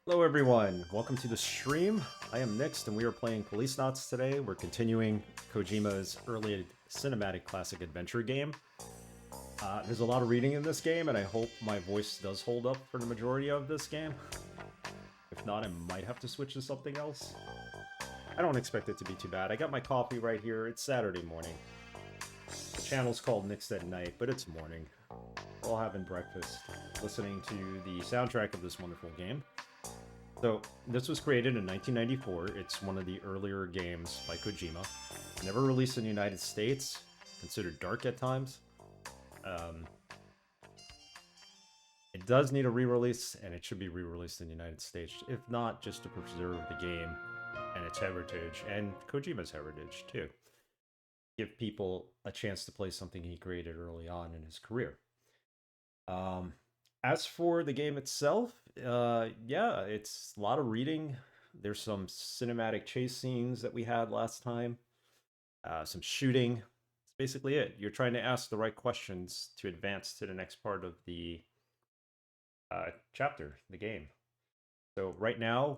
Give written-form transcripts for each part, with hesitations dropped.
Hello everyone, welcome to the stream. I am Nix and we are playing Policenauts today. We're continuing Kojima's early cinematic classic adventure game. There's a lot of reading in this game and I hope my voice does hold up for the majority of this game. If not, I might have to switch to something else. I don't expect it to be too bad. I got my coffee right here. It's Saturday morning. The channel's called Nix at Night, but it's morning. We're all having breakfast, listening to the soundtrack of this wonderful game. So, this was created in 1994. It's one of the earlier games by Kojima. Never released in the United States. Considered dark at times. It does need a re-release, and it should be re-released in the United States. If not, just to preserve the game and its heritage, and Kojima's heritage, too. Give people a chance to play something he created early on in his career. As for the game itself, yeah, it's a lot of reading. There's some cinematic chase scenes that we had last time. Some shooting. That's basically it. You're trying to ask the right questions to advance to the next part of the chapter, the game. So right now,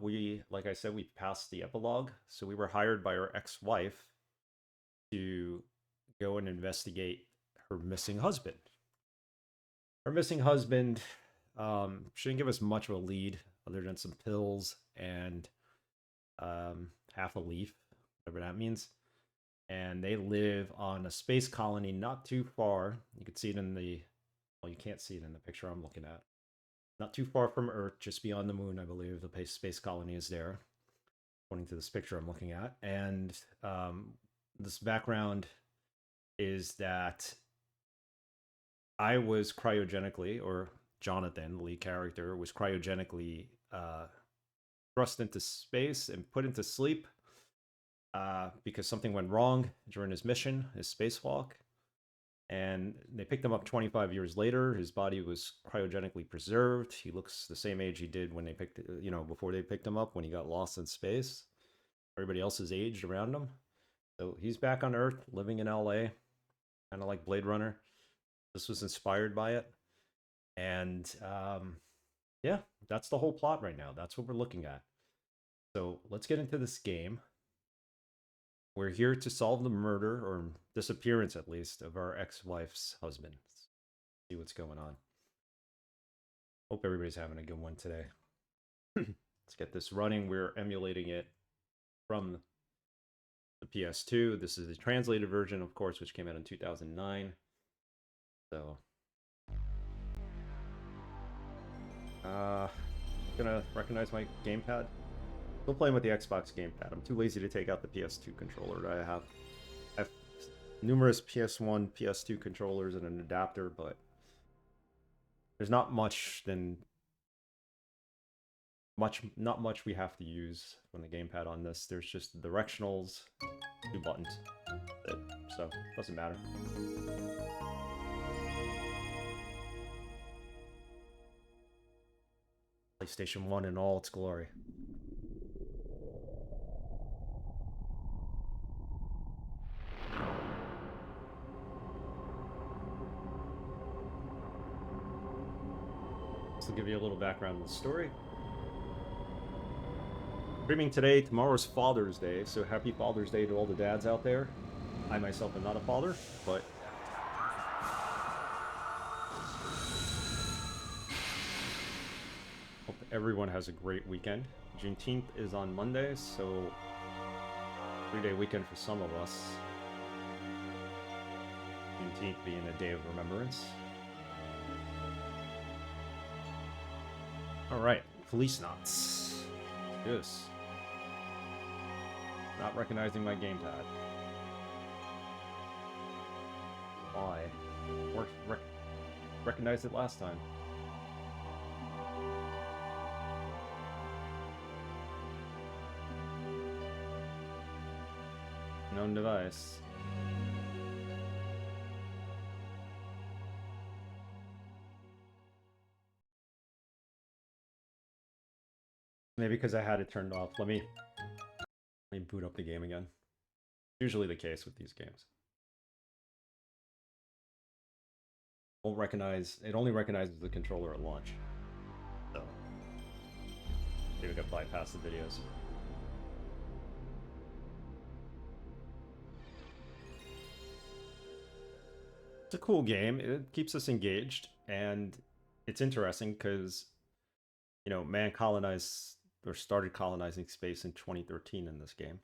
like I said, we passed the epilogue. So we were hired by our ex-wife to go and investigate her missing husband. Her missing husband shouldn't give us much of a lead other than some pills and half a leaf, whatever that means. And they live on a space colony not too far. You can see it in the... Well, you can't see it in the picture I'm looking at. Not too far from Earth, just beyond the moon, I believe. The space colony is there, according to this picture I'm looking at. And this background is that I was cryogenically, or Jonathan, the lead character, was cryogenically thrust into space and put into sleep because something went wrong during his mission, his spacewalk. And they picked him up 25 years later. His body was cryogenically preserved. He looks the same age he did when they picked, before they picked him up, when he got lost in space. Everybody else is aged around him. So he's back on Earth, living in LA, kind of like Blade Runner. This was inspired by it. And yeah, that's the whole plot right now. That's what we're looking at. So let's get into this game. We're here to solve the murder, or disappearance at least, of our ex-wife's husband. Let's see what's going on. Hope everybody's having a good one today. Let's get this running. We're emulating it from the PS2. This is the translated version, of course, which came out in 2009. So gonna recognize my gamepad. Still playing with the Xbox gamepad. I'm too lazy to take out the PS2 controller that I have. I have numerous PS1, PS2 controllers and an adapter, but there's not much not much we have to use from the gamepad on this. There's just directionals, 2 buttons. So doesn't matter. PlayStation 1 in all its glory. This will give you a little background on the story. Streaming today, tomorrow's Father's Day, so happy Father's Day to all the dads out there. I myself am not a father, but hope everyone has a great weekend. Juneteenth is on Monday, so 3-day weekend for some of us. Juneteenth being a day of remembrance. Alright, Policenauts. Yes. Not recognizing my gamepad. Why? Recognized it last time. Known device. Maybe because I had it turned off. Let me boot up the game again. Usually the case with these games. It only recognizes the controller at launch. So Maybe we can bypass the videos. It's a cool game. It keeps us engaged, and it's interesting because, you know, man colonized or started colonizing space in 2013 in this game.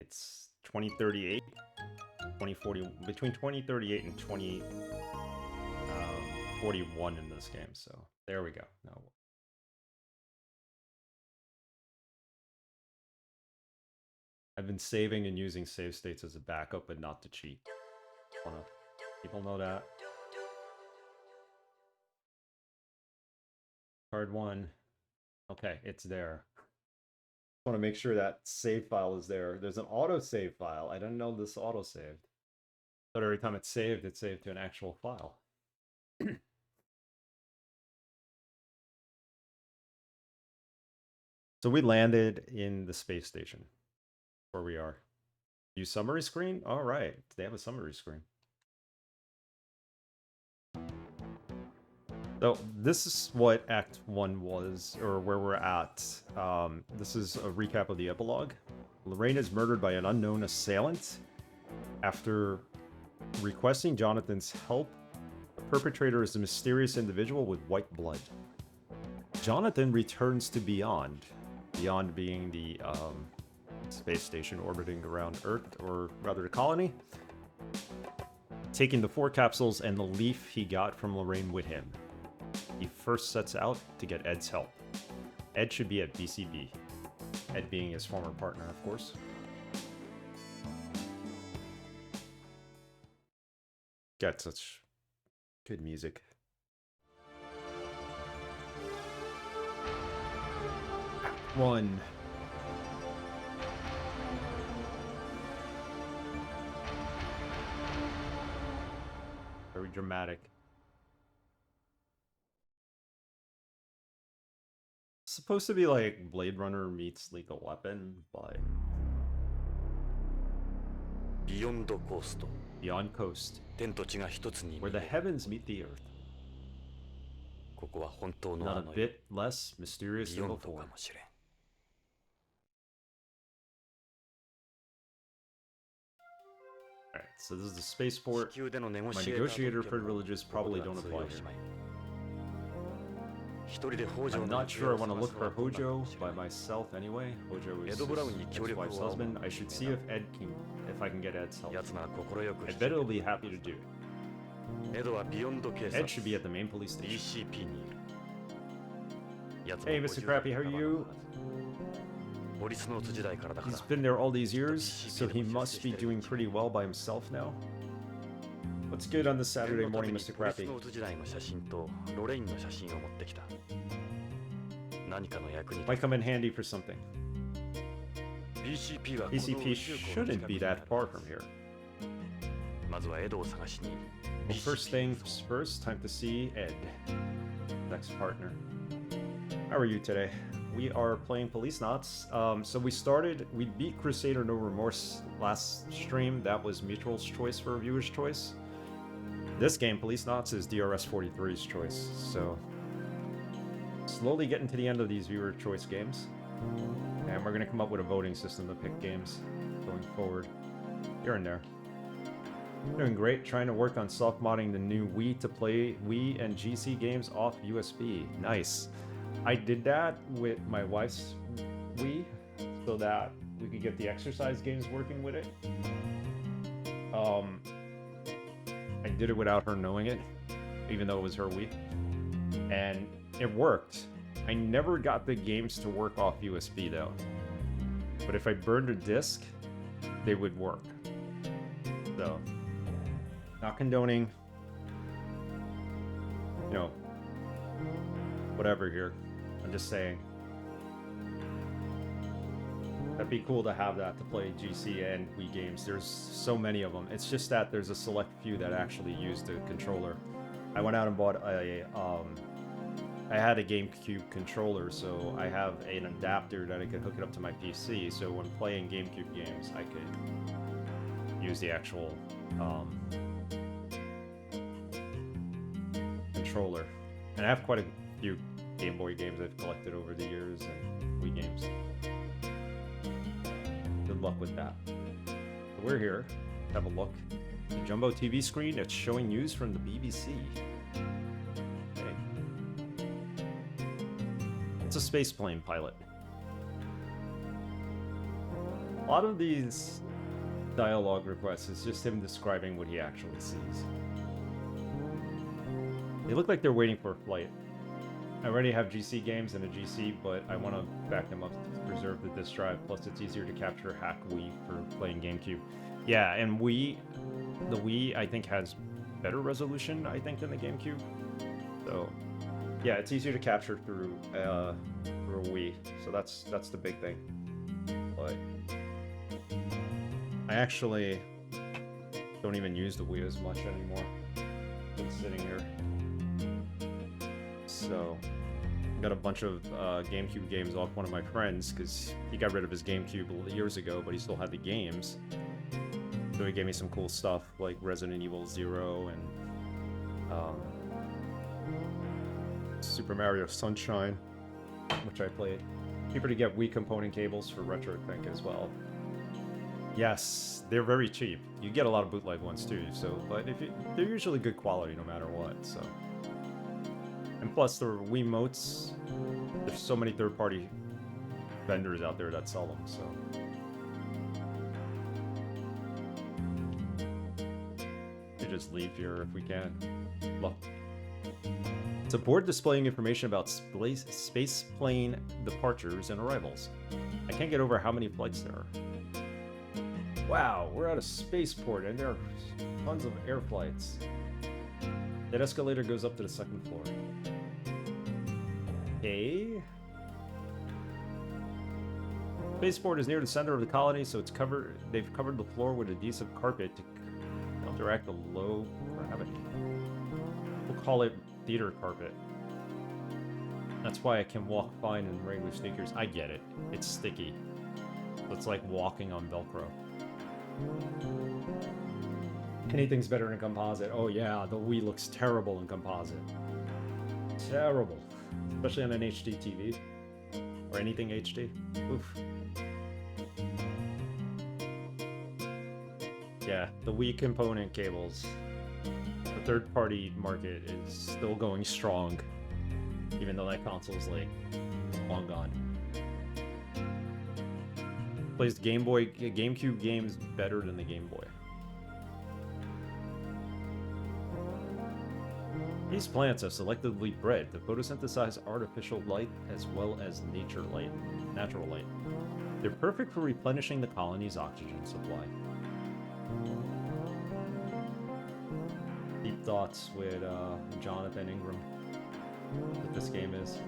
It's 2038, 2040, between 2038 and 2041 in this game. So there we go. Now, I've been saving and using save states as a backup, but not to cheat. People know that. Card 1. Okay, it's there. I want to make sure that save file is there. There's an autosave file. I didn't know this autosaved. But every time it's saved to an actual file. So we landed in the space station where we are. Use summary screen? All right. They have a summary screen. So this is what Act 1 was, or where we're at. This is a recap of the epilogue. Lorraine is murdered by an unknown assailant. After requesting Jonathan's help, the perpetrator is a mysterious individual with white blood. Jonathan returns to Beyond. Beyond being the space station orbiting around Earth, or rather the colony. Taking the 4 capsules and the leaf he got from Lorraine with him. He first sets out to get Ed's help. Ed should be at BCB. Ed being his former partner, of course. Got such good music. Act 1. Very dramatic. Supposed to be like Blade Runner meets Lethal Weapon, but Beyond Coast, where the heavens meet the earth. Not a bit less mysterious than before. Alright, so this is the spaceport. My negotiator privileges probably don't apply here. I'm not sure I want to look for Hojo by myself anyway. Hojo is his wife's husband. I should see if I can get Ed's help. I bet he'll be happy to do it. Ed should be at the main police station. Hey, Mr. Crappy, how are you? He's been there all these years, so he must be doing pretty well by himself now. What's good on this Saturday morning, Mr. Crappy? Might come in handy for something. PCP shouldn't be that far from here. Well, first things first, time to see Ed, next partner. How are you today? We are playing Policenauts. So we beat Crusader No Remorse last stream. That was Mutual's choice for viewer's choice. This game, Policenauts, is DRS 43's choice. So slowly getting to the end of these viewer choice games. And we're gonna come up with a voting system to pick games going forward. Here and there. Doing great, trying to work on soft modding the new Wii to play Wii and GC games off USB. Nice. I did that with my wife's Wii so that we could get the exercise games working with it. I did it without her knowing it, even though it was her Wii. And it worked. I never got the games to work off USB though. But if I burned a disc, they would work. So, not condoning, you know, whatever here. I'm just saying. That'd be cool to have that to play GC and Wii games. There's so many of them. It's just that there's a select few that actually use the controller. I went out and bought I had a GameCube controller, so I have an adapter that I could hook it up to my PC, so when playing GameCube games, I could use the actual controller. And I have quite a few Game Boy games I've collected over the years and Wii games. Good luck with that. So we're here. Have a look. The jumbo TV screen that's showing news from the BBC. Okay. It's a spaceplane pilot. A lot of these dialogue requests is just him describing what he actually sees. They look like they're waiting for a flight. I already have GC games and a GC, but I want to back them up to preserve the disk drive. Plus, it's easier to capture hack Wii for playing GameCube. Yeah, and the Wii, I think, has better resolution, I think, than the GameCube. So, yeah, it's easier to capture through a Wii. So that's the big thing. But I actually don't even use the Wii as much anymore. Been sitting here. So, I got a bunch of GameCube games off one of my friends because he got rid of his GameCube years ago, but he still had the games. So he gave me some cool stuff like Resident Evil 0 and Super Mario Sunshine, which I played. Cheaper to get Wii component cables for RetroThink as well. Yes, they're very cheap. You get a lot of bootleg ones too. So, but they're usually good quality no matter what. So. And plus, the Wiimotes, there's so many third-party vendors out there that sell them, so... We just leave here if we can. Look. It's a board displaying information about space plane departures and arrivals. I can't get over how many flights there are. Wow, we're at a spaceport, and there are tons of air flights. That escalator goes up to the second floor. Okay. Spaceport is near the center of the colony, so it's covered. They've covered the floor with adhesive carpet to counteract the low gravity. We'll call it theater carpet. That's why I can walk fine in regular sneakers. I get it. It's sticky. It's like walking on Velcro. Anything's better in composite. Oh yeah, the Wii looks terrible in composite. Terrible. Especially on an HD TV. Or anything HD. Oof. Yeah, the Wii component cables. The third-party market is still going strong. Even though that console's like long gone. Plays GameCube games better than the Game Boy. These plants are selectively bred to photosynthesize artificial light as well as natural light. They're perfect for replenishing the colony's oxygen supply. Deep thoughts with Jonathan Ingram. What this game is.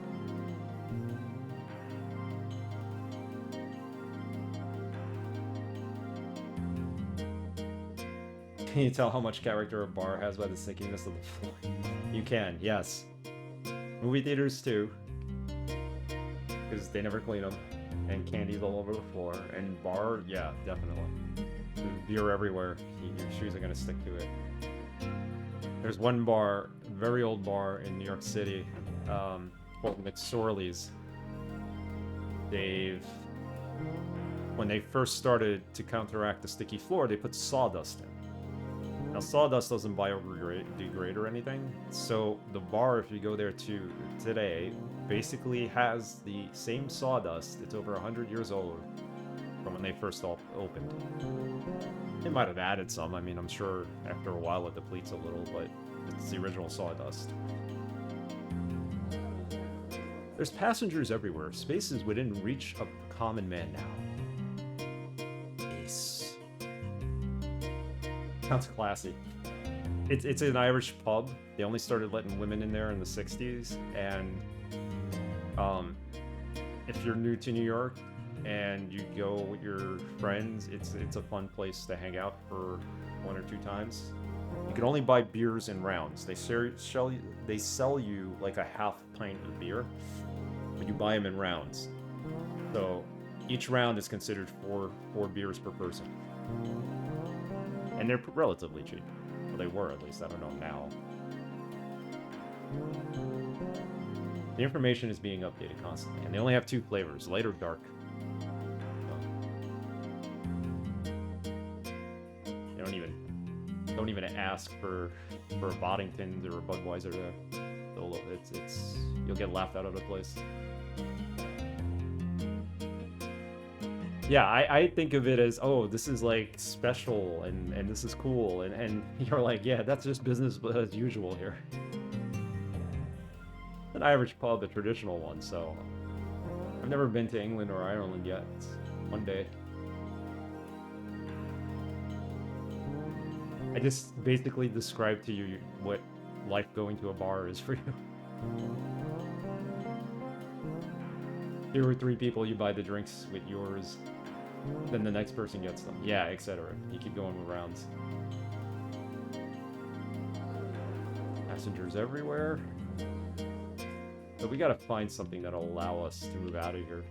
Can you tell how much character a bar has by the stickiness of the floor? You can, yes. Movie theaters too. Because they never clean them. And candy's all over the floor. And bar, yeah, definitely. There's beer everywhere. Your shoes are going to stick to it. There's one bar, very old bar in New York City, called McSorley's. When they first started to counteract the sticky floor, they put sawdust in. Now, sawdust doesn't biodegrade or anything, so the bar, if you go there today, basically has the same sawdust. It's over 100 years old from when they first opened. They might have added some. I mean, I'm sure after a while it depletes a little, but it's the original sawdust. There's passengers everywhere. Space is within reach of the common man now. Ace. Sounds classy. It's an Irish pub. They only started letting women in there in the 60s, and if you're new to New York and you go with your friends, it's a fun place to hang out for 1 or 2 times. You can only buy beers in rounds. They sell you like a half pint of beer, but you buy them in rounds. So each round is considered four beers per person. And they're relatively cheap. Well, they were, at least. I don't know now. The information is being updated constantly, and they only have 2 flavors, light or dark. They don't even ask for Boddingtons or a Budweiser there. So it's you'll get laughed out of the place. Yeah, I think of it as, oh, this is like special and this is cool, and you're like, yeah, that's just business as usual here. An Irish pub, a traditional one, so I've never been to England or Ireland yet. One day. I just basically described to you what life going to a bar is for you. 2 or 3 people, you buy the drinks with yours, then the next person gets them. Yeah, etc. You keep going with rounds. Passengers everywhere. But we gotta find something that'll allow us to move out of here.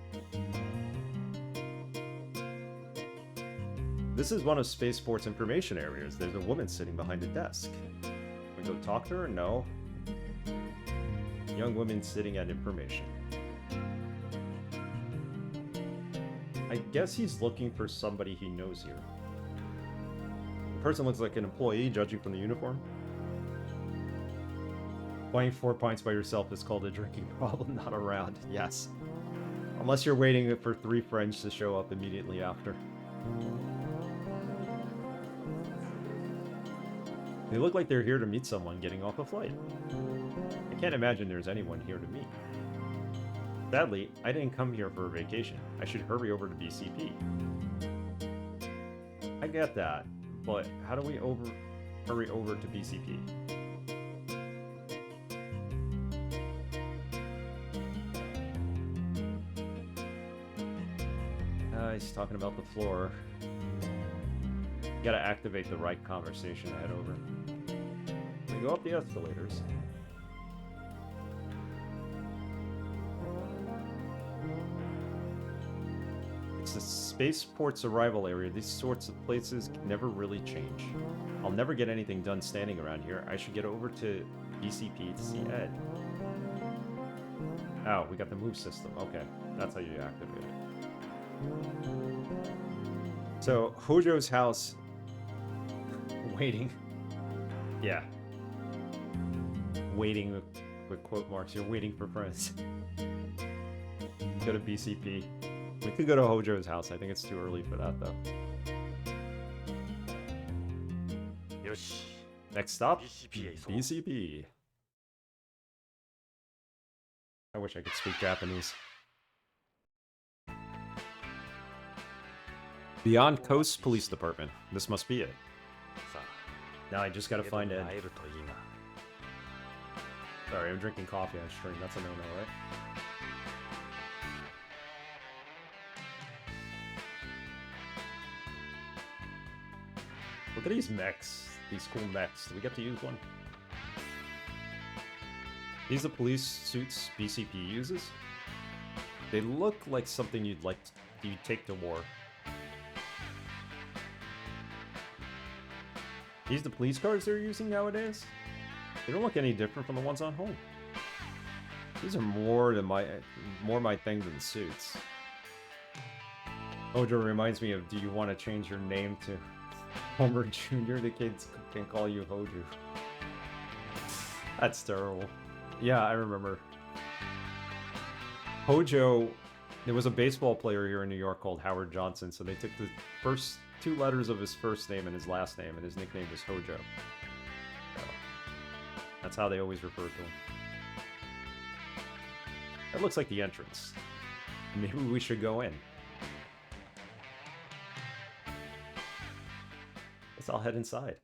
This is one of Spaceport's information areas. There's a woman sitting behind a desk. We go talk to her? No. Young woman sitting at information. I guess he's looking for somebody he knows here. The person looks like an employee, judging from the uniform. Buying 4 pints by yourself is called a drinking problem, not a round. Yes. Unless you're waiting for 3 friends to show up immediately after. They look like they're here to meet someone getting off a flight. I can't imagine there's anyone here to meet. Sadly, I didn't come here for a vacation. I should hurry over to BCP. I get that, but how do we hurry over to BCP? He's talking about the floor. You gotta activate the right conversation to head over. We go up the escalators. It's the spaceport's arrival area. These sorts of places never really change. I'll never get anything done standing around here. I should get over to BCP to see Ed. Oh, we got the move system. Okay, that's how you activate it. So, Hojo's house... Waiting. Yeah. Waiting with quote marks. You're waiting for friends. Go to BCP. We could go to Hojo's house. I think it's too early for that, though. Next stop, BCP. I wish I could speak Japanese. Beyond Coast Police Department. This must be it. Now I just gotta find Ed. Sorry, I'm drinking coffee on stream. That's a no-no, right? Look at these mechs. These cool mechs. Do we get to use one? These are police suits BCP uses. They look like something you'd take to war. These the police cars they're using nowadays? They don't look any different from the ones on home. These are more my thing than suits. Hojo reminds me of, do you want to change your name to Homer Jr.? The kids can call you Hojo. That's terrible. Yeah, I remember. Hojo, there was a baseball player here in New York called Howard Johnson, so they took the first 2 letters of his first name and his last name, and his nickname was Hojo. So, that's how they always refer to him. That looks like the entrance. Maybe we should go in. Guess I'll head inside.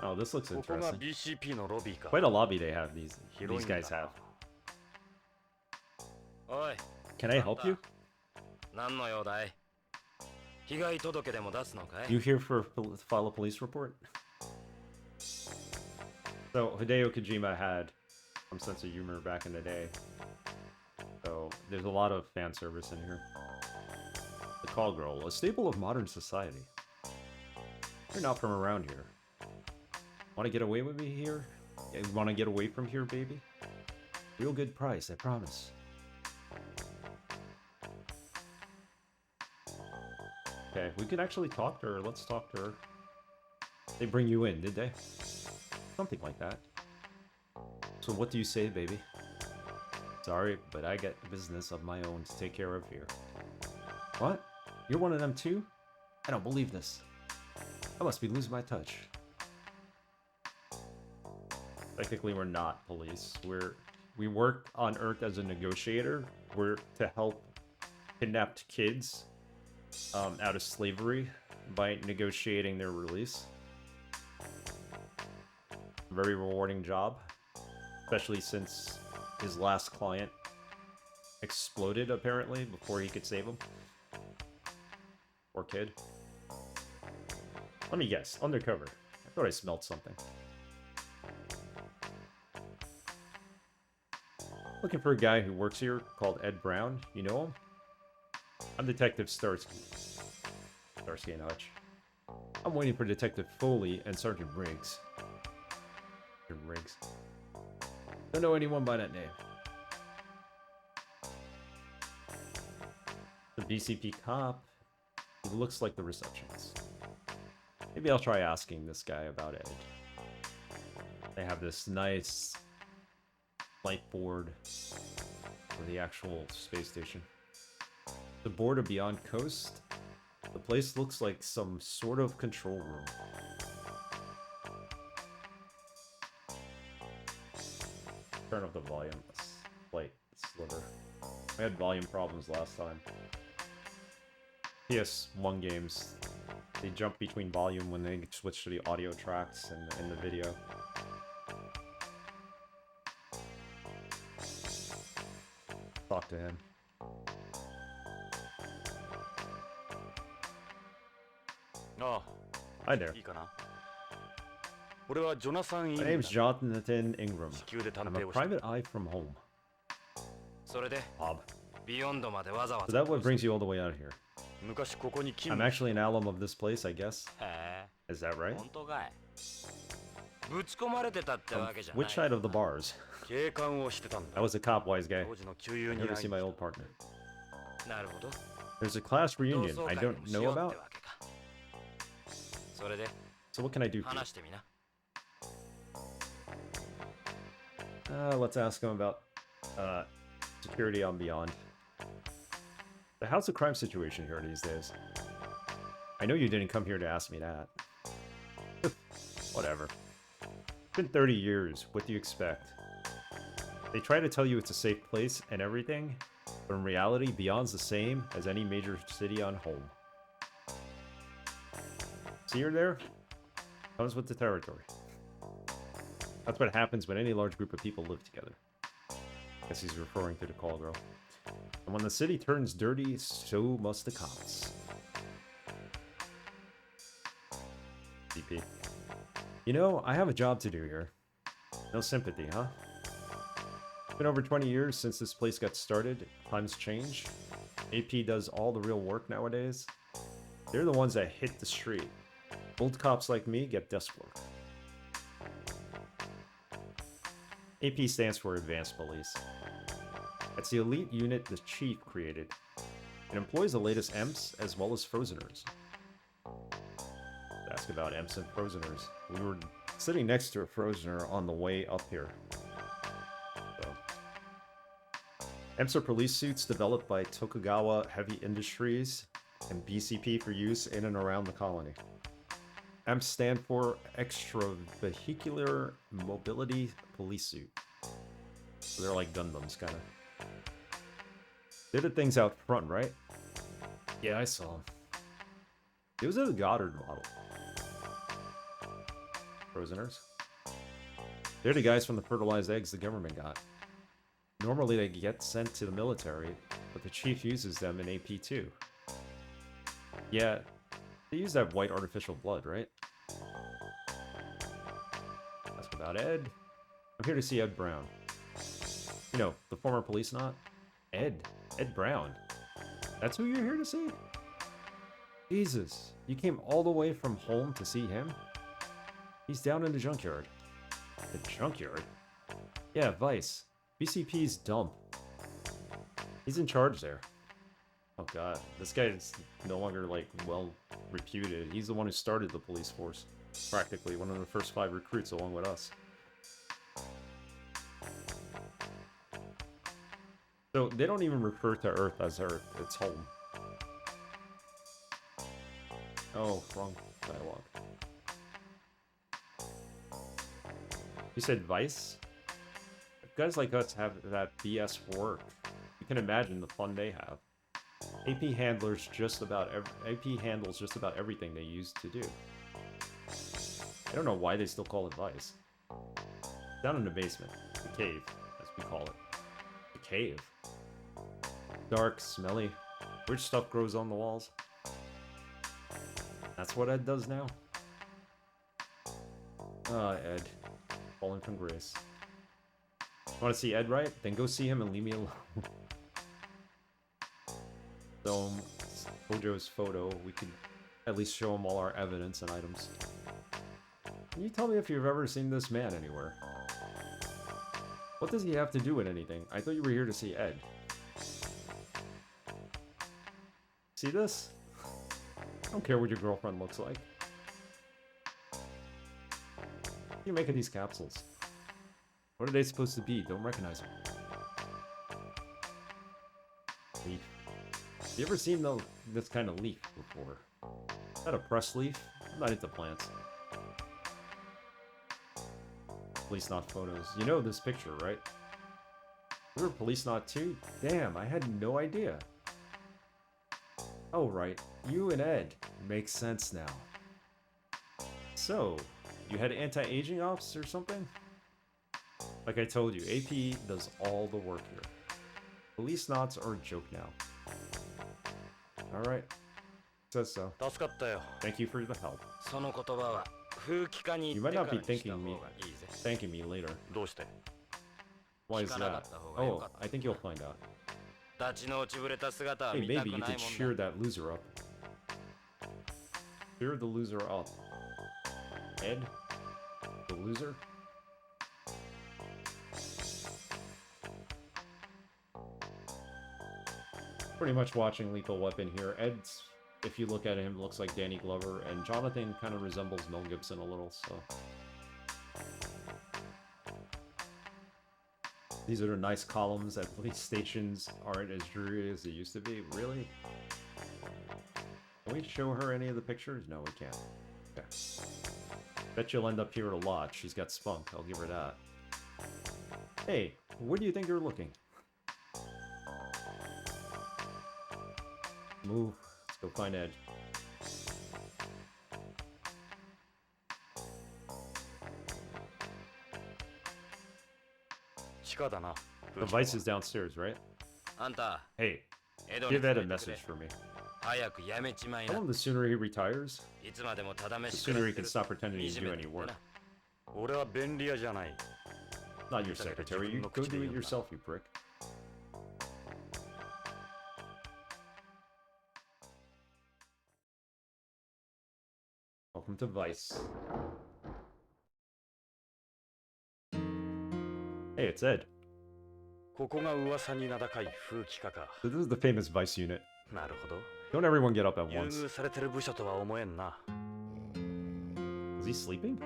Oh, this looks interesting. Quite a lobby they have, these guys have. Can I help you? You here for file a police report? So, Hideo Kojima had some sense of humor back in the day. So, there's a lot of fan service in here. The Call Girl, a staple of modern society. You're not from around here. Want to get away with me here? Yeah, you want to get away from here, baby? Real good price, I promise. Okay, we can actually talk to her. Let's talk to her. They bring you in, did they? Something like that. So what do you say, baby? Sorry, but I got business of my own to take care of here. What? You're one of them too? I don't believe this. I must be losing my touch. Technically, we're not police. We work on Earth as a negotiator. We're to help kidnapped kids out of slavery by negotiating their release. Very rewarding job, especially since his last client exploded apparently before he could save him. Poor kid. Let me guess, undercover. I thought I smelled something. Looking for a guy who works here called Ed Brown. You know him? I'm Detective Starsky. Starsky and Hutch. I'm waiting for Detective Foley and Sergeant Riggs. Sergeant Riggs. Don't know anyone by that name. The BCP cop. He looks like the receptionist. Maybe I'll try asking this guy about Ed. They have this nice light board for the actual space station. The border beyond coast. The place looks like some sort of control room. Turn up the volume. Slight sliver. I had volume problems last time. PS1 games, they jump between volume when they switch to the audio tracks and the video. Talk to him. Oh, hi there. My name's Jonathan Ingram. I'm a private eye from home. Bob. So that's what brings you all the way out here. I'm actually an alum of this place, I guess. Is that right? Which side of the bars? I was a cop, wise guy. I'm here to see my old partner. There's a class reunion I don't know about. So what can I do for you? Let's ask him about security on Beyond. How's the crime situation here these days? I know you didn't come here to ask me that. Whatever. It's been 30 years. What do you expect? They try to tell you it's a safe place and everything, but in reality, Beyond's the same as any major city on home. See her there? Comes with the territory. That's what happens when any large group of people live together. I guess he's referring to the call girl. And when the city turns dirty, so must the cops. DP. You know, I have a job to do here. No sympathy, huh? It's been over 20 years since this place got started. Times change. AP does all the real work nowadays. They're the ones that hit the street. Old cops like me get desk work. AP stands for Advanced Police. It's the elite unit the chief created. It employs the latest EMPs as well as Frozeners. Ask about EMPs and Frozeners. We were sitting next to a Frozener on the way up here. So. EMPs are police suits developed by Tokugawa Heavy Industries and BCP for use in and around the colony. EMPs stand for Extravehicular Mobility Police Suit. So they're like Gundams, kind of. They did things out front, right? Yeah, I saw them. It was a Goddard model. Frozeners. They're the guys from the fertilized eggs the government got. Normally they get sent to the military, but the chief uses them in AP too. Yeah, they use that white artificial blood, right? Ask about Ed. I'm here to see Ed Brown. You know, the former Policenaut. Ed. Ed Brown. That's who you're here to see? Jesus. You came all the way from home to see him? He's down in the junkyard. The junkyard? Yeah, Vice. BCP's dump. He's in charge there. Oh god, this guy is no longer, like, well reputed. He's the one who started the police force. Practically one of the first 5 recruits along with us. So they don't even refer to Earth as Earth, it's home. Oh, wrong dialogue. You said Vice? If guys like us have that BS work, you can imagine the fun they have. AP handles just about everything they used to do. I don't know why they still call it Vice. Down in the basement, the cave, as we call it. The cave. Dark, smelly, weird stuff grows on the walls. That's what Ed does now. Ah, Ed. Falling from grace. Want to see Ed, right? Then go see him and leave me alone. So, Hojo's photo, we could at least show him all our evidence and items. Can you tell me if you've ever seen this man anywhere? What does he have to do with anything? I thought you were here to see Ed. See this? I don't care what your girlfriend looks like. What are you making these capsules? What are they supposed to be? Don't recognize them. Leaf. Have you ever seen this kind of leaf before? Is that a pressed leaf? I'm not into plants. Policenaut photos. You know this picture, right? You were Policenaut too? Damn, I had no idea. Oh, right. You and Ed. Makes sense now. So, you had anti-aging ops or something? Like I told you, AP does all the work here. Policenauts are a joke now. Alright. Says so. Thank you for the help. You might not be thanking me later. Why is that? Oh, I think you'll find out. Hey, maybe you could cheer that loser up. Cheer the loser up. Ed? The loser? Pretty much watching Lethal Weapon here. Ed's, if you look at him, looks like Danny Glover, and Jonathan kind of resembles Mel Gibson a little, so... These are the nice columns that police stations aren't as dreary as they used to be. Really? Can we show her any of the pictures? No, we can't. Okay. Bet you'll end up here a lot. She's got spunk. I'll give her that. Hey, where do you think you're looking? Move. Let's go find Ed. The Vice is downstairs, right? Hey, give Ed a message for me. Tell him the sooner he retires, the sooner he can stop pretending to do any work. Not your secretary. You go do it yourself, you prick. Welcome to Vice. Hey, it's Ed. So this is the famous Vice unit. Don't everyone get up at once. Is he sleeping?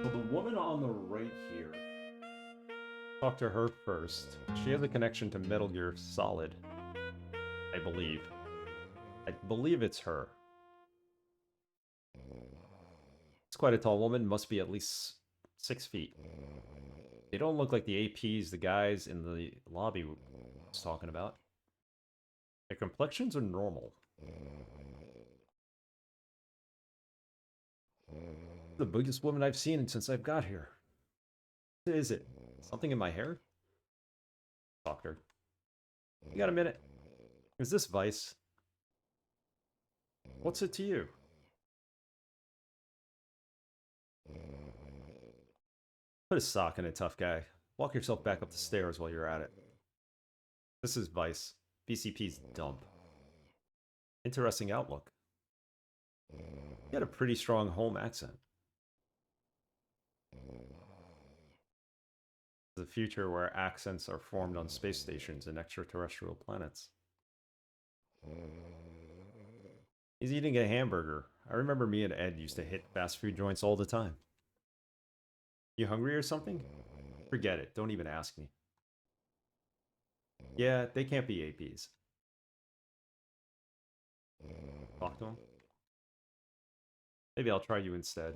So the woman on the right here. Talk to her first. She has a connection to Metal Gear Solid. I believe. I believe it's her. It's quite a tall woman, must be at least 6 feet. They don't look like the APs the guys in the lobby was talking about. Their complexions are normal. The biggest woman I've seen since I've got here. What is it? Something in my hair? Talk to her. You got a minute? Is this Vice? What's it to you? Put a sock in a tough guy. Walk yourself back up the stairs while you're at it. This is Vice. BCP's dump. Interesting outlook. You had a pretty strong home accent. The future where accents are formed on space stations and extraterrestrial planets. He's eating a hamburger. I remember me and Ed used to hit fast food joints all the time. You hungry or something? Forget it. Don't even ask me. Yeah, they can't be APs. Talk to him. Maybe I'll try you instead.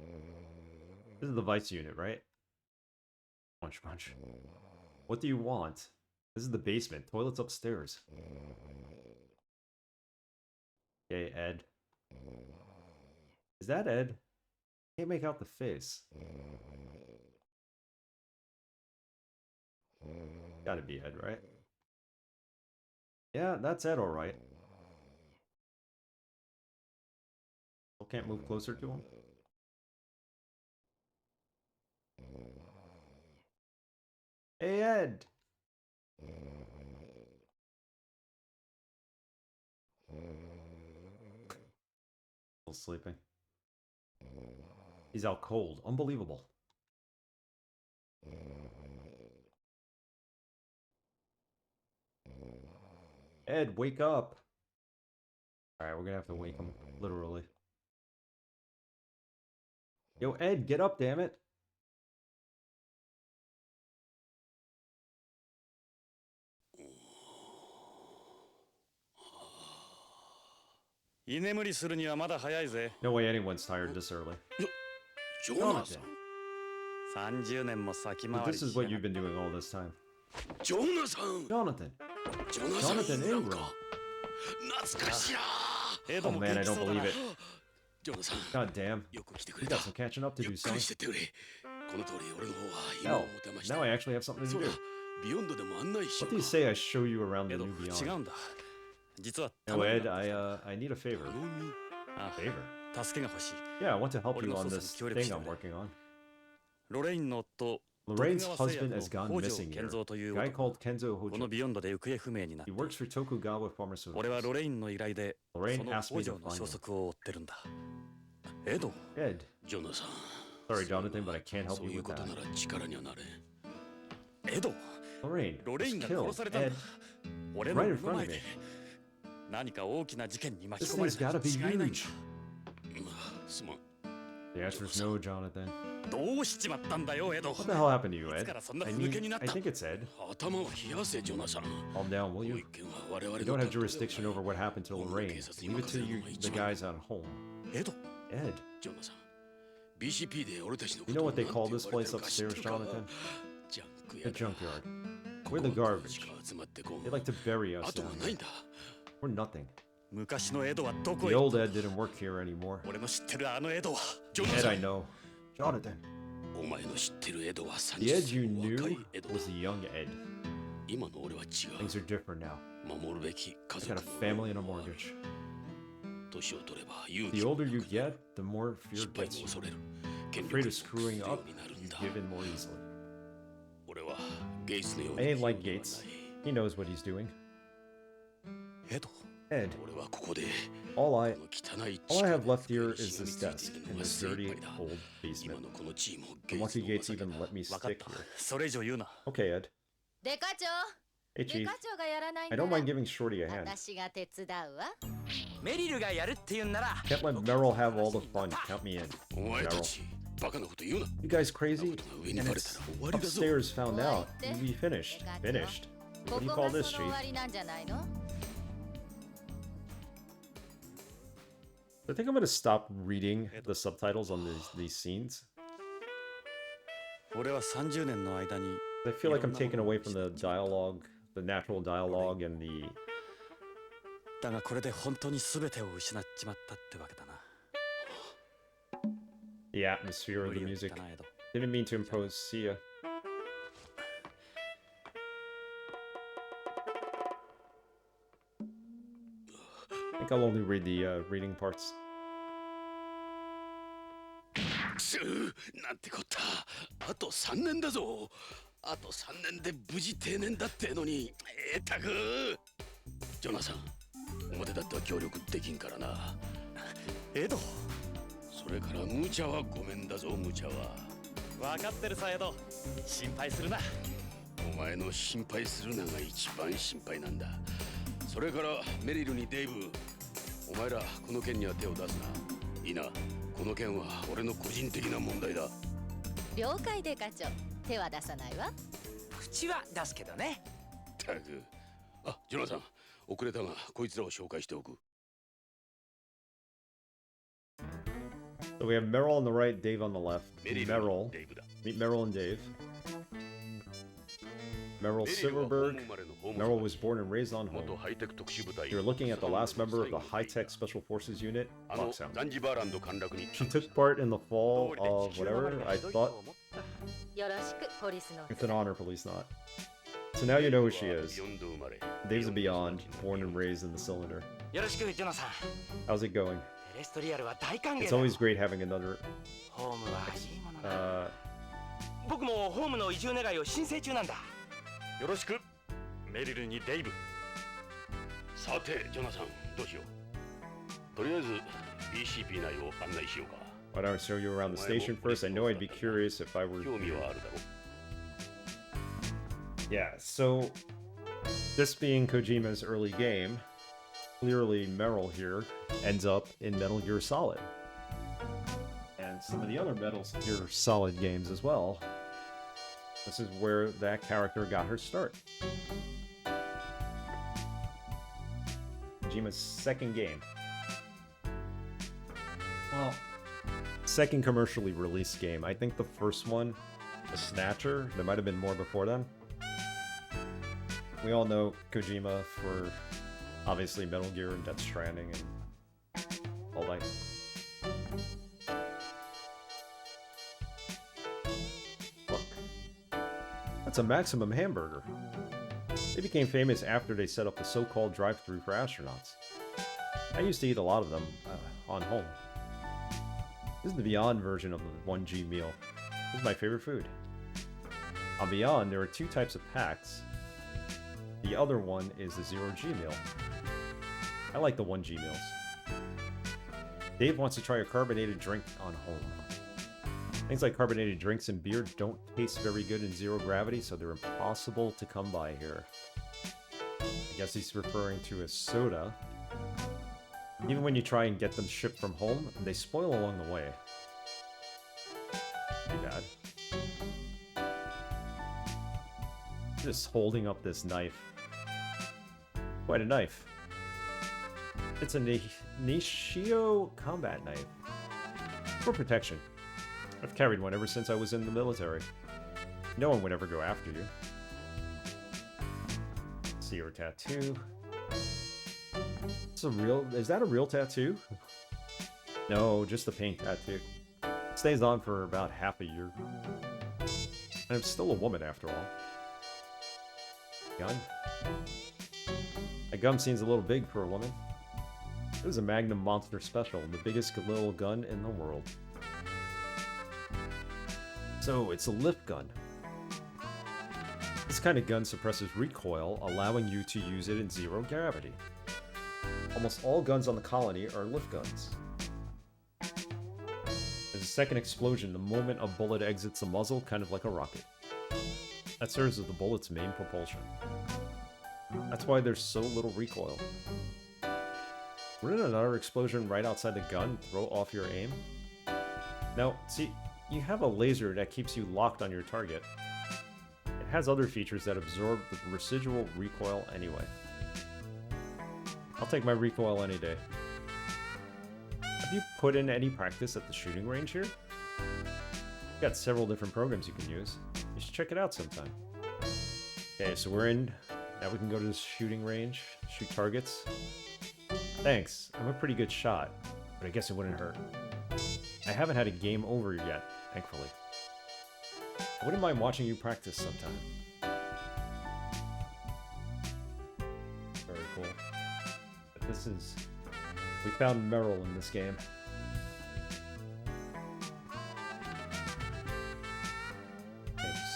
This is the Vice unit, right? Punch, punch. What do you want? This is the basement. Toilet's upstairs. Okay, Ed. Is that Ed? Can't make out the face. Gotta be Ed, right? Yeah, that's Ed, alright. Still can't move closer to him? Hey, Ed! Still sleeping. He's out cold. Unbelievable. Ed, wake up! Alright, we're gonna have to wake him, literally. Yo, Ed, get up, damn it! 居眠りするにはまだ早いぜ。 No way anyone's tired this early. ジョナサン。30年も先 But 回 this り is what you've been doing all this time. ジョナサン。 Jonathan! ジョナサン Jonathan イングラム Ingram! か。懐かしいな。エ Oh ドも man, I 元気 don't そうだな believe it. ジョナサン。 God damn. よく来てく We れた。 got some catching up to ゆ do, っく son. りしてってくれ。この通り俺の方は今を Hell, 持てました。 now I actually have something to そうだ do. ビヨンドでも案内しよ What do う you か。 say I show you around エ the ド new 違 beyond? うんだ。実は No, 頼み Ed, が I need a favor. 頼み。あ Favor? 助けが欲しい。 Yeah, I want to help俺 you の on 捜査 this に協力 thing して I'm くれ。 working on. ロレインの夫 Lorraine's 徳川製 husband 薬 has の gone 北条 missing 健 here. 三とい A う guy 男 called Kenzo この Hojo. ビヨンドで行方不明になって He works for Tokugawa 俺は Pharmaceuticals. ロレインの依頼で Lorraine その asked me 北 to 条の find 消 him. 息を追ってるんだエド Ed, ジョナサン sorry, Jonathan, but I can't help そう you いう with ことな that. ら力にはなれエド Lorraine, ロレイン was が殺 killed. されたんだ Ed, 俺の right 目 in の front of 前 me. で何か大きな事件に巻き This 込まれ thing's た gotta be に違いないんだ huge. すまん The answer's no, Jonathan. どうしちまったんだよエド What the hell happened to you, いつ Ed? からそんな I ふぬけ mean, になっ I た think it's Ed. 頭を冷やせジョナサン Calm down, will この you? 一件は我々 You の don't have 担当だ jurisdiction over what happened to Lorraine. Leave it to you, the guys at home. エド Ed, ジョナサン BCP で俺たちのこ you と know を what they なん call て this 呼ばれ place てるか知っ upstairs, てるか Jonathan? ジャンク The やだ junkyard. こ We're こ the は garbage. しか集まってこん They like to bury us 後が down ない here. んだ We're nothing. 昔のエドはどこ The へ old Ed didn't work here anymore. 俺の知ってるあのエドはジョナ Ed, サ I ン know. Jonathan. お前の知ってるエドは The Ed you 30歳の若 knew いエドだ was the young Ed. 今の俺は違 Things are different now. う守るべき家 I 族 got a の family and a mortgage. 年を取れば勇 The 気を older you なく get, the more 失 fear 敗 gets も you. 恐れる権 Afraid 力 of screwing に up, 屈するようになるん you だ give in more easily. 俺はゲイツのよう I に ain't like 器用では Gates. ない He knows what he's doing. エド Ed, 俺はここで all I この汚い all 地 I 下 have で left here 机に is しがみ this ついて desk いる in のが this 精一 dirty 杯だ old 今 basement. のこのチームをゲイ I'm ツ lucky の Gates 噂 even だ let me 分かっ stick た here. それ以上言うな Okay, Ed. デカ長 Hey, デ Chief. カ長がやらない I な don't ら mind giving Shorty a hand. 私が手伝うわメリルがやるって言うんなら Can't let Merrill have all the fun. Count me in. お前た Merrill. ちバカなこと言うな You guys crazy? この上に And バレた it's ら終わりだぞ upstairs found out. We'll be finished. Finished. こ What do you こ call が this, その Chief? 終わりなんじゃないの I think I'm gonna stop reading the subtitles on these scenes. 俺は30年の間に I feel like I'm taken away from the dialogue, the natural dialogue, and the だがこれで本当に全てを失っちまったってわけだな the atmosphere of 無 the 理を言っ music. たなエド Didn't mean to impose. See ya. I think I'll only read the reading parts. くすなんてこったあと3年だぞあと3年で無事定年だってのにたくジョナサン表だっては協力できんからなエドそれから無茶はごめんだぞ無茶は分かってるさエド心配するなお前の心配するのが一番心配なんだそれからメリルにデイブお前らこの件には手を出すないいなこの件は俺の個人的な問題だ了解で課長手は出さないわ口は出すけどねたくあジョナサン遅れたがこいつらを紹介しておく So we have Meryl on the right, Dave on the left. メリル Meryl. デイブだ Meet Meryl and Dave. Meryl Silverberg. Meryl was born and raised on home. You're looking at the last member of the high-tech Special Forces unit, Lockdown. She took part in the fall of whatever, I thought. よろしくポリスの It's an honor, Policenauts. So now you know who she is. Dave's a Beyond, born and raised in the cylinder. よろしくジョナサン How's it going? テレストリアルは大歓迎 It's だ always great having another, ホームは欲しいものだ僕もホームの移住願いを申請中なんだよろしくメリルにデイブさてジョナサンどうしようとりあえず BCP 内を案内しようか why don't I show you around the station first? I know I'd be curious if I were 興味 you. はあるだろ Yeah, so this being Kojima's early game, clearly Meryl here ends up in Metal Gear Solid. And some of the other Metal Gear Solid games as well. This is where that character got her start. Kojima's second game. Well, second commercially released game. I think the first one, The Snatcher, there might have been more before then. We all know Kojima for obviously Metal Gear and Death Stranding and all that. Look, that's a Maximum hamburger. They became famous after they set up the so-called drive-thru for astronauts. I used to eat a lot of them on home. This is the Beyond version of the 1G meal. This is my favorite food. On Beyond, there are two types of packs. The other one is the 0G meal. I like the 1G meals. Dave wants to try a carbonated drink on home. Things like carbonated drinks and beer don't taste very good in zero gravity, so they're impossible to come by here. I guess he's referring to a soda. Even when you try and get them shipped from home, they spoil along the way. Too bad. Just holding up this knife. Quite a knife. It's a Nishio combat knife. For protection. I've carried one ever since I was in the military. No one would ever go after you. See your tattoo. It's a real... Is that a real tattoo? No, just the paint tattoo. Stays on for about half a year. And I'm still a woman after all. Gun. That gun seems a little big for a woman. It was a Magnum Monster Special, the biggest little gun in the world. So, it's a lift gun. This kind of gun suppresses recoil, allowing you to use it in zero gravity. Almost all guns on the colony are lift guns. There's a second explosion the moment a bullet exits the muzzle, kind of like a rocket. That serves as the bullet's main propulsion. That's why there's so little recoil. Wouldn't another explosion right outside the gun throw off your aim? Now, see, you have a laser that keeps you locked on your target. It has other features that absorb the residual recoil anyway. I'll take my recoil any day. Have you put in any practice at the shooting range here? We've got several different programs you can use. You should check it out sometime. Okay, so we're in. Now we can go to the shooting range, shoot targets. Thanks, I'm a pretty good shot, but I guess it wouldn't hurt. I haven't had a game over yet, thankfully. I wouldn't mind watching you practice sometime. Very cool. But this is... We found Meryl in this game.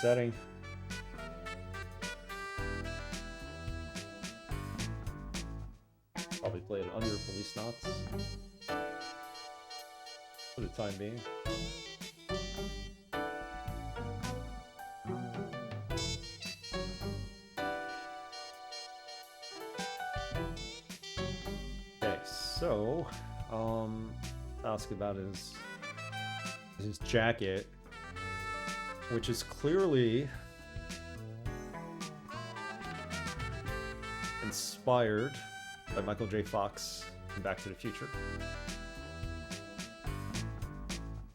setting. Probably play it under Policenauts for the time being. Okay, so ask about his jacket, which is clearly inspired by Michael J. Fox in Back to the Future.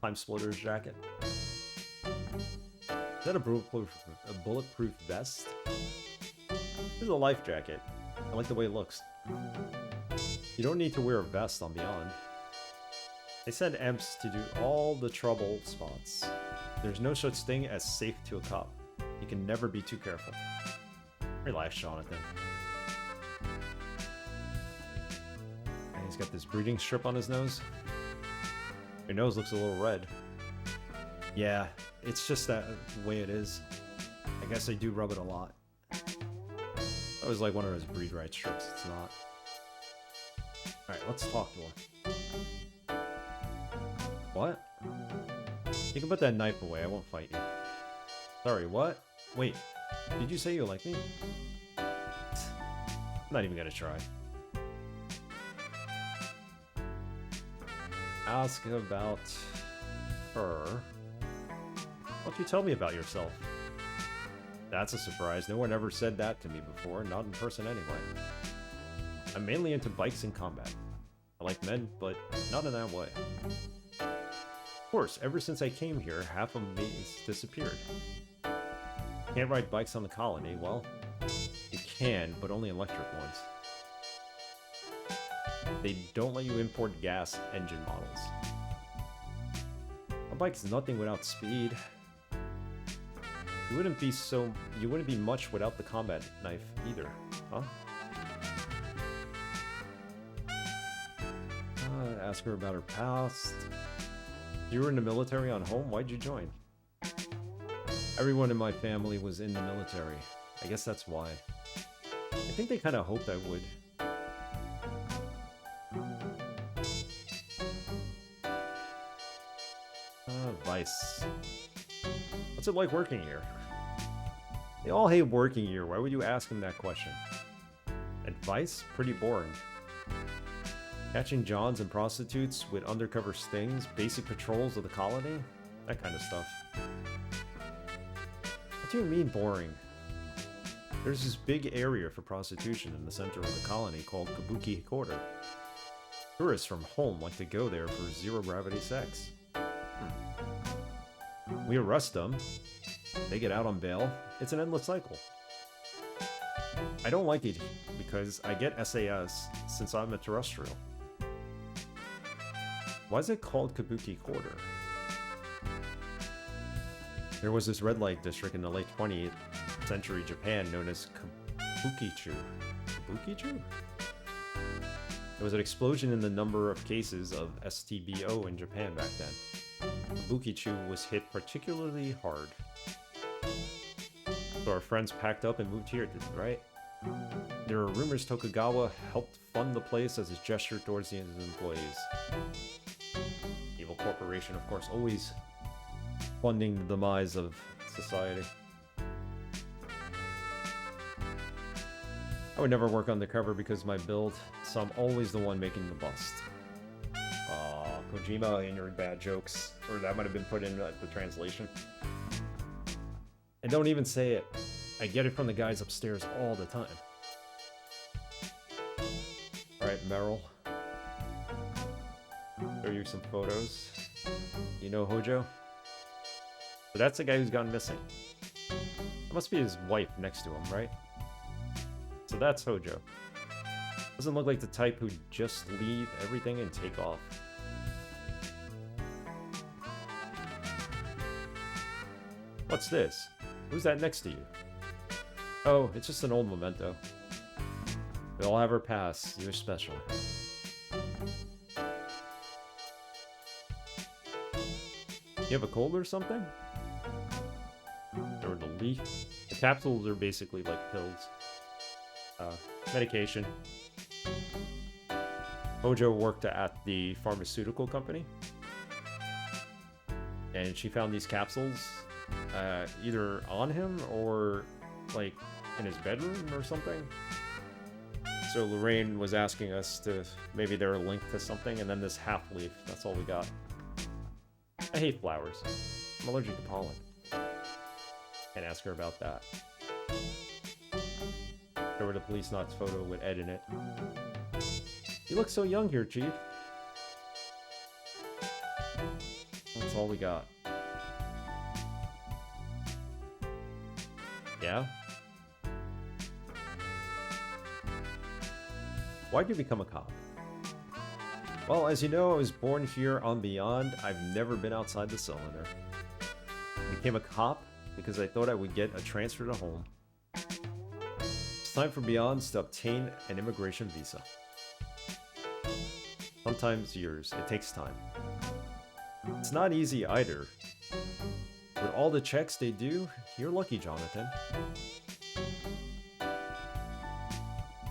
Time Splitter's jacket. Is that a bulletproof vest? This is a life jacket. I like the way it looks. You don't need to wear a vest on Beyond. They send EMPs to do all the trouble spots. There's no such thing as safe to a cop. You can never be too careful. Relax, Jonathan. And he's got this breeding strip on his nose. Your nose looks a little red. Yeah, it's just that way it is. I guess I do rub it a lot. That was like one of those breed right strips. It's not. Alright, let's talk to her. What? You can put that knife away, I won't fight you. Sorry, what? Wait, did you say you like me? I'm not even gonna try. Ask about her. Why don't you tell me about yourself? That's a surprise. No one ever said that to me before, not in person anyway. I'm mainly into bikes and combat. I like men, but not in that way. Of course, ever since I came here, half of me has disappeared. Can't ride bikes on the colony. Well, you can, but only electric ones. They don't let you import gas engine models. A bike's nothing without speed. You wouldn't be much without the combat knife either, huh? Ask her about her past. You were in the military on home? Why'd you join? Everyone in my family was in the military. I guess that's why. I think they kind of hoped I would. Vice. What's it like working here? They all hate working here. Why would you ask them that question? Advice? Pretty boring. Catching Johns and prostitutes with undercover stings, basic patrols of the colony, that kind of stuff. What do you mean boring? There's this big area for prostitution in the center of the colony called Kabuki Quarter. Tourists from home like to go there for zero-gravity sex. We arrest them, they get out on bail, it's an endless cycle. I don't like it because I get SAS since I'm a terrestrial. Why is it called Kabuki Quarter? There was this red light district in the late 20th century Japan known as Kabukicho. Kabukicho? There was an explosion in the number of cases of STBO in Japan back then. Kabukicho was hit particularly hard. So our friends packed up and moved here, right? There are rumors Tokugawa helped fund the place as a gesture towards his employees. Evil corporation, of course, always funding the demise of society. I would never work undercover because of my build, so I'm always the one making the bust. Kojima and your bad jokes, or that might have been put in the translation. And don't even say it. I get it from the guys upstairs all the time. Alright, Meryl. Show you some photos. You know Hojo? So that's the guy who's gone missing. That must be his wife next to him, right? So that's Hojo. Doesn't look like the type who'd just leave everything and take off. What's this? Who's that next to you? Oh, it's just an old memento. We all have our past. You're special. You have a cold or something? or the leaf. The capsules are basically like pills. Medication. Hojo worked at the pharmaceutical company. And she found these capsules either on him or like in his bedroom or something. So Lorraine was asking us to maybe they're linked to something, and then this half leaf. That's all we got. I hate flowers. I'm allergic to pollen. Can't ask her about that. There were the Policenauts photo with Ed in it. You look so young here, Chief. That's all we got. Yeah? Why'd you become a cop? Well, as you know, I was born here on Beyond. I've never been outside the cylinder. I became a cop because I thought I would get a transfer to home. It's time for Beyonds to obtain an immigration visa. Sometimes years. It takes time. It's not easy either. With all the checks they do, you're lucky, Jonathan.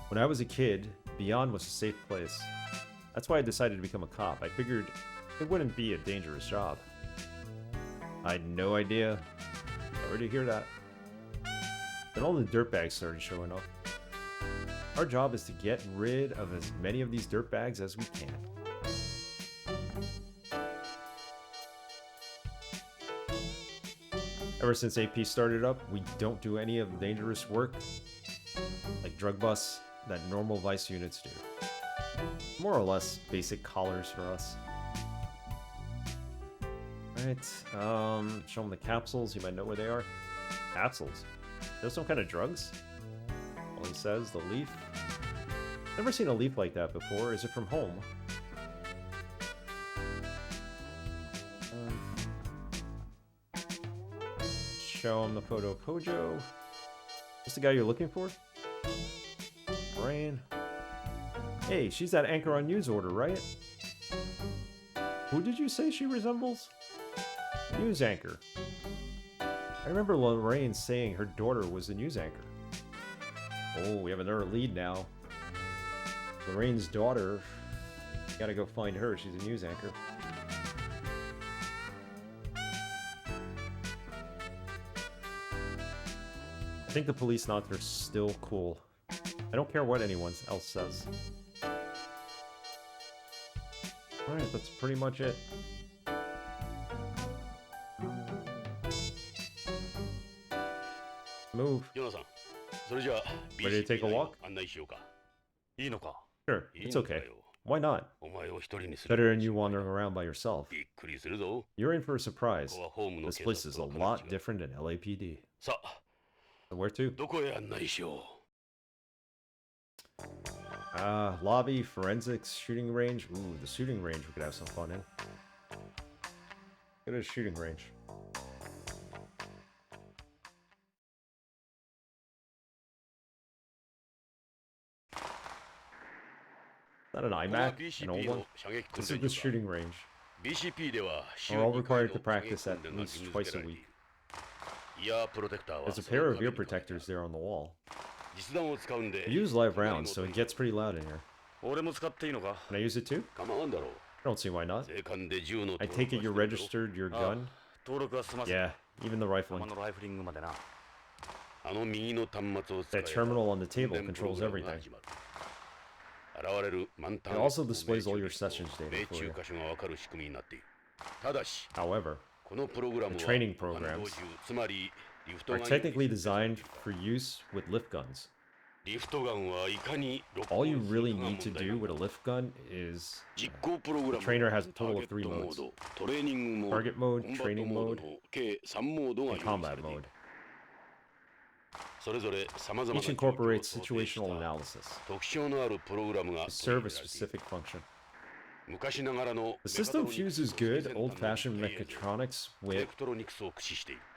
When I was a kid, Beyond was a safe place. That's why I decided to become a cop. I figured it wouldn't be a dangerous job. I had no idea. Sorry to hear that. Then all the dirtbags started showing up. Our job is to get rid of as many of these dirtbags as we can. Ever since AP started up, we don't do any of the dangerous work like drug busts that normal vice units do. More or less basic collars for us. Alright, show them the capsules. You might know where they are. Capsules? Those some kind of drugs? All he says, the leaf. Never seen a leaf like that before. Is it from home? Show him the photo of Hojo. Is the guy you're looking for? Rain. Hey, she's that anchor on News Order, right? Who did you say she resembles? News anchor. I remember Lorraine saying her daughter was the news anchor. Oh, we have another lead now. Lorraine's daughter. Gotta go find her. She's a news anchor. I think the Policenauts are still cool. I don't care what anyone else says. Alright, that's pretty much it. Move. Ready to take a walk? いいのか Sure, it's okay. Why not? Better than you wandering around by yourself. You're in for a surprise. This place is a lot different than LAPD. So where to? Lobby, forensics, shooting range. Ooh, the shooting range we could have some fun in. Go to the shooting range. Is that an iMac? An old one? This is the shooting range. We're all required to practice at least twice a week. There's a pair of ear protectors there on the wall. We use live rounds, so it gets pretty loud in here. Can I use it too? I don't see why not. I take it you registered your gun? Yeah, even the rifling. That terminal on the table controls everything. It also displays all your sessions data for you. However, the training programs are technically designed for use with lift guns. All you really need to do with a lift gun is the trainer has a total of 3 modes: target mode, training mode, and combat mode. Each incorporates situational analysis to serve a specific function. The system fuses good, old-fashioned mechatronics with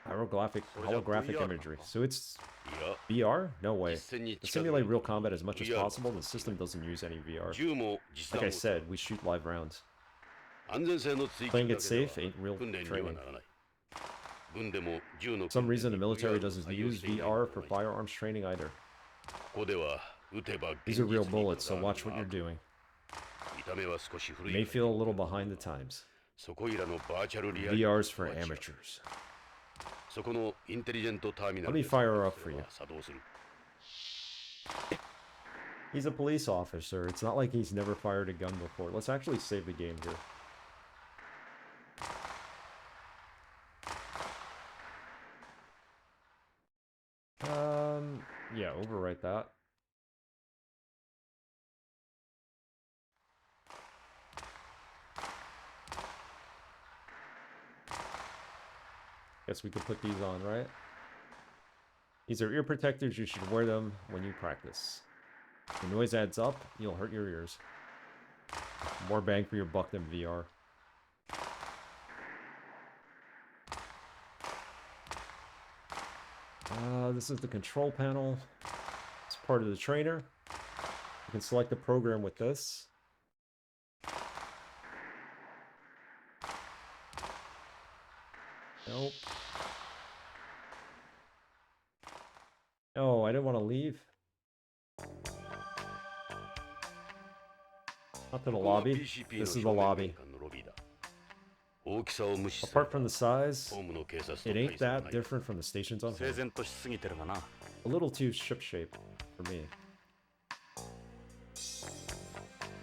holographic imagery. So it's VR? No way. To simulate real combat as much as possible, the system doesn't use any VR. Like I said, we shoot live rounds. Playing it safe ain't real training. For some reason, the military doesn't use VR for firearms training either. These are real bullets, so watch what you're doing. You may feel a little behind the times. VR's for amateurs. Let me fire her up for you. He's a police officer. It's not like he's never fired a gun before. Let's actually save the game here. Yeah, overwrite that. Guess we could put these on, right? These are ear protectors. You should wear them when you practice. The noise adds up, you'll hurt your ears. More bang for your buck than VR. This is the control panel. It's part of the trainer. You can select the program with this. Nope. Oh, I didn't want to leave. Not to the lobby. This is the lobby. Apart from the size, it ain't that different from the stations on home. A little too ship-shaped for me.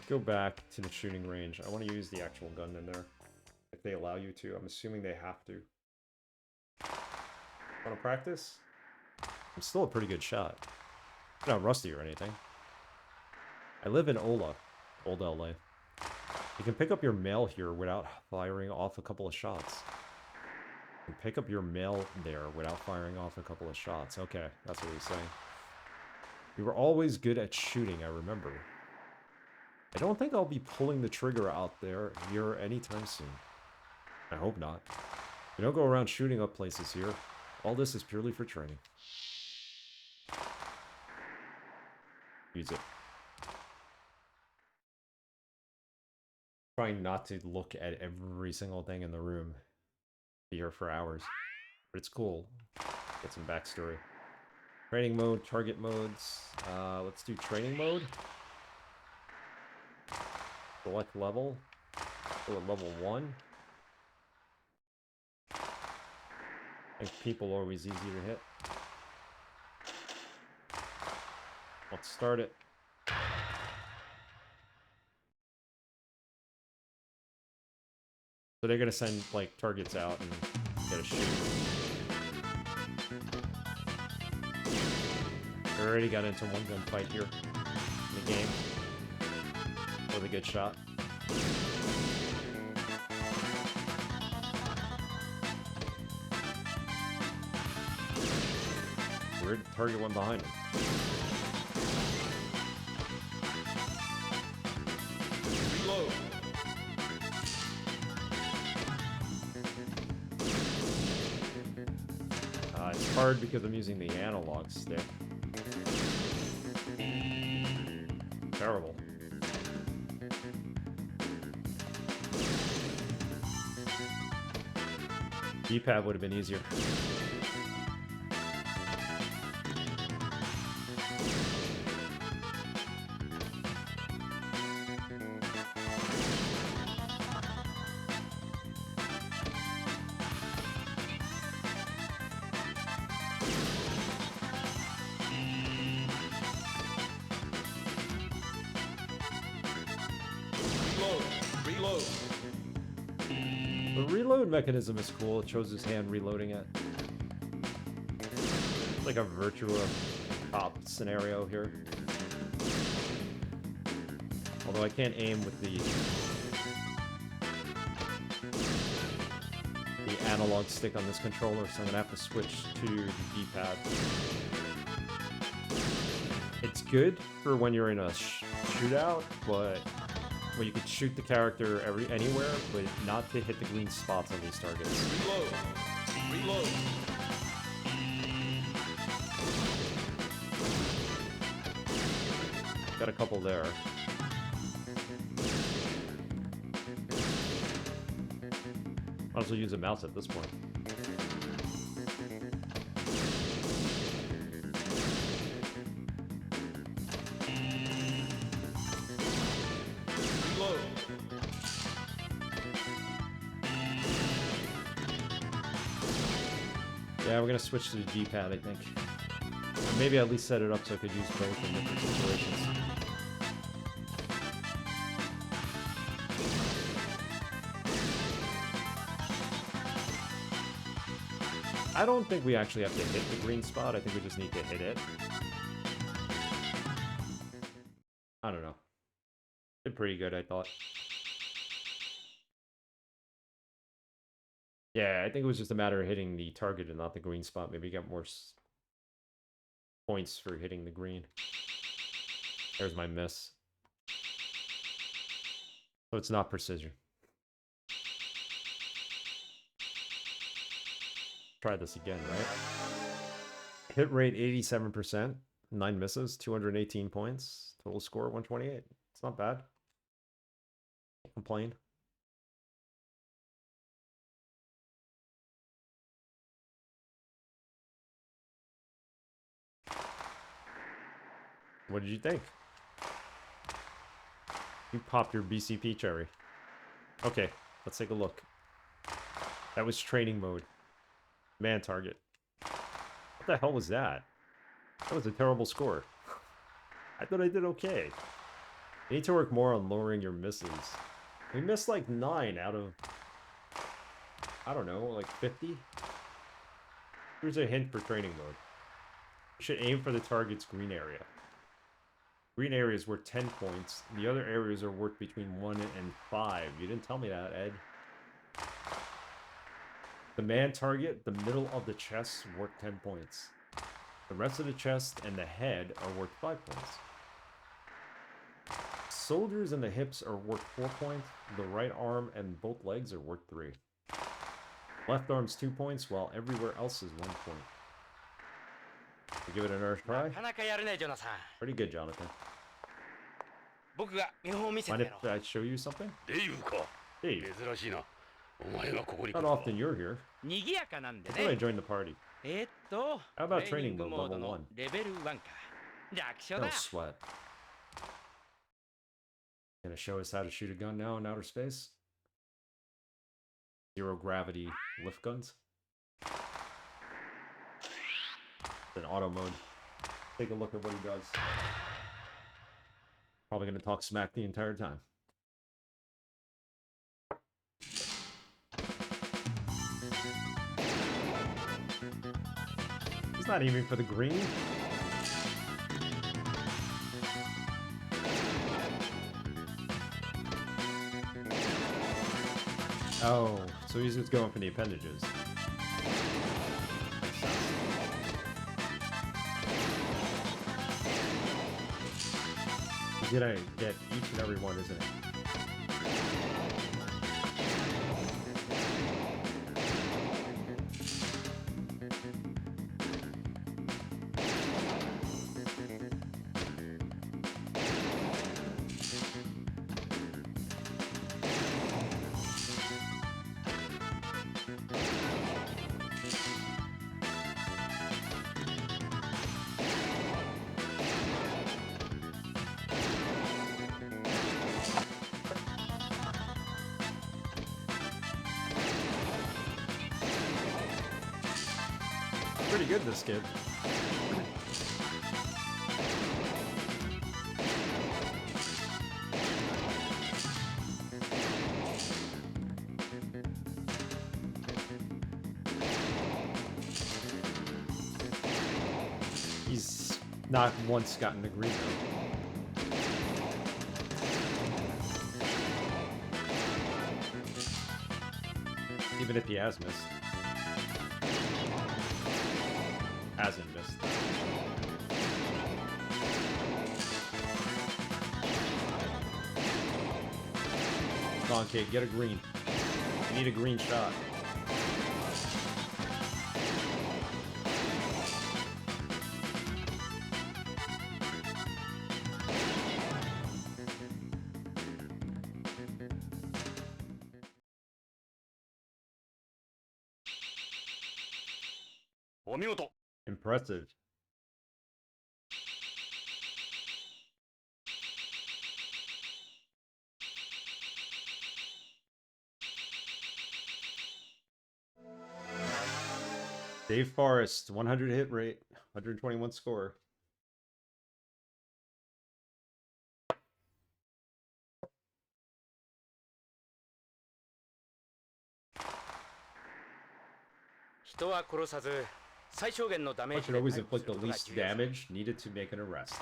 Go back to the shooting range. I want to use the actual gun in there. If they allow you to. I'm assuming they have to. Want to practice? I'm still a pretty good shot. I'm not rusty or anything. I live in Old LA. You can pick up your mail here without firing off a couple of shots. You can pick up your mail there without firing off a couple of shots. Okay, that's what he's saying. You were always good at shooting, I remember. I don't think I'll be pulling the trigger out there here anytime soon. I hope not. We don't go around shooting up places here. All this is purely for training. Use it. Trying not to look at every single thing in the room. Be here for hours. But it's cool. Get some backstory. Training mode, target modes. Let's do training mode. Select level. Go at level 1. I think people are always easy to hit. Let's start it. So they're gonna send like targets out and get a shoot. We already got into one gunfight here in the game with a good shot. Weird, target went behind him. Reload. It's hard because I'm using the analog stick. Terrible. D-pad would have been easier. The reload mechanism is cool. It shows his hand reloading it. It's like a Virtua Cop scenario here. Although I can't aim with the analog stick on this controller, so I'm gonna have to switch to the D-pad. It's good for when you're in a shootout, but where you could shoot the character anywhere, but not to hit the green spots on these targets. Reload. Reload. Got a couple there. Might as well use a mouse at this point. Yeah, we're gonna switch to the G-pad, I think. Or maybe at least set it up so I could use both in different situations. I don't think we actually have to hit the green spot. I think we just need to hit it. I don't know. Did pretty good, I thought. Yeah, I think it was just a matter of hitting the target and not the green spot. Maybe get more points for hitting the green. There's my miss. So it's not precision. Try this again, right? Hit rate 87%, 9 misses, 218 points, total score 128. It's not bad. Can't complain. What did you think? You popped your BCP cherry. Okay, let's take a look. That was training mode. Man target. What the hell was that? That was a terrible score. I thought I did okay. You need to work more on lowering your misses. We missed like 9 out of, I don't know, like 50? Here's a hint for training mode. You should aim for the target's green area. Green area is worth 10 points. The other areas are worth between 1 and 5. You didn't tell me that, Ed. The man target, the middle of the chest, worth 10 points. The rest of the chest and the head are worth 5 points. Soldiers in the hips are worth 4 points. The right arm and both legs are worth 3. Left arm's 2 points, while everywhere else is 1 point. We'll give it another try. Pretty good, Jonathan. Mind if I show you something? Dave. Not often you're here. I thought I joined the party. How about training mode level 1? No sweat. Gonna show us how to shoot a gun now in outer space? Zero gravity lift guns. In auto mode. Take a look at what he does. Probably gonna talk smack the entire time. He's not aiming for the green. Oh, so he's just going for the appendages. He's gonna get each and every one, isn't it? Pretty good, this kid. He's not once gotten the green though. Even if he has missed. Hasn't missed. Come on, kid, get a green. You need a green shot. Impressive. Dave Forrest, 100 hit rate, 121 score. I should always inflict the least damage needed to make an arrest.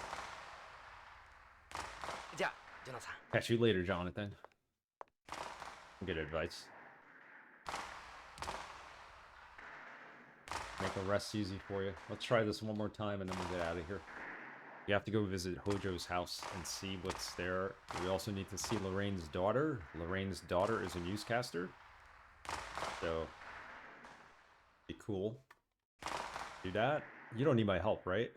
Catch you later, Jonathan. Good advice. Make arrests easy for you. Let's try this one more time and then we'll get out of here. You have to go visit Hojo's house and see what's there. We also need to see Lorraine's daughter. Lorraine's daughter is a newscaster. So, be cool. Do that. You don't need my help, right?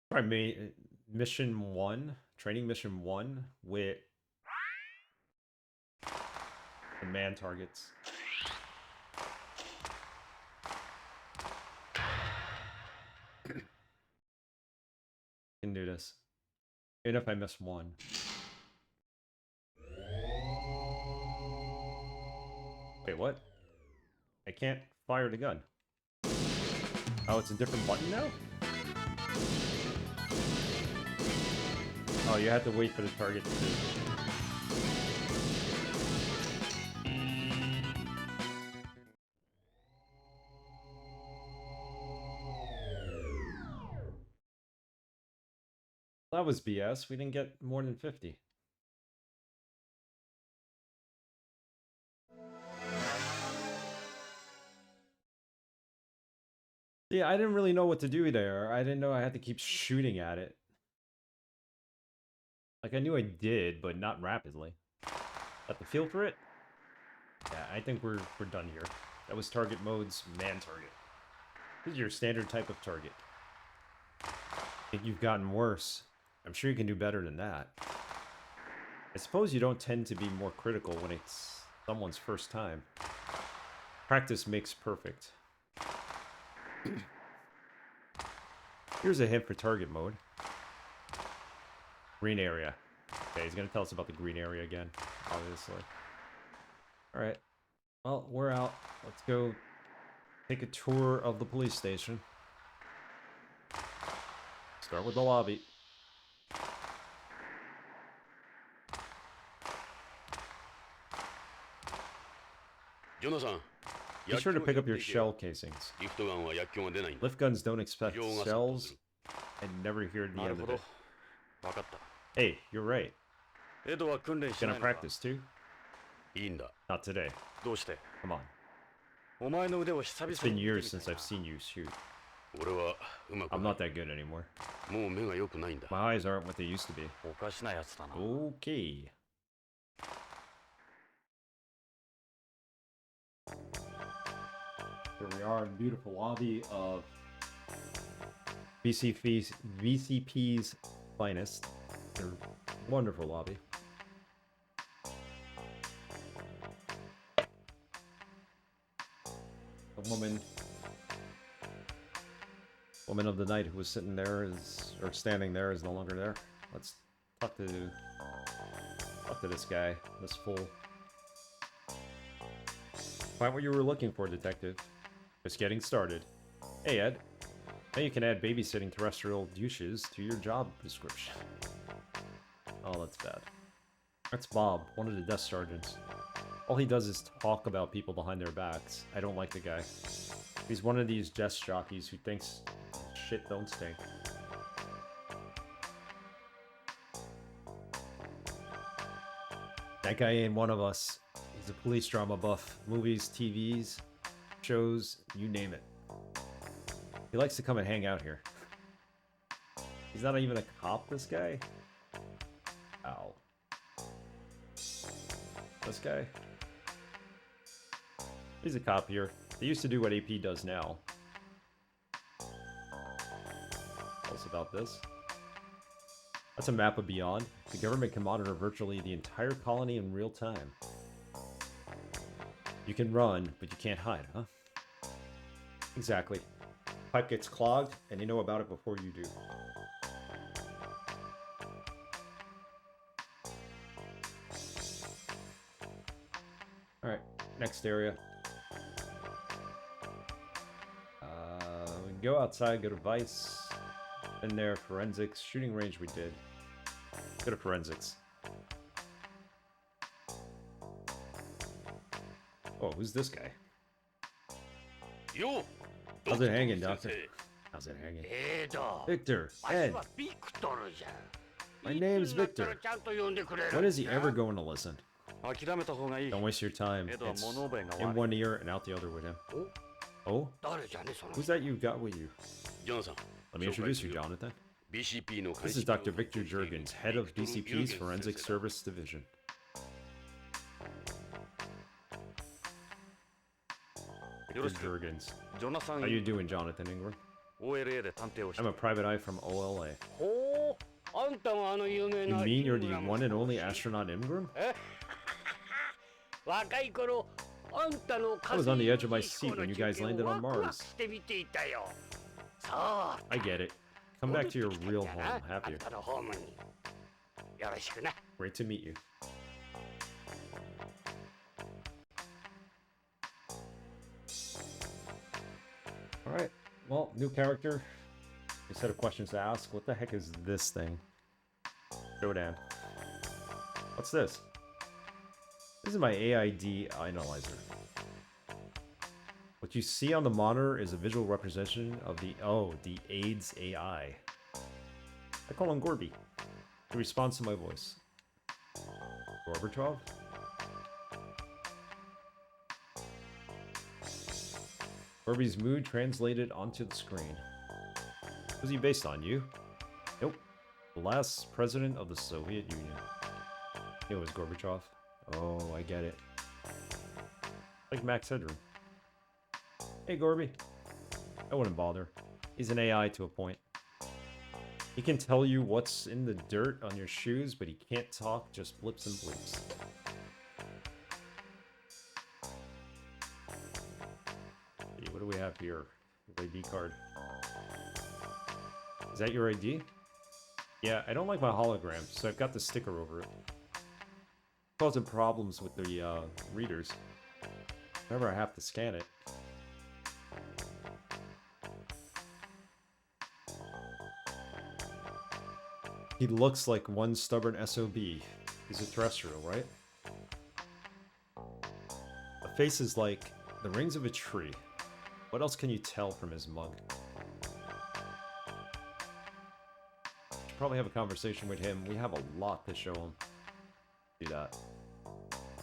Try mission 1, training mission 1 with the man targets. Can do this. Even if I miss one. Wait, what? I can't fire the gun. Oh, it's a different button now? Oh, you have to wait for the target to... That was BS. We didn't get more than 50. Yeah, I didn't really know what to do there. I didn't know I had to keep shooting at it. Like, I knew I did, but not rapidly. Got the feel for it? Yeah, I think we're done here. That was target mode's man target. This is your standard type of target. I think you've gotten worse. I'm sure you can do better than that. I suppose you don't tend to be more critical when it's someone's first time. Practice makes perfect. Here's a hint for target mode. Green area. Okay, he's gonna tell us about the green area again, obviously. Alright. Well, we're out. Let's go take a tour of the police station. Start with the lobby. Be sure to pick up your shell casings. Lift guns don't expect shells, and never hear the end of it. Hey, you're right. Gonna practice too? Not today. Come on. It's been years since I've seen you shoot. I'm not that good anymore. My eyes aren't what they used to be. Okay. Here we are in the beautiful lobby of VCP's finest. Their wonderful lobby. The woman of the night who was sitting there or standing there is no longer there. Let's talk to this guy, this fool. Find what you were looking for, detective. Just getting started. Hey, Ed. Now you can add babysitting terrestrial douches to your job description. Oh, that's bad. That's Bob, one of the desk sergeants. All he does is talk about people behind their backs. I don't like the guy. He's one of these desk jockeys who thinks shit don't stink. That guy ain't one of us. He's a police drama buff. Movies, TVs, shows, you name it. He likes to come and hang out here. He's not even a cop, this guy? Ow. This guy? He's a cop here. They used to do what AP does now. Tell us about this. That's a map of Beyond. The government can monitor virtually the entire colony in real time. You can run, but you can't hide, huh? Exactly. Pipe gets clogged, and they know about it before you do. Alright. next area. We can go outside, go to Vice. In there, forensics, shooting range we did. Go to forensics. Oh, who's this guy? Yo! How's it hanging, Doctor? How's it hanging? Victor, Ed. My name's Victor. When is he ever going to listen? 諦めた方がいい Don't waste your time. エドは It's 物覚えが in 悪い one ear and out the other with him. Oh? 誰じゃねその Who's that you got with you? ジョナサン Let me introduce you, Jonathan. BCP の This is Dr. Victor Jurgens, head of BCP's Forensic Service Division. Victor Jurgens. ジョナサン How you doing, Jonathan Ingram? OLA で探偵をして I'm a private eye from OLA. ほうあんたがあの有名 You な mean you're the one and only astronaut Ingram? 若い頃あんたの I was on the edge of my seat when you guys landed on Mars. してみていたよそう I get it. Come back to your real home, have あん you? たのホームによろしくな Great to meet you. Alright, well, new character. New set of questions to ask. What the heck is this thing? Showdown. What's this? This is my AID analyzer. What you see on the monitor is a visual representation of the AIDS AI. I call him Gorby. He responds to my voice. Gorbachev? Gorby's mood translated onto the screen. Was he based on you? Nope. The last president of the Soviet Union. It was Gorbachev. Oh, I get it. Like Max Headroom. Hey, Gorby. I wouldn't bother. He's an AI to a point. He can tell you what's in the dirt on your shoes, but he can't talk, just blips and bleeps. Hey, what do we have here? Your ID card. Is that your ID? Yeah, I don't like my hologram, so I've got the sticker over it. Causing problems with the readers. Whenever I have to scan it. He looks like one stubborn SOB. He's a terrestrial, right? The face is like the rings of a tree. What else can you tell from his mug? Should probably have a conversation with him. We have a lot to show him. Do that.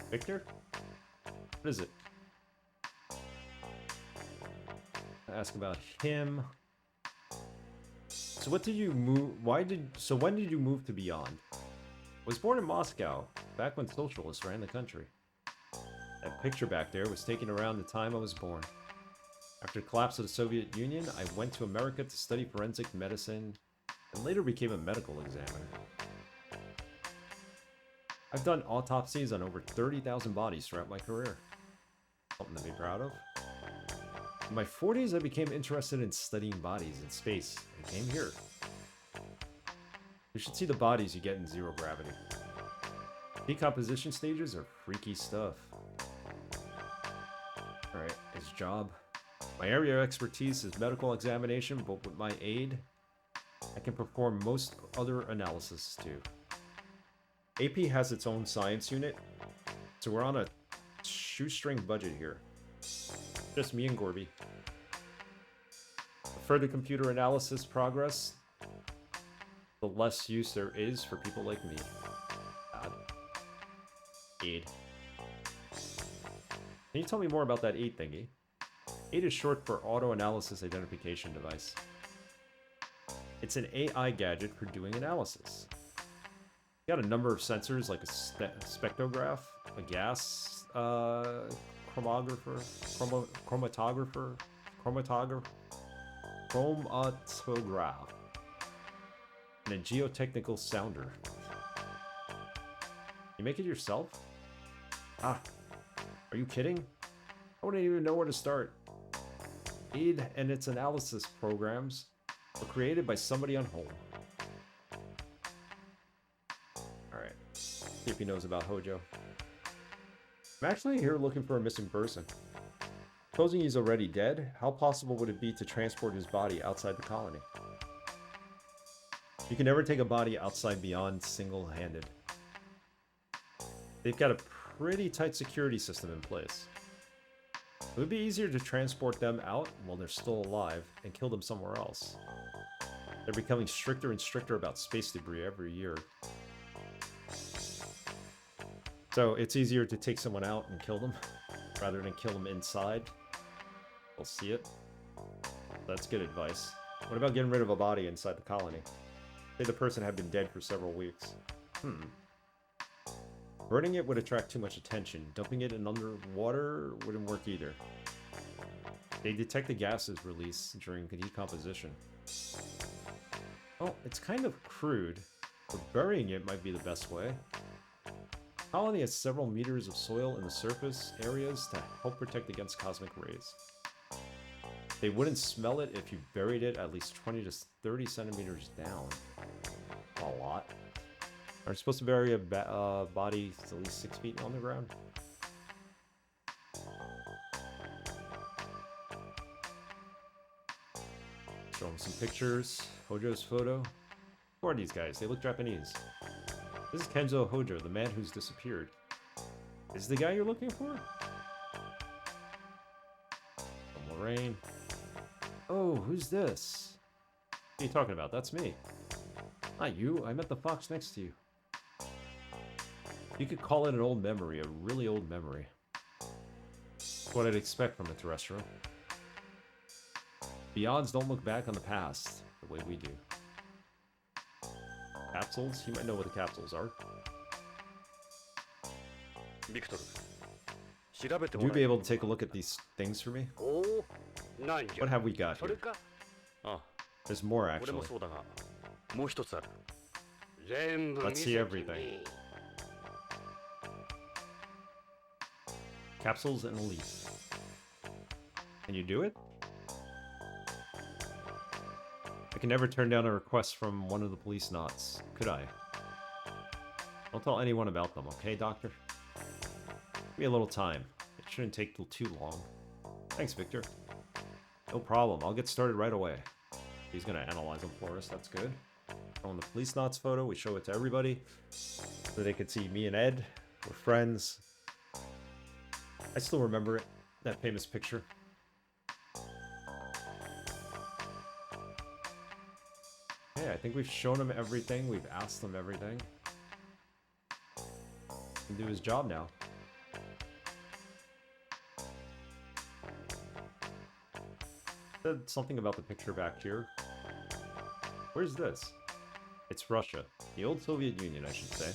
Victor? What is it? Ask about him. So what did you move? So when did you move to Beyond? Was born in Moscow, back when socialists ran the country. That picture back there was taken around the time I was born. After the collapse of the Soviet Union, I went to America to study forensic medicine, and later became a medical examiner. I've done autopsies on over 30,000 bodies throughout my career. Something to be proud of. In my 40s, I became interested in studying bodies in space, and came here. You should see the bodies you get in zero gravity. Decomposition stages are freaky stuff. Alright, his job. My area of expertise is medical examination, but with my aid, I can perform most other analysis too. AP has its own science unit, so we're on a shoestring budget here. Just me and Gorby. The further computer analysis progress, the less use there is for people like me. God. Aid. Can you tell me more about that AID thingy? AID is short for Auto Analysis Identification Device. It's an AI gadget for doing analysis. It's got a number of sensors like a spectrograph, a gas chromatograph, and a geotechnical sounder. You make it yourself? Ah, are you kidding? I wouldn't even know where to start. AID and its analysis programs were created by somebody on home. Alright, see if he knows about Hojo. I'm actually here looking for a missing person. Supposing he's already dead, how possible would it be to transport his body outside the colony? You can never take a body outside beyond single-handed. They've got a pretty tight security system in place. It would be easier to transport them out while they're still alive and kill them somewhere else. They're becoming stricter and stricter about space debris every year. So it's easier to take someone out and kill them rather than kill them inside. We'll see it. That's good advice. What about getting rid of a body inside the colony? Say the person had been dead for several weeks. Burning it would attract too much attention. Dumping it in underwater wouldn't work either. They detect the gases released during decomposition. Well, it's kind of crude, but burying it might be the best way. The colony has several meters of soil in the surface areas to help protect against cosmic rays. They wouldn't smell it if you buried it at least 20 to 30 centimeters down. A lot. Are you supposed to bury a body at least 6 feet on the ground? Show them some pictures. Hojo's photo. Who are these guys? They look Japanese. This is Kenzo Hojo, the man who's disappeared. Is the guy you're looking for? Lorraine. Oh, who's this? What are you talking about? That's me. Not you. I met the fox next to you. You could call it an old memory, a really old memory. What I'd expect from a terrestrial. Beyonds don't look back on the past the way we do. Capsules? You might know what the capsules are. Victor, Would you be able to take a look at these things for me? What have we got here? There's more, actually. Let's see everything. Capsules and a leaf. Can you do it? I can never turn down a request from one of the Policenauts, could I? Don't tell anyone about them, okay, Doctor? Give me a little time. It shouldn't take too long. Thanks, Victor. No problem. I'll get started right away. He's gonna analyze them for us. That's good. On the Policenauts photo, we show it to everybody so they could see me and Ed. We're friends. I still remember it. That famous picture. Yeah, I think we've shown him everything. We've asked him everything. He can do his job now. Said something about the picture back here. Where's this? It's Russia. The old Soviet Union, I should say.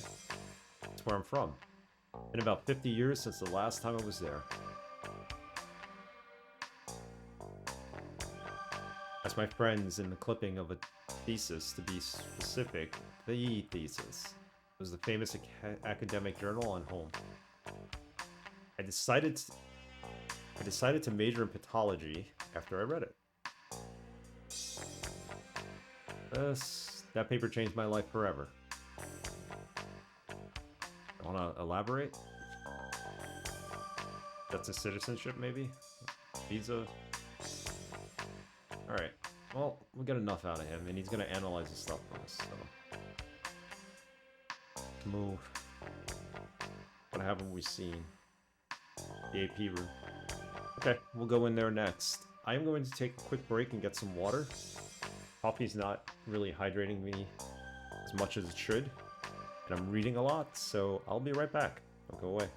That's where I'm from. Been about 50 years since the last time I was there. That's my friends in the clipping of a thesis, to be specific. The thesis. It was the famous academic journal on home. I decided to major in pathology after I read it. That paper changed my life forever. Want to elaborate? That's a citizenship, maybe? Visa? Alright. Well, we got enough out of him, and he's going to analyze the stuff for us, so... Let's move. What haven't we seen? The AP room. Okay, we'll go in there next. I am going to take a quick break and get some water. Coffee's not really hydrating me as much as it should. And I'm reading a lot, so I'll be right back. Don't go away.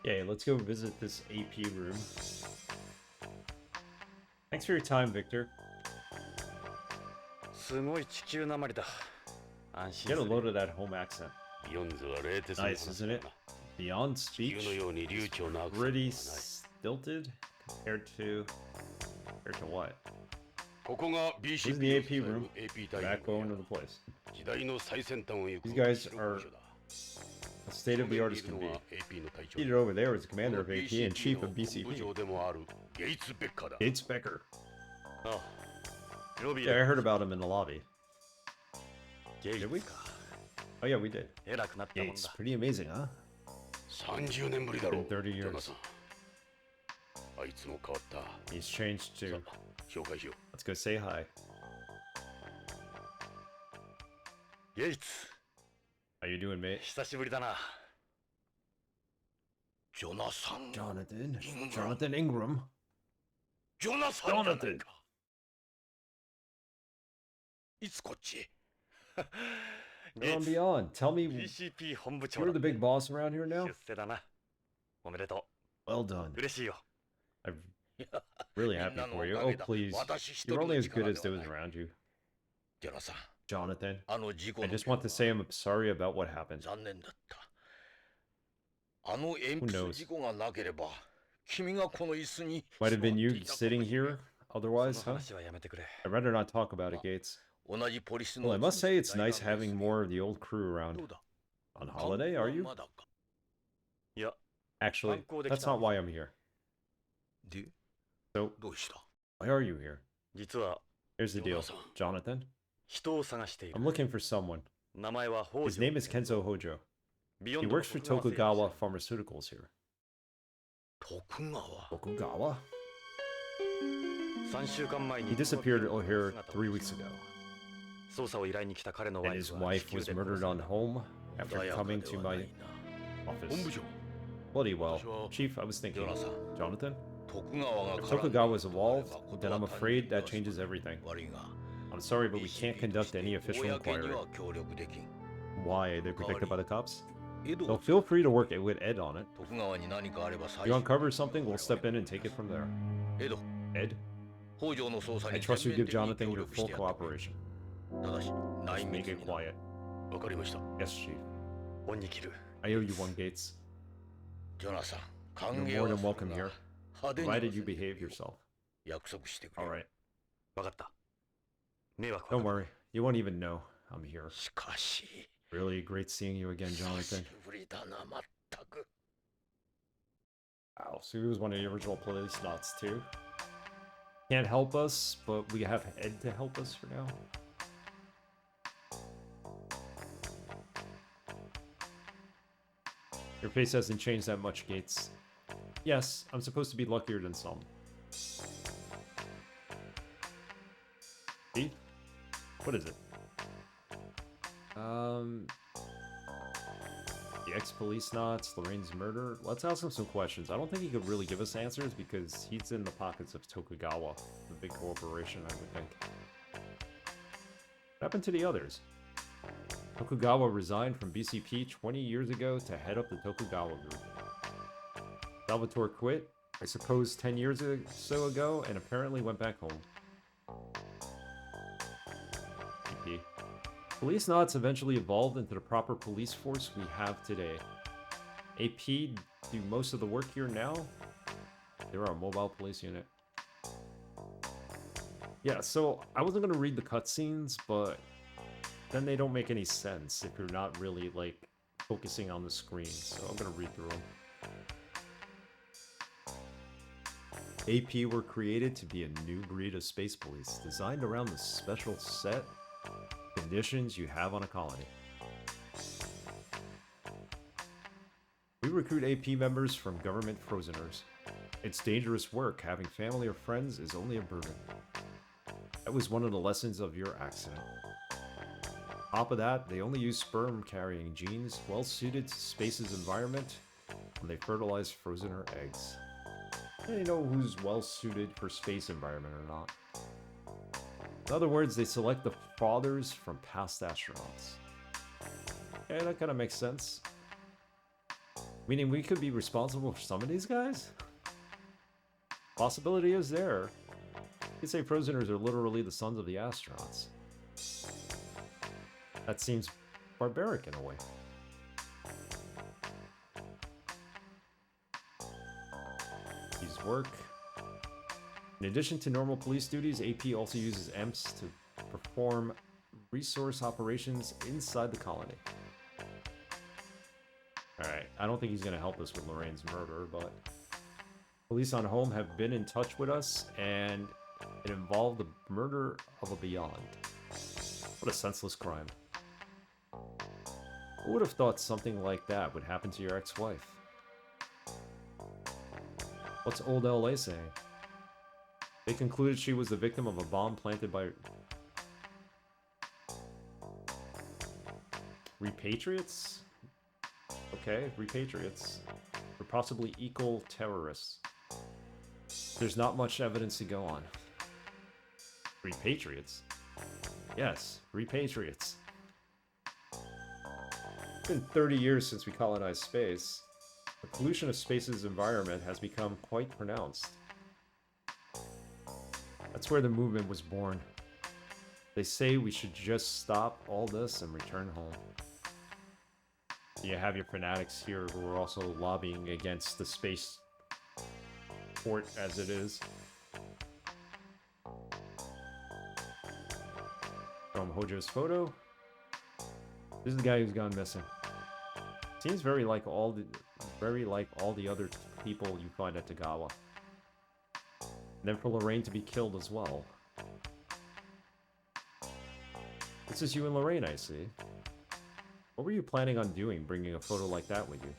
Yeah, let's go visit this AP room. Thanks for your time, Victor. すごい地球なまりだ。安心 Get a す load る。 of that home accent. ビヨンズは冷徹な Nice, isn't it? Beyond 地球 speech のように流暢なアクセントはない pretty stilted compared to what? ここが This is the BCP AP room. AP 隊 Backbone 員 of the place. 時代の最先端を行く These guys 記録 are 部署だ as state of the art as can be. AP の隊長 Seated over there is the commander of AP and chief of 部 BCP. 長でもあるゲイツ・ベッカーだ Gates Becker. ああ、ロビー Yeah, で I heard about him in the lobby. ゲイ Did we? ツか。 Oh yeah, we did. 偉くなったもん Gates, だ。 pretty amazing, huh? 30年ぶりだろう Been 30 years. ジョナサンあいつも変わった He's changed さ too. あ紹介しよ Let's go say hi. ゲイツ、 How you doing, mate? 久しぶりだな。うジョナサン Jonathan. Ingram. Jonathan Ingram. ジョナサンじゃない Jonathan. かいつこっちへ ゲ Go on イツ、 beyond. Tell me, BCP 本部長 you're だ the。big boss around here now? 出世だな。おめでと Well done. う。嬉しいよ。 I'm really happy for you. Oh, please. You're only as good as those around you. ジョナサン Jonathan, あの事故 I の just want to say I'm sorry about what happened. 残念だったあの鉛 Who 筆 knows? 事故がなければ君がこの椅子に Might have been you 座っていたかもしれ sitting ない here そ otherwise, の huh? 話はやめてくれ。 I'd rather not talk about it, Gates. 同じポリス Well, I の must say it's nice having more of the old crew ど around. うだ On holiday, are you? まだかいや、 Actually, Uncle that's not why I'm here. で So, どうした why are you here? 実は Here's the deal, Jonathan. Jonathan. 人を探している I'm。looking for someone. 名前は北 His 条。 name is Kenzo Hojo. ビヨン He ドの works for 徳川 Tokugawa Pharmaceuticals here. 徳川 Tokugawa? 3週間前 He に disappeared here 3 weeks ago. 捜査を依頼に来た彼の And ワイ his フは wife 地 was 球で殺 murdered さ on れた。 home after 穏やか coming で to は my ないな office. 本部長 Bloody well. Chief, I was ジ thinking. ョナサン Jonathan? 徳川が If 絡んで Tokugawa's いるの involved, であれば then I'm ことは afraid 単 that に changes everything. 悪いが I'm sorry, but we can't BCP と conduct して any official 公に inquiry. は協力できん Why? They're protected by the cops? エド So feel free to work it with Ed on it. 徳川に何かあれば If 最 you 初 uncover something, we'll step in and take it from there. エド Ed, 北条の捜査 I に trust you 全 give 面的に Jonathan 協 your 力し full てやってくれ cooperation. ただし Just 内 make 密 it にな quiet. わかりました Yes, Chief. 恩に切る。 I owe you one, Gates. ジョナサン You're 歓迎 more は than する welcome が here, 派手には provided せ you ん behave yourself. 約束してくれ All right. わかった。迷惑 Don't はかけ worry. You won't even know I'm here. しかし Really great seeing you again, 久し Jonathan. ぶりだなまったく Wow, so he was one of the original Policenauts too. Can't help us, but we have Ed to help us for now. Your face hasn't changed that much, Gates. Yes, I'm supposed to be luckier than some. See? What is it? The ex-Policenauts, Lorraine's murder. Let's ask him some questions. I don't think he could really give us answers because he's in the pockets of Tokugawa, the big corporation, I would think. What happened to the others? Tokugawa resigned from BCP 20 years ago to head up the Tokugawa group. Salvatore quit, I suppose 10 years or so ago, and apparently went back home. BP. Policenauts eventually evolved into the proper police force we have today. AP do most of the work here now. They're our mobile police unit. Yeah, so I wasn't going to read the cutscenes, but then they don't make any sense if you're not really, like, focusing on the screen. So I'm going to read through them. AP were created to be a new breed of space police, designed around the special set conditions you have on a colony. We recruit AP members from government prisoners. It's dangerous work. Having family or friends is only a burden. That was one of the lessons of your accident. On top of that, they only use sperm-carrying genes well suited to space's environment when they fertilize frozen or eggs. They know who's well suited for space environment or not. In other words, they select the fathers from past astronauts. Yeah, that kind of makes sense. Meaning we could be responsible for some of these guys? Possibility is there. You could say prisoners are literally the sons of the astronauts. That seems barbaric in a way. These work. In addition to normal police duties, AP also uses EMPs to perform resource operations inside the colony. Alright, I don't think he's gonna help us with Lorraine's murder, but... Police on home have been in touch with us, and it involved the murder of a Beyond. What a senseless crime. Who would have thought something like that would happen to your ex-wife? What's old LA saying? They concluded she was the victim of a bomb planted by... repatriates? Okay, repatriates. Or possibly equal terrorists. There's not much evidence to go on. Repatriates? Yes, repatriates. It's been 30 years since we colonized space. The pollution of space's environment has become quite pronounced. That's where the movement was born. They say we should just stop all this and return home. You have your fanatics here who are also lobbying against the space port as it is. From Hojo's photo. This is the guy who's gone missing. Seems very like all the other people you find at Tagawa. And then for Lorraine to be killed as well. This is you and Lorraine, I see. What were you planning on doing, bringing a photo like that with you?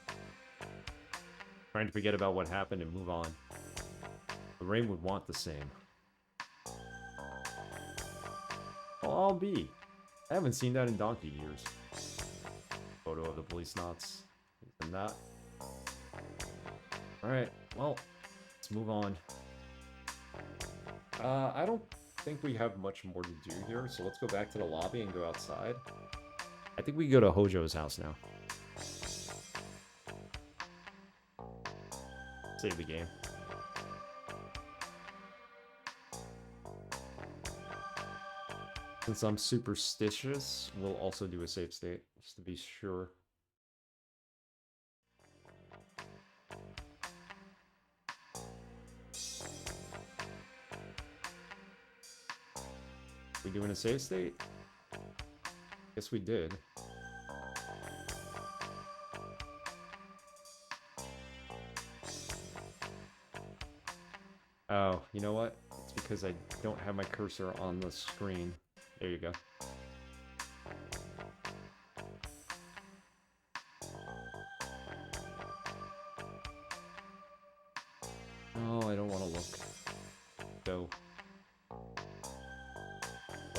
Trying to forget about what happened and move on. Lorraine would want the same. Well, I'll be. I haven't seen that in donkey years. Photo of the Policenauts. And that. Alright, well, let's move on. I don't think we have much more to do here, so let's go back to the lobby and go outside. I think we go to Hojo's house now. Save the game. Since I'm superstitious, we'll also do a save state, just to be sure. We doing a save state? Guess we did. Oh, you know what? It's because I don't have my cursor on the screen. There you go. Oh, I don't want to look. Go.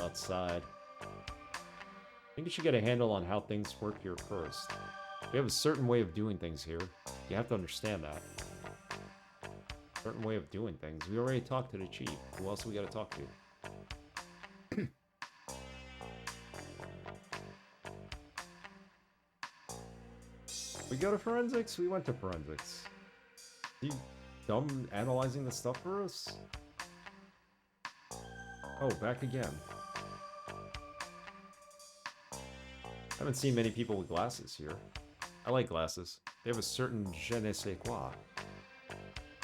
Outside. I think you should get a handle on how things work here first. We have a certain way of doing things here. You have to understand that. Certain way of doing things. We already talked to the chief. Who else we gotta talk to? We go to forensics? We went to forensics. You dumb analyzing the stuff for us? Oh, back again. I haven't seen many people with glasses here. I like glasses. They have a certain je ne sais quoi.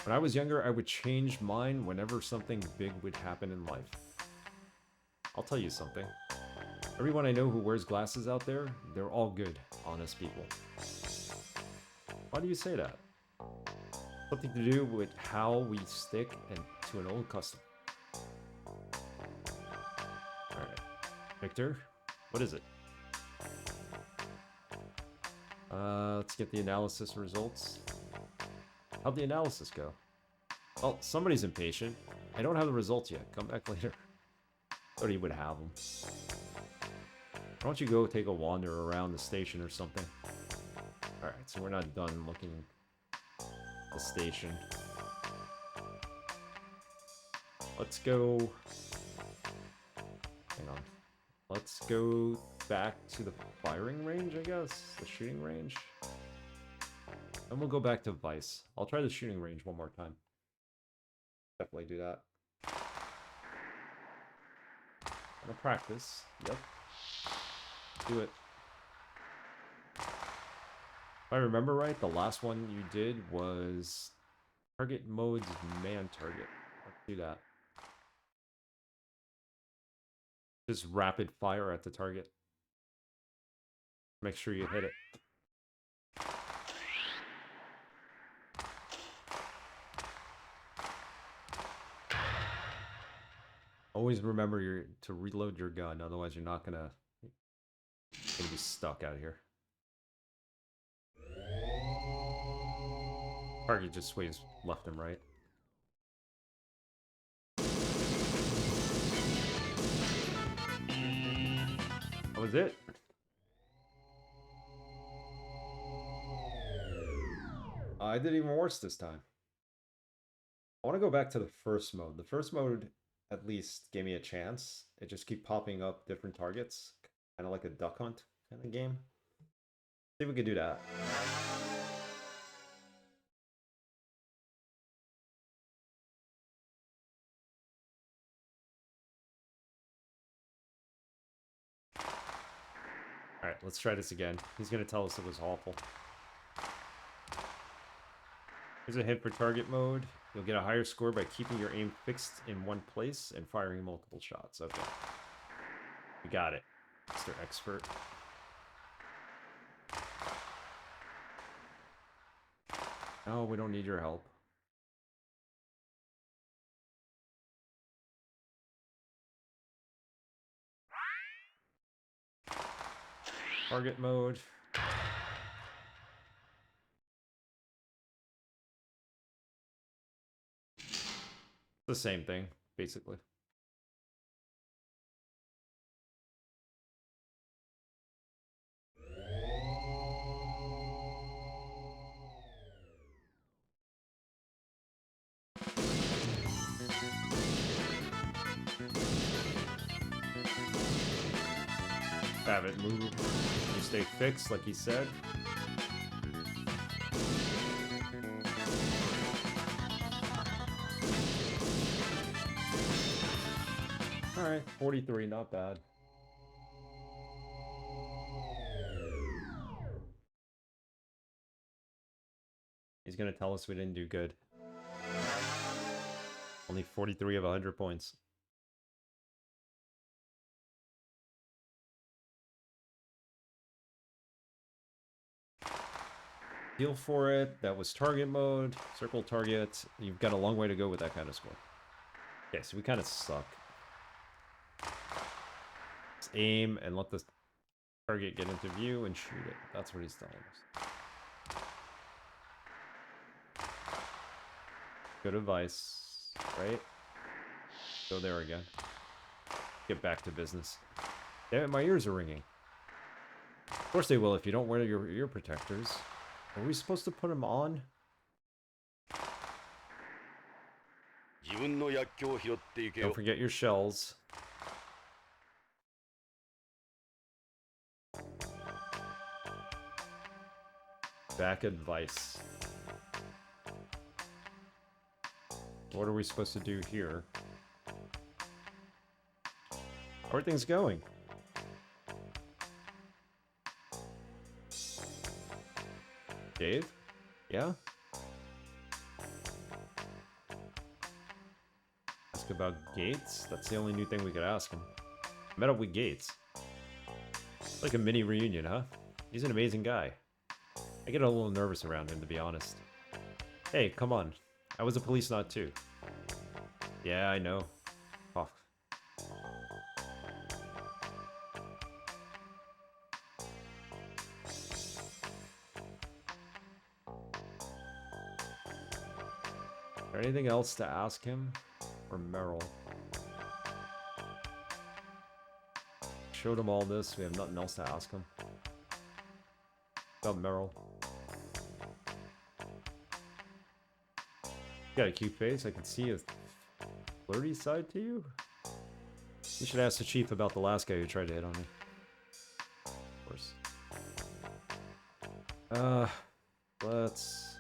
When I was younger, I would change mine whenever something big would happen in life. I'll tell you something. Everyone I know who wears glasses out there, they're all good, honest people. Why do you say that? Something to do with how we stick to an old custom. Alright. Victor, what is it? Let's get the analysis results. How'd the analysis go? Well, somebody's impatient. I don't have the results yet. Come back later. Thought he would have them. Why don't you go take a wander around the station or something? Alright, so we're not done looking at the station. Let's go... Hang on. Let's go back to the firing range, I guess? The shooting range? And we'll go back to Vice. I'll try the shooting range one more time. Definitely do that. Gonna practice. Yep. Do it. If I remember right, the last one you did was target mode's man target. Let's do that. Just rapid fire at the target. Make sure you hit it. Always remember to reload your gun, otherwise you're not gonna be stuck out here. Target just sways left and right. That was it. I did even worse this time. I want to go back to the first mode. The first mode at least gave me a chance. It just keep popping up different targets, kind of like a duck hunt kind of game. See if we could do that. Alright, let's try this again. He's going to tell us it was awful. Here's a hit for target mode. You'll get a higher score by keeping your aim fixed in one place and firing multiple shots. Okay. We got it, Mr. Expert. No, we don't need your help. Target mode. The same thing, basically. Have it move. You stay fixed, like he said. Alright, 43, not bad. He's gonna tell us we didn't do good. Only 43 of 100 points. Deal for it. That was target mode. Circle target. You've got a long way to go with that kind of score. Okay, so we kind of suck. Let's aim and let the target get into view and shoot it. That's what he's telling us. Good advice, right? Go there again. Get back to business. Damn it, my ears are ringing. Of course they will if you don't wear your ear protectors. Are we supposed to put them on? Don't forget your shells. Back advice. What are we supposed to do here? How are things going? Dave? Yeah? Ask about Gates? That's the only new thing we could ask him. Met up with Gates. It's like a mini reunion, huh? He's an amazing guy. I get a little nervous around him, to be honest. Hey, come on. I was a Policenaut too. Yeah, I know. Oh. Is there anything else to ask him? Or Merrill? Showed him all this. We have nothing else to ask him. About Merrill. You got a cute face. I can see a flirty side to you. You should ask the chief about the last guy who tried to hit on me. Of course. Let's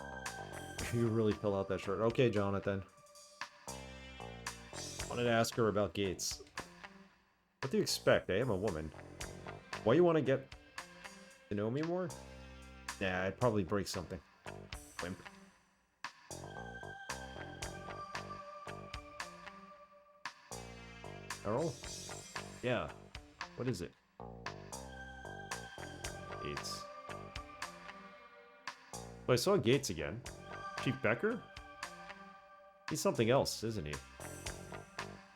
You really fill out that shirt. Okay, Jonathan. Wanted to ask her about Gates. What do you expect? I am a woman. Why you want to get to know me more? Nah, I'd probably break something. Wimp. Earl? Yeah. What is it? Gates. But I saw Gates again. Chief Becker? He's something else, isn't he?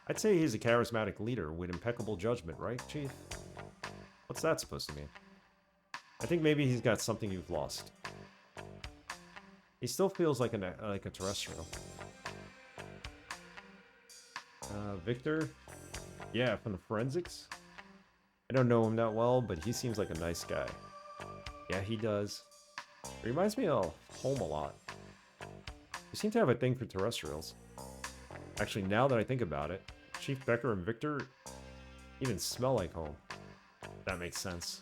I'd say he's a charismatic leader with impeccable judgment, right, Chief? What's that supposed to mean? I think maybe he's got something you've lost. He still feels like a terrestrial. Victor? Yeah, from the forensics? I don't know him that well, but he seems like a nice guy. Yeah, he does. Reminds me of home a lot. You seem to have a thing for terrestrials. Actually, now that I think about it, Chief Becker and Victor even smell like home. That makes sense.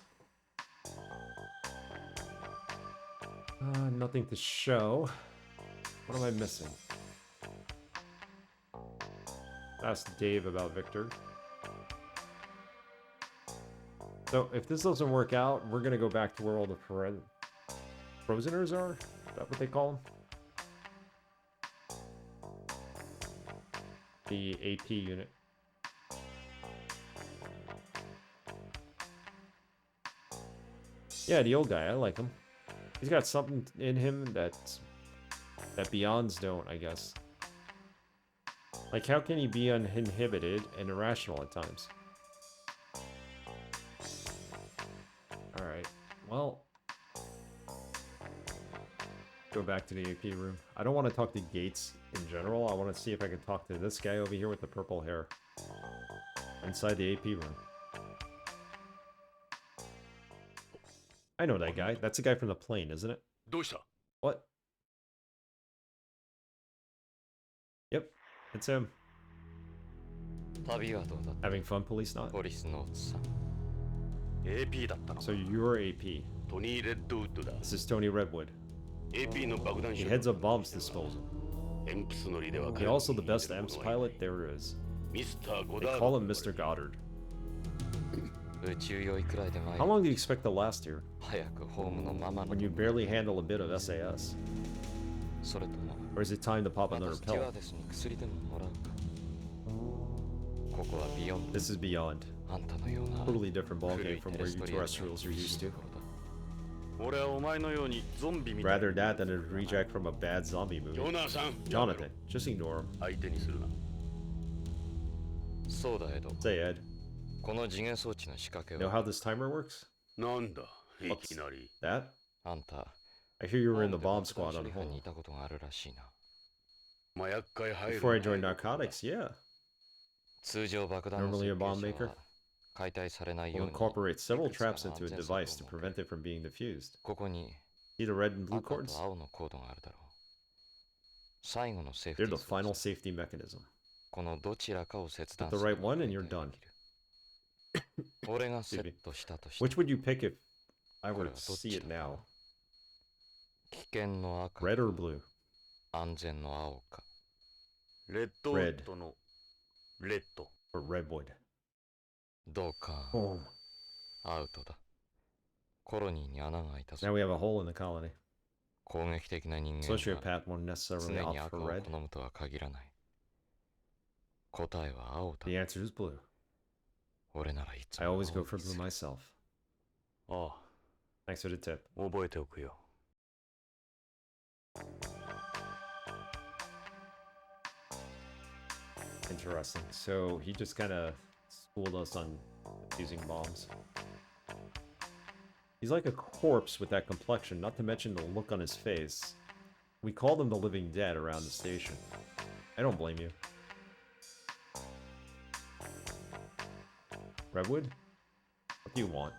Nothing to show. What am I missing? Ask Dave about Victor. So, if this doesn't work out, we're gonna go back to where all the Frozeners are? Is that what they call them? The AP unit. Yeah, the old guy. I like him. He's got something in him that Beyonds don't, I guess. Like, how can he be uninhibited and irrational at times? Alright, well... Go back to the AP room. I don't want to talk to Gates in general. I want to see if I can talk to this guy over here with the purple hair. Inside the AP room. I know that guy. That's the guy from the plane, isn't it? What? Yep, it's him. Having fun, Policenauts? So you're AP. This is Tony Redwood. He heads up bombs disposal. He's also the best EMS pilot there is. They call him Mr. Goddard. How long do you expect to last here? When you barely handle a bit of SAS? Or is it time to pop another pill? This is beyond. Totally different ballgame from where you terrestrials are used to. Rather that than a reject from a bad zombie movie. Jonathan, just ignore him. Say, Ed. Know how this timer works? What's that? I hear you were in the bomb squad on home. Before I joined narcotics, yeah. Normally a bomb maker will incorporate several traps into a device to prevent it from being diffused. See the red and blue cords? They're the final safety mechanism. Put the right one and you're done. Which would you pick if I were to see it now? Red or blue? Red. Or redwood. Boom. Now we have a hole in the colony. Sociopath won't necessarily opt for red. The answer is blue. I always go for blue myself. Thanks for the tip. Interesting. So he just kind of schooled us on using bombs. He's like a corpse with that complexion, not to mention the look on his face. We call them the living dead around the station. I don't blame you. Redwood? What do you want?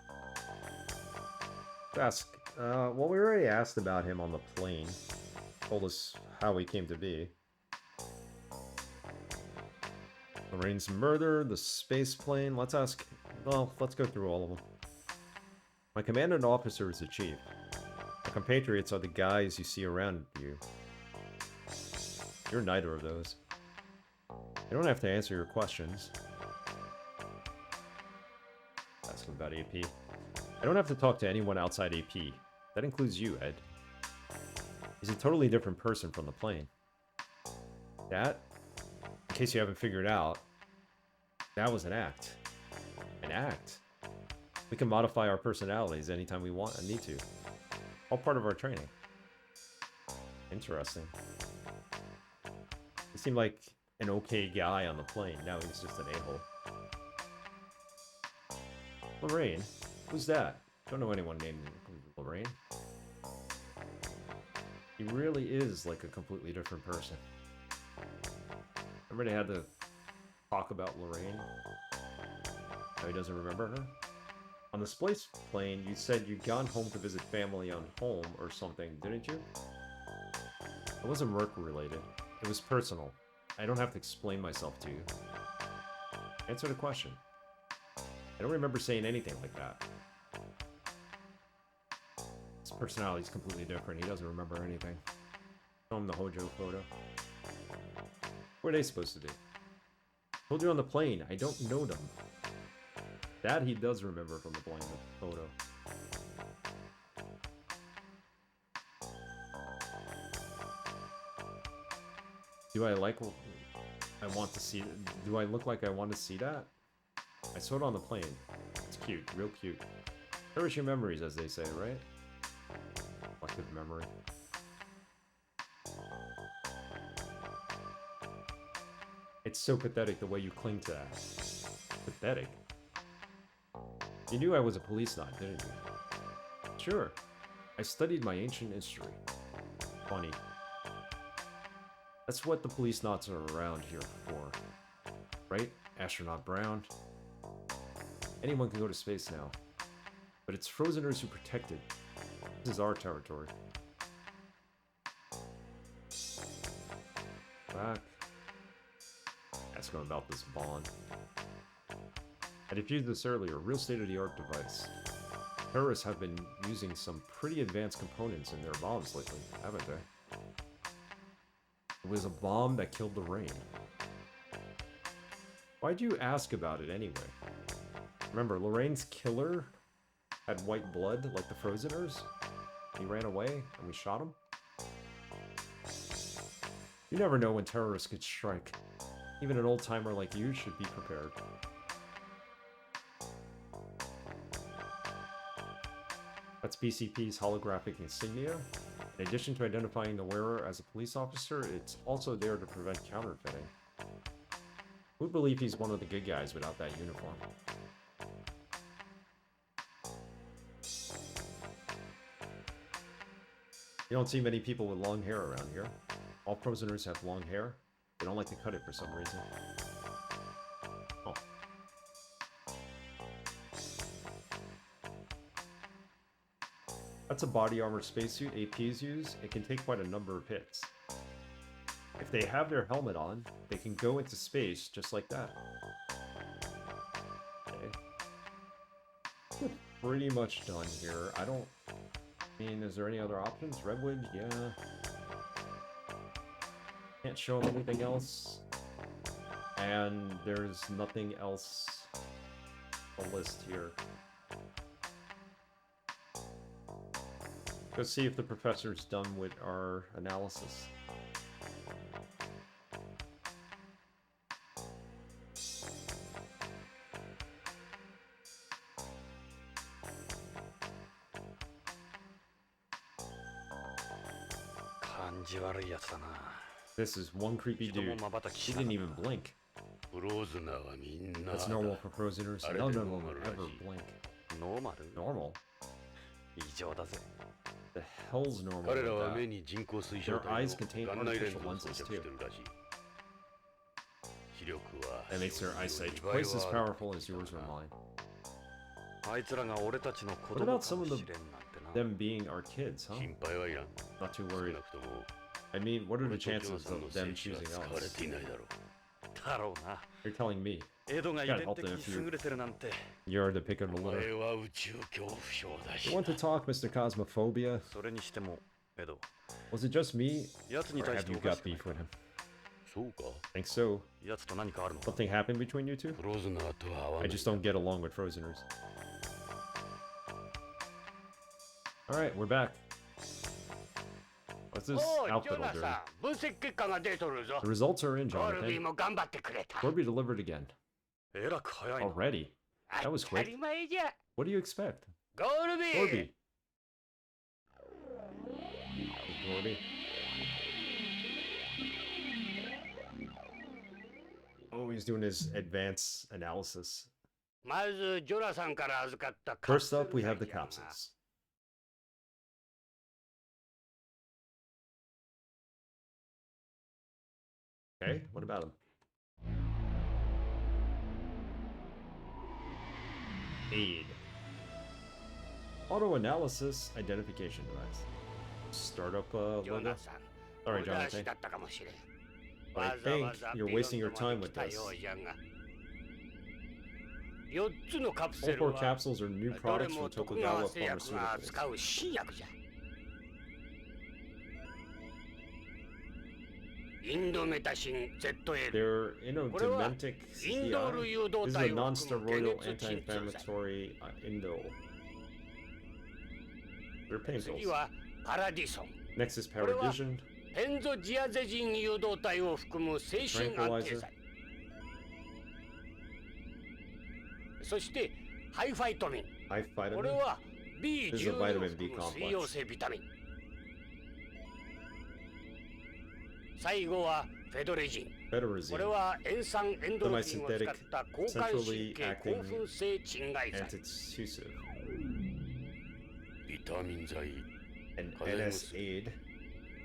Ask. Well, we already asked about him on the plane. Told us how he came to be. Lorraine's murder, the space plane. Let's ask. Well, let's go through all of them. My commandant officer is the chief. My compatriots are the guys you see around you. You're neither of those. You don't have to answer your questions. Asking about AP. I don't have to talk to anyone outside AP. That includes you, Ed. He's a totally different person from the plane. That, in case you haven't figured out, that was an act. An act. We can modify our personalities anytime we want and need to. All part of our training. Interesting. He seemed like an okay guy on the plane. Now he's just an a-hole. Lorraine? Who's that? Don't know anyone named Lorraine. He really is like a completely different person. Remember they had to talk about Lorraine? How he doesn't remember her? On the space plane, you said you'd gone home to visit family on home or something, didn't you? It wasn't work-related. It was personal. I don't have to explain myself to you. Answer the question. I don't remember saying anything like that. His personality's completely different. He doesn't remember anything. Show him the Hojo photo. What are they supposed to do? Told you on the plane. I don't know them. That he does remember from the plane photo. Do I like what I want to see? Do I look like I want to see that? I saw it on the plane. It's cute, real cute. Cherish your memories, as they say, right? Collective memory. It's so pathetic the way you cling to that. Pathetic. You knew I was a Policenaut, didn't you? Sure. I studied my ancient history. Funny. That's what the Policenauts are around here for. Right? Astronaut Brown. Anyone can go to space now. But it's Frozeners who protect it. This is our territory. Back. Ask him about this bond. I defused this earlier. Real state-of-the-art device. Terrorists have been using some pretty advanced components in their bombs lately, haven't they? It was a bomb that killed Lorraine. Why'd you ask about it anyway? Remember, Lorraine's killer had white blood like the Frozeners? He ran away and we shot him? You never know when terrorists could strike. Even an old-timer like you should be prepared. That's BCP's holographic insignia. In addition to identifying the wearer as a police officer, it's also there to prevent counterfeiting. Who'd believe he's one of the good guys without that uniform? You don't see many people with long hair around here. All prisoners have long hair. They don't like to cut it for some reason. Oh. That's a body armor spacesuit APs use. It can take quite a number of hits. If they have their helmet on, they can go into space just like that. Okay. We're pretty much done here. I mean, is there any other options? Redwood? Yeah. Can't show them anything else. And there's nothing else on the list here. Let's see if the professor's done with our analysis. This is one creepy dude. He didn't even blink. That's normal for Frozeners. None of them would ever blink. Normal? The hell's normal with that? Their eyes contain artificial lenses too. That makes their eyesight twice as powerful as yours or mine. What about some of them being our kids, huh? Not too worried. I mean, what are the chances of them choosing us? You're telling me. You can't help it if you're the pick of the litter. You want to talk, Mr. Cosmophobia? Was it just me? Or have you got beef with him? そうか。 Think so. やつと何かあるのか Something happened between you two? フローズナーとは合わな I い。 just don't get along with Frozeners. Alright, we're back. What's this おい、ジ outfit ョ all ナ dirty? さん、分析結果が出とるぞ The。results are in, コルビー Jonathan. も頑張ってくれた。 Corby delivered again. えらく早いな Already? That was 当たり quick. 前じゃ。 What do you expect? コルビー Corby. Corby. Oh, he's doing his advanced analysis. まず、ジョナさんから預かったカプ First セル up, we have the ダイヤが capsules. Okay, what about them? Aid. Auto analysis identification device. Startup ジョ logo. ナさん、 Sorry, 無駄足 Jonathan. だったかもしれん。 I わざ think わざ you're ビヨン wasting your ドま time で with 来た this. ようじゃが。4つのカプ All セル four は capsules are new どれ products も from 徳川 Tokugawa 製薬が Pharmaceuticals. 扱う新薬じゃ。インドメタシン ZL。 They're innodementic インド CDI. 類誘導 This is 体 a を含む解 non-steroidal 熱鎮痛剤。 anti-inflammatory indole. They're pain 次 pills. はパラディソン。 Next is これは Paravision. ペンゾジアゼジン誘導体を含む精神安定剤。そしてハイファイトミン。 High これ vitamin. は This is a B12 を vitamin 含 B む complex. 水溶性ビタミン。最後はフェドレジン。こ Federazine. れは塩酸エンドルフィンを使った交感神経興奮性鎮害剤。 Antitussive. ビタミン剤、 And NS aid.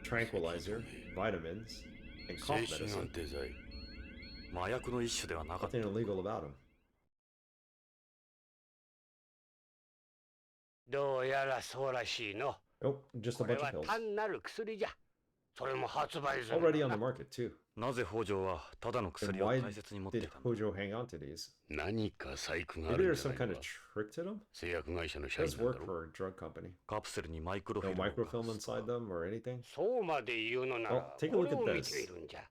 Tranquilizer. Vitamins. And 精 cough 神 medicine. 安定剤。麻薬の一種ではなかった Nothing illegal about them. どうやらそうらしいの。 Nope, just こ a れ bunch は of pills. 単なる薬じゃ。それも発売済み Already だ on な the market too. なぜ北条はただの Then 薬を why 大切に持ってい did たんだ Hojo hang on to these? 何か細工があ Maybe るん there's じゃ some ない kind の of か。 trick to them? 製薬会社の It 社員 does なんだ work ろ for a drug company. カプセルにマイクロフィ No ルムが microfilm inside them or anything? そうまで言うのなら、 Well, take a こ look れ at を見 this. ているんじゃ。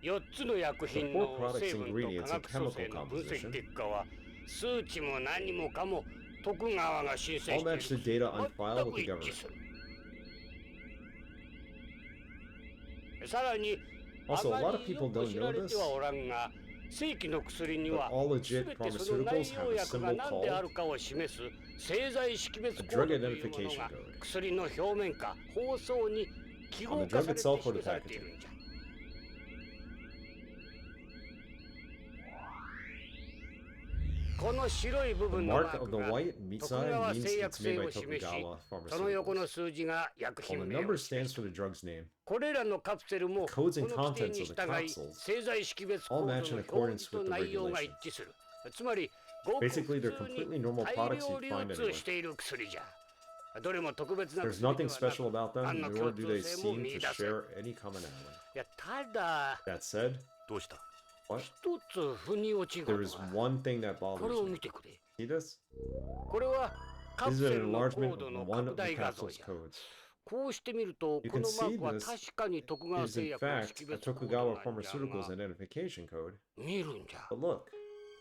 4つの薬品の The four products, 成分と ingredients, 化 and 学組成 chemical の分析 composition 結果は数値も何もかも徳川が申請 all して match い the る data on file 全 with く the 一致 government. する。さらに Also, a あ lot ま of りよ people く don't 知ら know れ this, てはおらんが正規の薬に but は all 全 legit てその内 pharmaceuticals 容 have a 薬が symbol 何であ called るかを示す製剤識別 a コー drug ドというもの identification が code. 薬の表面か包装に記 On 号 the 化 drug されて itself or the 示されているんじゃ。この白い部 The 分のマ mark ー of ク the が white meat 徳 sign 川 means 製薬 it's made 製 by を示し Tokugawa その横 Pharmaceuticals. の数字が薬 Well, 品 the 名を number 示 stands す for the drug's name. これらのカプセルも The こ codes の and 規定 contents に of the 従い capsules 製剤識別コ all ー match ド in の accordance 表記と with the 内容が regulations. 一致する。つまりごく Basically, 普 they're 通 completely に normal 大 products 量 you'd 流 find 通 anywhere. している薬じゃ。どれも特別な There's 薬で nothing はな special く about them, 何の nor 共 do they 通性も seem 見 to 出せん。 share any commonality. いやただ That said, どうした what? 一つ腑に落ちが There is は one thing that こ bothers れを me. 見てくれ。 See this? これはカプ This is セ an ルのコ enlargement ード of の one 拡 of the 大画像 capsule's じゃ。 codes. こうしてみると You こ can のマー see クは this 確かに徳川 is 製 in 薬の fact 識 a 別コード Tokugawa なんじゃ Pharmaceuticals が identification code. 見るんじゃ。 But look,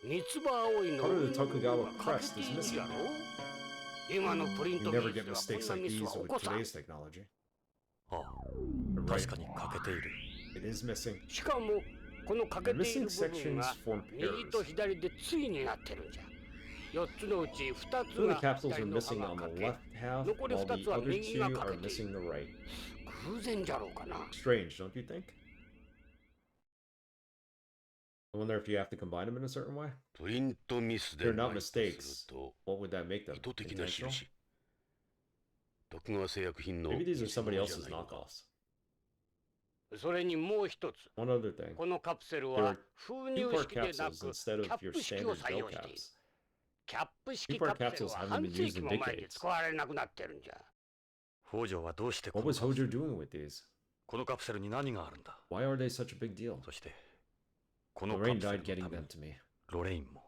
三つ葉青いの part of the 上の部分 Tokugawa が欠 crest け is ている missing. やろ。今のプリン You ト技 never get 術ではこ mistakes んな like ミス these は起 with こさん。 today's technology. ああ You're 確 right, かに欠けている it is missing. しかもこの欠 The けてい missing る部分 sections が form 右と pairs. 左で対になってるんじゃ。4つのうち2つ Two of the が capsules 左 are の missing 歯 on が the 欠け left half, 残り while 2 the つは other 右 two が are 欠けてい missing る。 the right. 偶然じゃろうかな。 Strange, don't you think? I wonder if you have to combine them in a certain way. プリントミスで They're not ないとする mistakes. と What would that make them? 意図的な Intentional? 印。徳川製薬品の Maybe these are 偽 somebody 物じゃ else's ないのか。 knockoffs. それにもう一つ、 One other thing. このカプセル There は are 封 Two 入 part 式でな capsules く instead キャ of ッ your プ式を standard 採 gel 用している。 caps. キャップ式 Two-part カプセル capsules は haven't 半 been 世 used 紀 in も前に decades. 使われなくなってるんじゃ。北条はどうしてこ What の was カプセ Hojo ル doing with these? このカプセルに何があるんだ Why are they such a big deal? そしてこのカ Lorraine プセル died の getting ため them に to me. ロレインも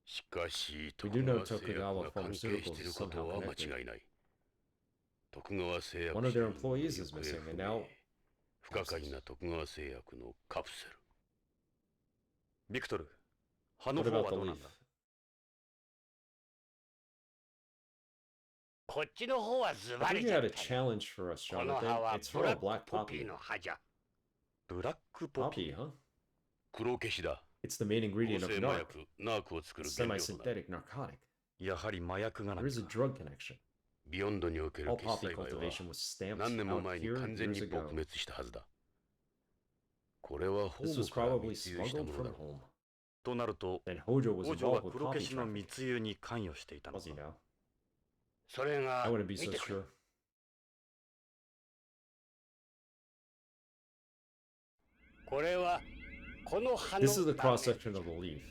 しかし We 徳 do know 川製薬 Tokugawa が関係していることは Pharmaceuticals is somehow 間違いない。徳川製薬 One of their 社員の employees is 行方 missing, 不 and 明 now 不可解な徳川製薬のカプセル。ビクトル、葉の what 方 about は the どうな leaf? んだ？こっちの方はズ I バ think リ you じゃ had っ a たよ。 challenge for us, この Jonathan. 葉は It's ブ for ラ a ック black ポピー poppy. の葉じゃ。ブラックポピ Poppy, huh? 黒消しだ。 It's the main 合 ingredient of 成麻 narc, 薬、ナークを作 a る原料となる。 semi-synthetic narcotic. ー。やはり麻薬がな There ん is a か。 drug connection. ビヨンドにおける All 喫 poppy 栽培は cultivation was stamped 何年も out 前に here 完全 years に撲 ago. 滅したはずだ。これはホ This ーム was から probably 密輸した smuggled ものだ from ろう。 home. となると、 Then Hojo was 王女は involved with 黒消 poppy しの trafficking. 密輸に関与していたの Was か he。now? それが I wouldn't 見 be so てくれ。 sure. これはこの葉の This is the 断面 cross section of the leaf.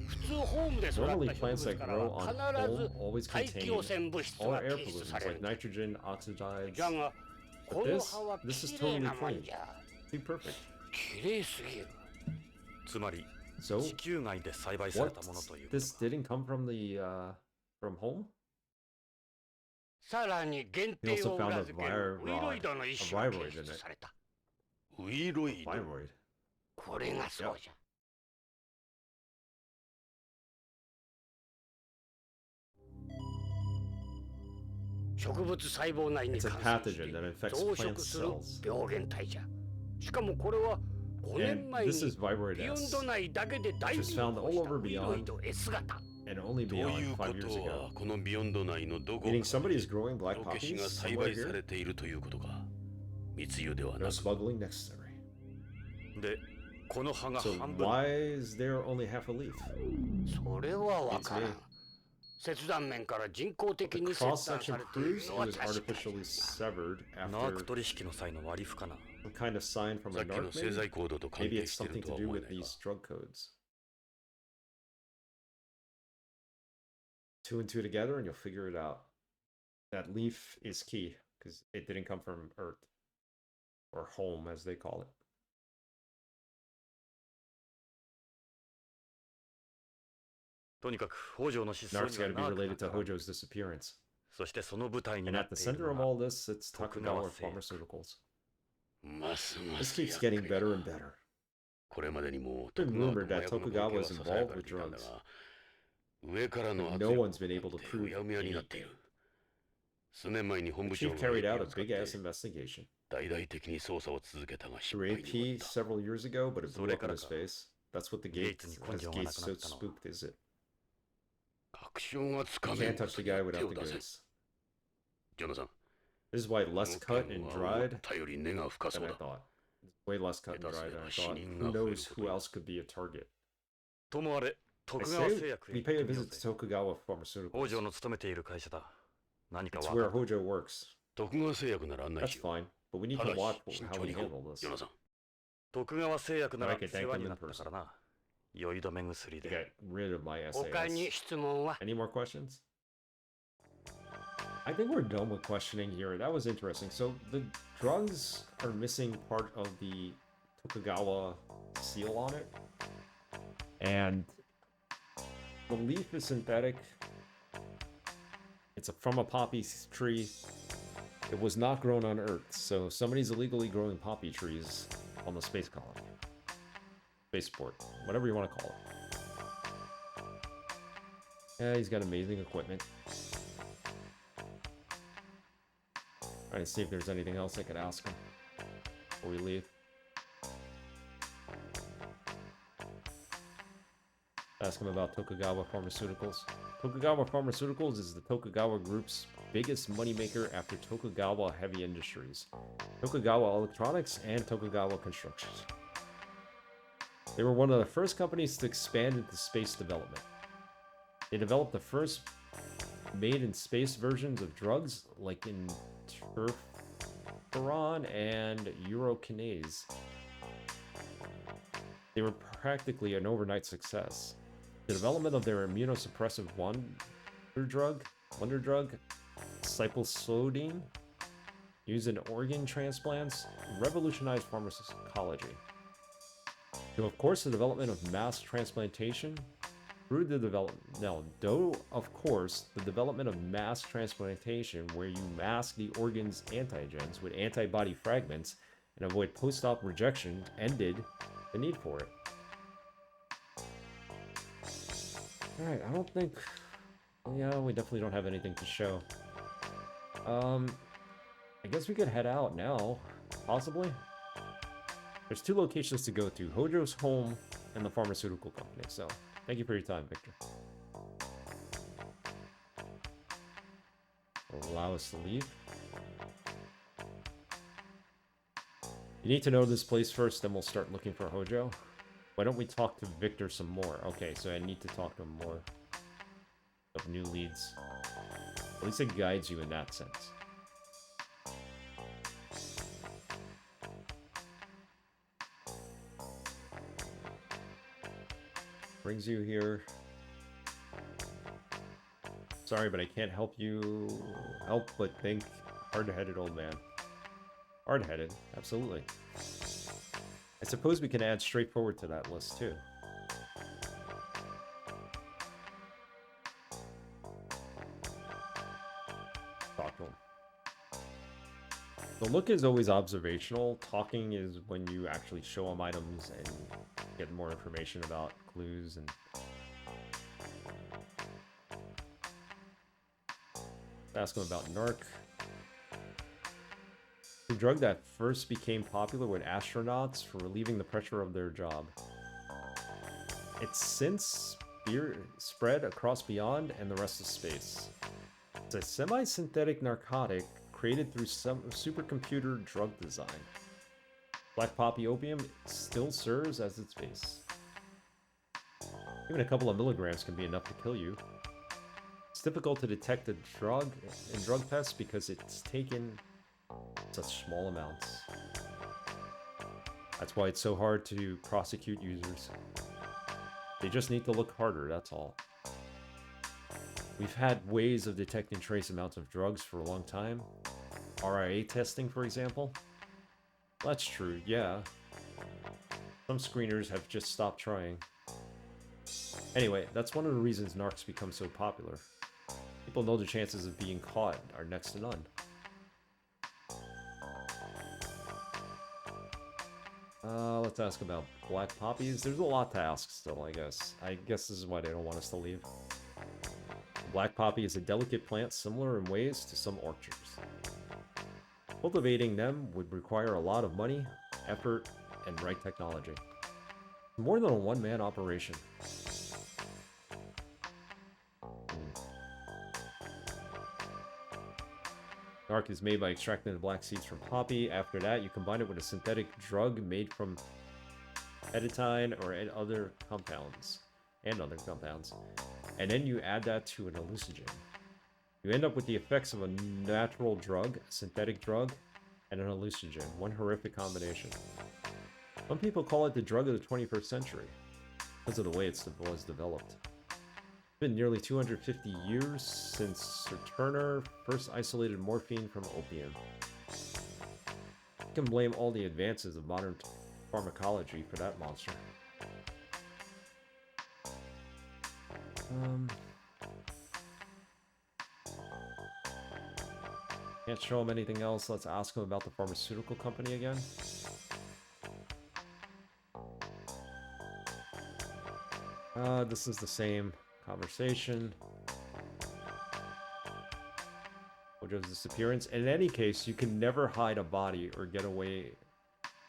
普通ホームで育 Normally った植 plants 物 that から grow は on 必ず home always 大気汚 contain 染物質 all が air 検出 pollutants され like る。 nitrogen, oxides. じゃがこ But の this, 葉は this is きれい totally なもん clean. じゃ。 See, perfect. きれいすぎる。つまり、 So 地球外で栽培され what? たものということ This か。 didn't come from the from home? さらに限 He 定 also を found 裏 a 付けるウイロイドの一種が検出された。ウイロイド。 Thyroid. これがそうじゃ。植物細胞内に It's a 感染し pathogen て that infects 増 plant 殖する cells. 病原体じゃ。しかもこれは5年 And 前に this is ビ Vibroid ヨン S, ド内だけで大流 which 行 is found し all た over ウイロイ beyond ド S 型。 and only とい beyond うこ 5 years と ago. はこのビヨンド内のどこか Meaning に somebody is growing black 黒消し poppies が栽 somewhere 培さ here. れているということか。密輸では No なく。 smuggling necessary. で、この葉が So 半分。 why is there only half a leaf? それはわから It's ん me.。切断面から人工的 The に切 cross 断さ section れている proves の it は was 確か artificially に。 severed ナーク after 取引の際の割り符かな。 some kind of sign from さ a っきの narc 製 maybe? 剤コードと関 Maybe 係 it's している something と to は do 思え with ないか。 these drug codes. Two and two together and you'll figure it out. That leaf is key because it didn't come from Earth or home as they call it. とにかく、北条の失踪 Narc's に got は to be ナーク related が to 絡む。 Hojo's disappearance. そしてその舞台に And な at って the いる center の of が all this, it's Tokugawa Tokugawa Seiyaku. Pharmaceuticals. ますま This す keeps 厄介 getting だ better な and better. これまでにも It's been 徳川と rumored 麻 that 薬の関 Tokugawa 係は was ささや involved かれ with ていたんだ drugs. が、上からの But 圧 no Oh, 力 one's been に able よ to って prove うやむやになっている。 anything. 数年前に本 The 部長 chief が carried 兵 out 器 a を使っ big て ass investigation 大々的に捜査を続けたが失 through 敗に終わ AP った。 several years ago, but it そ blew れ up か in ら his か。 face. That's what the ゲイ gate ツに has 根性がな gates くな so ったのは。 spooked, is it? 確証がつ You かめ can't ん touch こ the とに guy は手 without を the 出せ。 goose. ジョナサン、 This is why こ less の cut 件 and は dried 思ったより根が深そ than う I だ。 thought. Way less cut and 下手す dried れ than ば I 死 thought. 人 Who が増える knows こと who に。 else could be a target? ともあれ、 I 徳川 say 製薬へ we 行って pay a みよう visit ぜ。 to Tokugawa 北 Pharmaceuticals. 条の勤めている会社だ。何か It's わか where る。 Hojo works. 徳川製薬なら案内 That's しよう。 fine, but we need た to だ watch し、慎 how 重 we に行 handle こう。 this. ジョナサン、徳川製薬なら I can 世 thank 話 them に in なったか person. らな。酔い止め薬 To で。 get rid of my 他に SAS. 質問は Any more questions? I think we're done with questioning here. That was interesting. So the drugs are missing part of the Tokugawa seal on it. And the leaf is synthetic. It's from a poppy tree. It was not grown on Earth. So somebody's illegally growing poppy trees on the space colony. Spaceport. Whatever you want to call it. Yeah, he's got amazing equipment. Trying to see if there's anything else I could ask him before we leave. Ask him about Tokugawa Pharmaceuticals. Tokugawa Pharmaceuticals is the Tokugawa Group's biggest moneymaker after Tokugawa Heavy Industries, Tokugawa Electronics, and Tokugawa Construction. They were one of the first companies to expand into space development. They developed the first made-in-space versions of drugs, like in Interferon and Urokinase. They were practically an overnight success. The development of their immunosuppressive wonder drug, cyclosodine, used in organ transplants, revolutionized pharmacology. So, of course, the development of mass transplantation through the development. Now, though, of course, the development of mass transplantation, where you mask the organ's antigens with antibody fragments and avoid post-op rejection, ended the need for it. Alright, I don't think... Yeah, we definitely don't have anything to show. I guess we could head out now, possibly. There's 2 locations to go to, Hojo's home and the pharmaceutical company, so thank you for your time, Victor. Allow us to leave. You need to know this place first, then we'll start looking for Hojo. Why don't we talk to Victor some more? Okay, so I need to talk to him more. Of new leads. At least it guides you in that sense. Brings you here. Sorry, but I can't help but think. Hard-headed old man. Hard-headed, absolutely. I suppose we can add straightforward to that list, too. Talk to him. The look is always observational. Talking is when you actually show him items and get more information about clues and... Ask him about Narc. The drug that first became popular with astronauts for relieving the pressure of their job. It's since spread across beyond and the rest of space. It's a semi-synthetic narcotic created through some supercomputer drug design. Black poppy opium still serves as its base. Even a couple of milligrams can be enough to kill you. It's difficult to detect a drug in drug tests because it's taken such small amounts. That's why it's so hard to prosecute users. They just need to look harder, that's all. We've had ways of detecting trace amounts of drugs for a long time. RIA testing, for example. That's true, yeah. Some screeners have just stopped trying. Anyway, that's one of the reasons narcs become so popular. People know the chances of being caught are next to none. Let's ask about black poppies. There's a lot to ask still, I guess. I guess this is why they don't want us to leave. Black poppy is a delicate plant similar in ways to some orchards. Cultivating them would require a lot of money, effort, and right technology. More than a one-man operation. Narc is made by extracting the black seeds from poppy. After that, you combine it with a synthetic drug made from editine or other compounds. And then you add that to an hallucinogen. You end up with the effects of a natural drug, a synthetic drug, and an hallucinogen. One horrific combination. Some people call it the drug of the 21st century because of the way it was developed. It's been nearly 250 years since Sir Turner first isolated morphine from opium. You can blame all the advances of modern pharmacology for that monster. Can't show him anything else. Let's ask him about the pharmaceutical company again. This is the same conversation. Hojo's disappearance. In any case, you can never hide a body or get away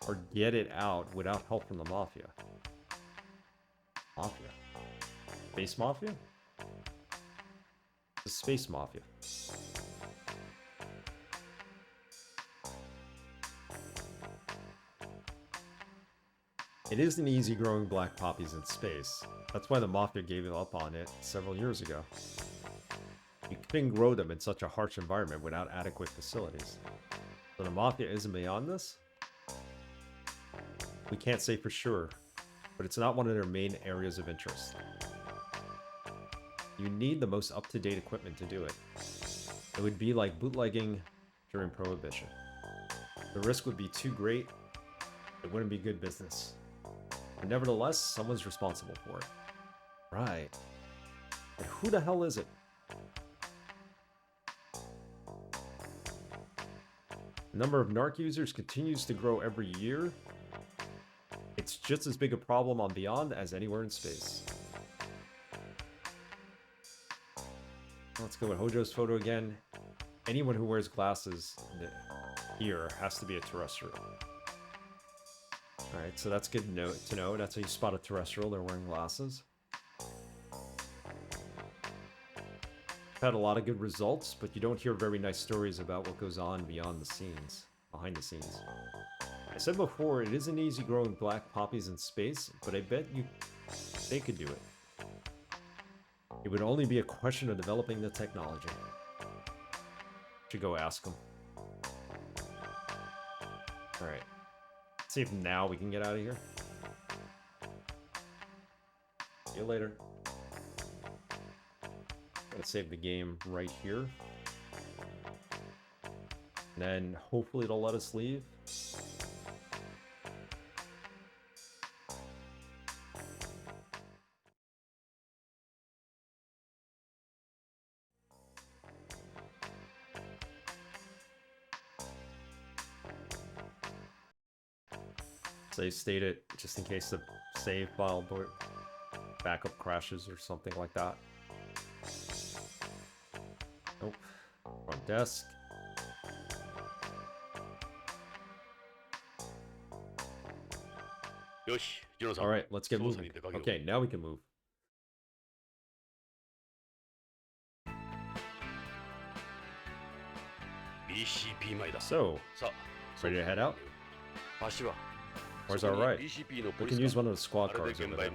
or get it out without help from the Mafia. Mafia? Space Mafia? The Space Mafia. It isn't easy growing black poppies in space. That's why the Mafia gave up on it several years ago. You couldn't grow them in such a harsh environment without adequate facilities. So the Mafia isn't beyond this? We can't say for sure, but it's not one of their main areas of interest. You need the most up-to-date equipment to do it. It would be like bootlegging during Prohibition. The risk would be too great. It wouldn't be good business. But nevertheless, someone's responsible for it. Right. Like, who the hell is it? The number of narc users continues to grow every year. It's just as big a problem on Beyond as anywhere in space. Let's go with Hojo's photo again. Anyone who wears glasses here has to be a terrestrial. Alright, so that's good to know. That's how you spot a terrestrial. They're wearing glasses. I've had a lot of good results, but you don't hear very nice stories about what goes on beyond the scenes. Behind the scenes. I said before, it isn't easy growing black poppies in space, but I bet they could do it. It would only be a question of developing the technology. Should go ask them. Alright. See if now we can get out of here. See you later. Gotta save the game right here. And then hopefully it'll let us leave. Save state it just in case the save file backup crashes or something like that. Nope. Front desk. Alright, let's get moving. Okay, now we can move. So, ready to head out? Where's our ride? We can use one of the squad cars over there.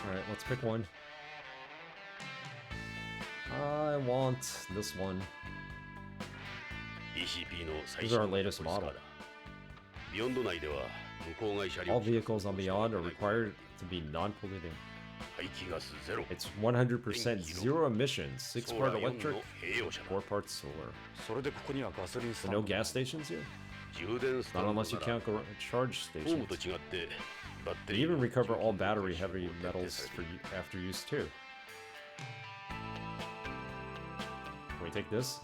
Alright, let's pick one. I want this one. These are our latest model. All vehicles on Beyond are required to be non-polluting. It's 100% zero emissions, 6 part electric, 4 parts solar. So no gas stations here? Not unless you count charge stations. They even recover all battery heavy metals for after use too. Can we take this?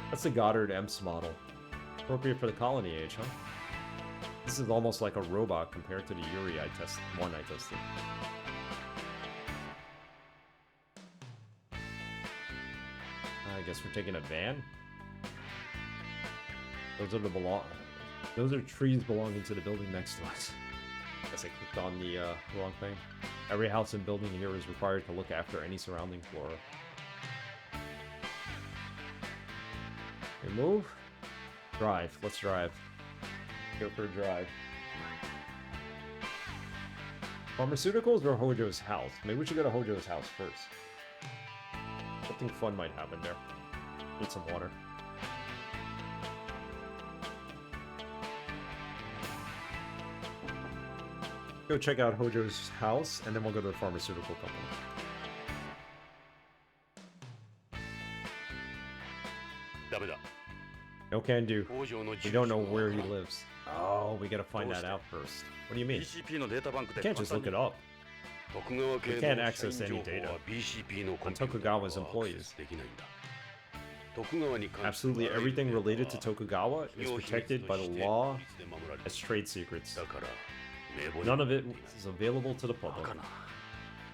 That's the Goddard EMS model. Appropriate for the colony age, huh? This is almost like a robot compared to the Yuri I tested. I guess we're taking a van. Those are trees belonging to the building next to us. Guess I clicked on the wrong thing. Every house and building here is required to look after any surrounding flora. Okay, move. Drive. Let's drive. Go for a drive. Pharmaceuticals or Hojo's house? Maybe we should go to Hojo's house first. Something fun might happen there. Need some water. Go check out Hojo's house, and then we'll go to the pharmaceutical company. No can do. We don't know where he lives. Oh, we gotta find that out first. What do you mean? You can't just look it up. We can't access any data on Tokugawa's employees. Absolutely everything related to Tokugawa is protected by the law as trade secrets. None of it is available to the public. What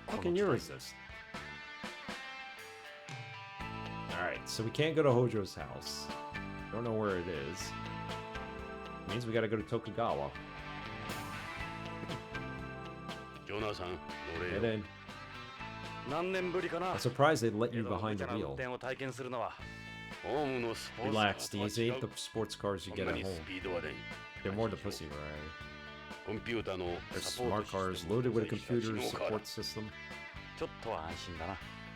fucking year is this? Alright, so we can't go to Hojo's house. Don't know where it is. It means we gotta go to Tokugawa. Get in. I'm surprised they'd let you behind the wheel. Relax, these ain't the sports cars you get at home. They're more the pussy variety. They're smart cars loaded with a computer support system.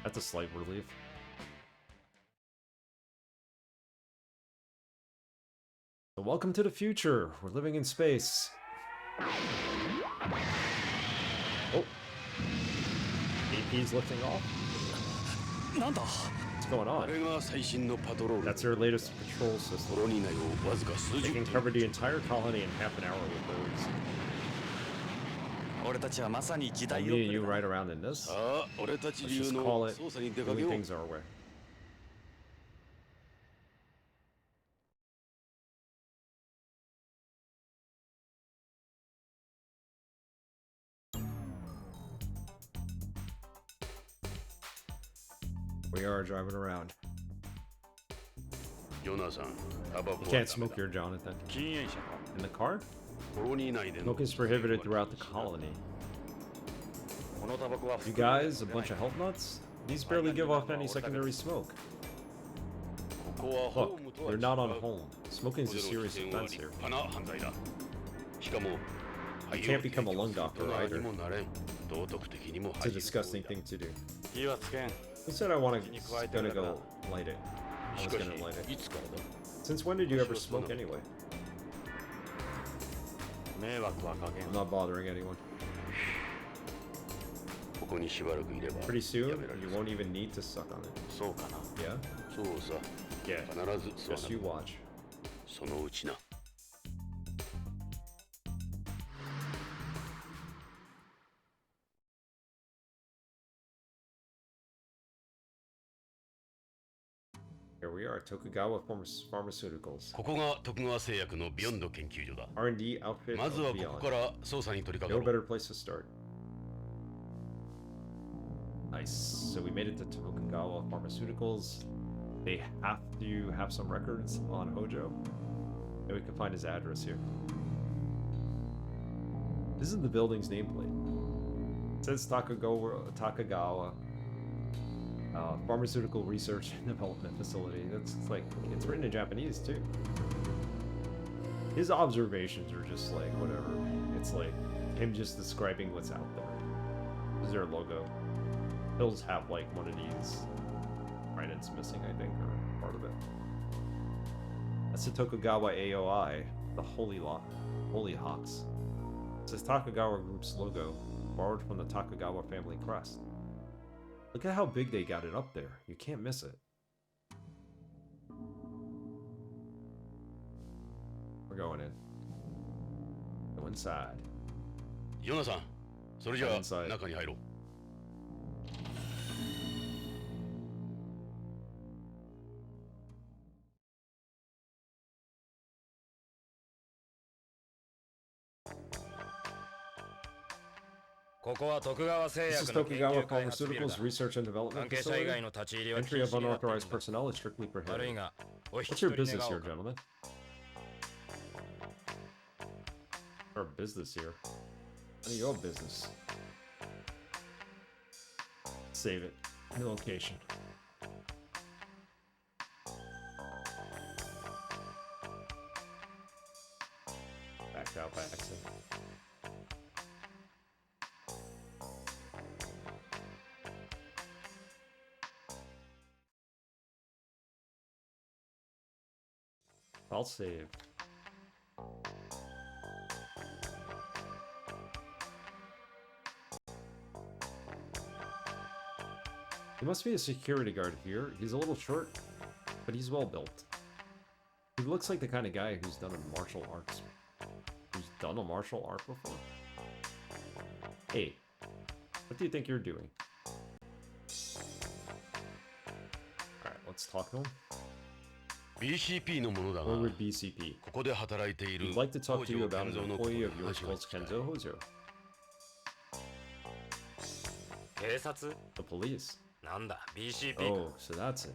That's a slight relief. So welcome to the future. We're living in space. Oh. AP's lifting off. What's going on? That's their latest patrol system. They can cover the entire colony in half an hour with birds. 俺たちはまさに時 Well, 代 me 遅 and you れだ ride around in this. さあ俺たち Let's 流 just の call it 捜査に出かけ doing よう。 things our way. We are driving around. ヨナさん、タバコ You は can't ダメ smoke だ。 here, Jonathan. 禁煙者か In the car? コロニー内での Smoking is prohibited throughout the colony. このタバコは You guys, a bunch of health nuts? These barely give off any secondary smoke. ここはホ Look, ームとは they're 違 not on う。 home. Smoking こ is こ a での serious 喫煙は offense 立 here. 派な犯罪だ。しかも You can't become a lung doctor 大 either. にもなれん。道徳的にも It's a disgusting thing to do. 火はつけん Who said I gonna go light it? I し was かし gonna light it. いつからだ。 Since when did you ever smoke anyway? 迷惑はかけ I'm ん not bothering anyone. ここにしばらくいれば Pretty soon, やめられ you る。 won't even need to suck on it. そうかな Yeah? そうさ。 Yeah. 必ず吸 Just わ you な watch. そのうちな。Here we are, Tokugawa Pharmaceuticals. ここが徳川製薬のビヨンド研究所だ。 R&D outfit ま of ずはここ Beyond. から捜査に取り掛 No かろう。 better place to start. Nice. So we made it to Tokugawa Pharmaceuticals. They have to have some records on Hojo. And we can find his address here. This is the building's nameplate. It says Takagawa Pharmaceutical Research and Development Facility. That's like, it's written in Japanese too. His observations are just like, whatever. It's like him just describing what's out there. This is their logo. Hills have like one of these tridents missing, I think, or part of it. That's the Tokugawa AOI, the Holy Hawks. It says Takagawa Group's logo, borrowed from the Takagawa family crest. Look at how big they got it up there. You can't miss it. We're going in. Go inside. ヨナさん、それじゃ Come あ inside. 中に入ろう。ここは徳川製 This is 薬の研 Tokugawa 究開発ビル Pharmaceuticals だ Research and 関 Development 係者以外 Facility. の立ち入りは Entry 禁 of 止になっているん unauthorized だ personnel is strictly 悪い prohibited. がお引き What's 取 your り business 願お here, うか gentlemen? Our business here. None of your business. Save it. New location. Backed out by accident. I'll save. He must be a security guard here. He's a little short, but he's well built. He looks like the kind of guy who's done a martial arts. Who's done a martial art before. Hey, what do you think you're doing? Alright, let's talk to him. BCP のものだが、 Or with BCP. ここで働いている We'd like to talk 北 to you 条 about 健 an 三のこと employee で of yours 話が called 聞きたい。 Kenzo Hojo. 警察 The police. なんだ BCP か Oh, so that's it.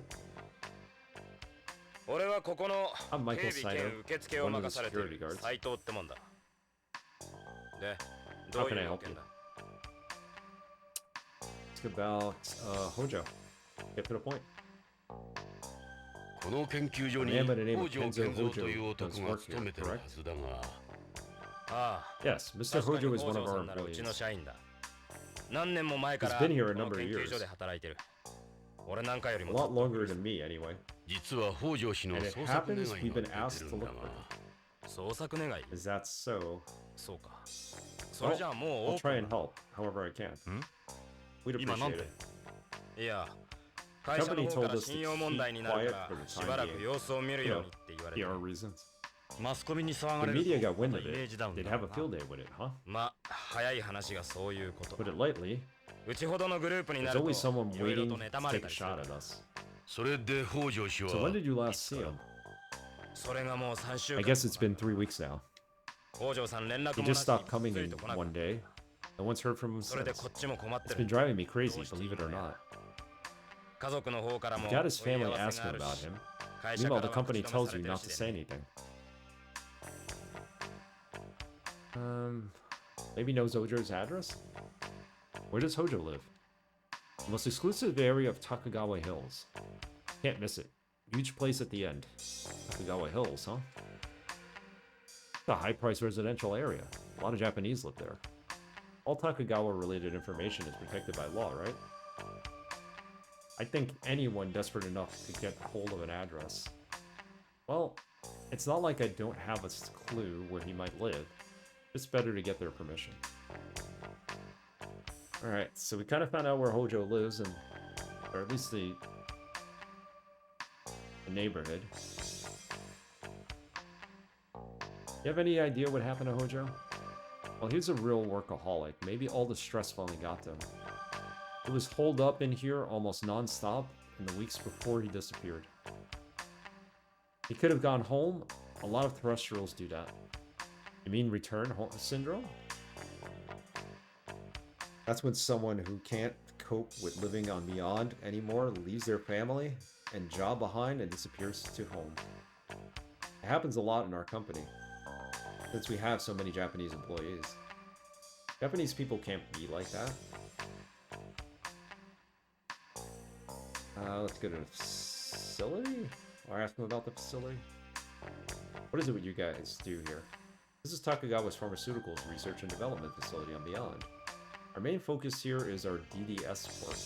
俺はここの I'm 警 Michael 備兼 Saito, 受付を one of 任 the されてい security る guards. 斉藤ってもんだでど How う can い I う要 help 件 you? だ It's about Hojo. Get to the point. この研究所に A man by the name 北 of 条 Kenzo 健三 Hojo という男 does が work 勤 here, めてるは correct? ずだが、ああ Yes, Mr. 確かに Hojo is 北 one 条 of さ our んならうちの employees. 社員だ何年も前から He's been here a この number of 研究 years. 所で働いてる俺なんかより A も lot longer than me, anyway. 実は北条氏の And it 捜索願い happens が we've 出 been て asked る to んだ look が for him. 捜索願い Is that so? そうかそれじゃあもう I'll オープ try ン and help, however I can. We'd 今なん appreciate て it. いや会社の Company 方か told ら us to 信用問題になる keep から quiet for the し time ばらく being. 様子を見るようにって言われて PR reasons. マスコミに騒が The れる media got と wind また of イメー it. ジダウン They'd だ have ろ a う field な day with it, huh? まあ早い話がそういうこと Put it lightly, うちほどのグループに there's なると always someone いろいろ waiting と to 妬まれ take た a りする shot at us. それで北条氏は So when did you last see him? それがもう3週 I 間 guess it's been 3 weeks now. 北条さん連絡 He もな just し stopped に coming つい in てこな one くて day. No one's heard from him それで since. こっちも困って It's る been driving me crazy, believe it or not. 家族の方からも He got his 問い family 合わせ asking がある about し him. 会社か Meanwhile, ら the は company 口止め tells され you てる not し to で say anything. Maybe knows Hojo's address? Where does Hojo live? The most exclusive area of Takagawa Hills. Can't miss it. Huge place at the end. Takagawa Hills, huh? It's a high-priced residential area. A lot of Japanese live there. All Takagawa-related information is protected by law, right? I think anyone desperate enough to get hold of an address. Well, it's not like I don't have a clue where he might live. It's better to get their permission. Alright, so we kind of found out where Hojo lives, and or at least the neighborhood. You have any idea what happened to Hojo? Well, he's a real workaholic. Maybe all the stress finally got to him. He was holed up in here almost non-stop in the weeks before he disappeared. He could have gone home. A lot of terrestrials do that. You mean return home syndrome? That's when someone who can't cope with living on Beyond anymore leaves their family and job behind and disappears to home. It happens a lot in our company, since we have so many Japanese employees. Japanese people can't be like that. Let's go to the facility? Or ask them about the facility? What is it what you guys do here? This is Takagawa's Pharmaceuticals Research and Development Facility on Beyond. Our main focus here is our DDS work.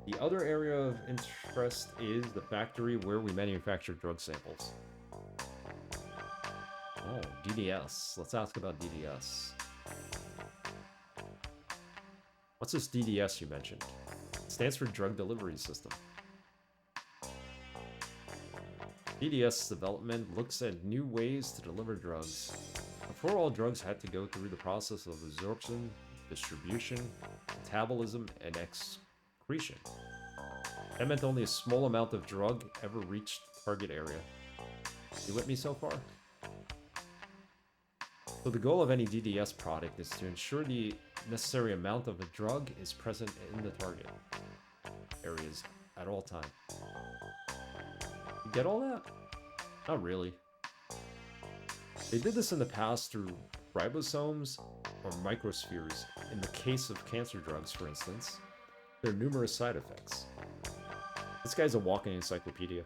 The other area of interest is the factory where we manufacture drug samples. Oh, DDS. Let's ask about DDS. What's this DDS you mentioned? It stands for Drug Delivery System. DDS development looks at new ways to deliver drugs. Before, all drugs had to go through the process of absorption, distribution, metabolism, and excretion. That meant only a small amount of drug ever reached the target area. You with me so far? So the goal of any DDS product is to ensure the necessary amount of a drug is present in the target areas at all times. You get all that? Not really. They did this in the past through ribosomes or microspheres. In the case of cancer drugs, for instance, there are numerous side effects. This guy's a walking encyclopedia.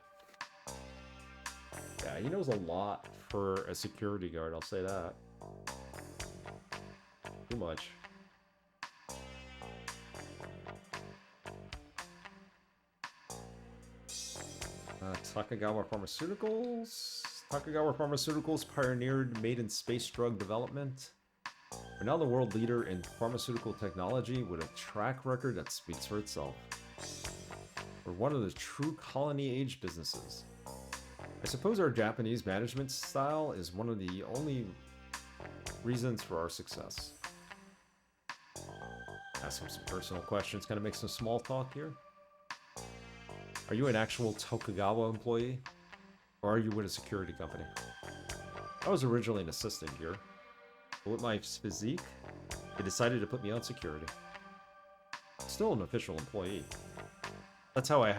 Yeah, he knows a lot for a security guard, I'll say that. Too much. Takagawa Pharmaceuticals. Takagawa Pharmaceuticals pioneered made-in-space drug development. We're now the world leader in pharmaceutical technology with a track record that speaks for itself. We're one of the true colony-age businesses. I suppose our Japanese management style is one of the only reasons for our success. Ask him some personal questions, kind of make some small talk here. Are you an actual Tokugawa employee? Or are you with a security company? I was originally an assistant here, but with my physique, they decided to put me on security. Still an official employee. That's how I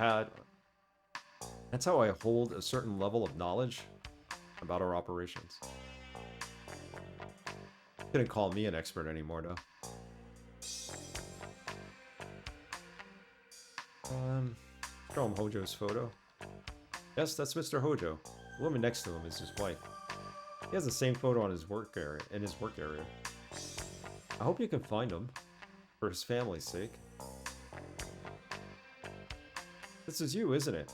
hold a certain level of knowledge about our operations. Couldn't call me an expert anymore, though. Show him Hojo's photo. Yes, that's Mr. Hojo. The woman next to him is his wife. He has the same photo on his work area, I hope you can find him, for his family's sake. This is you, isn't it?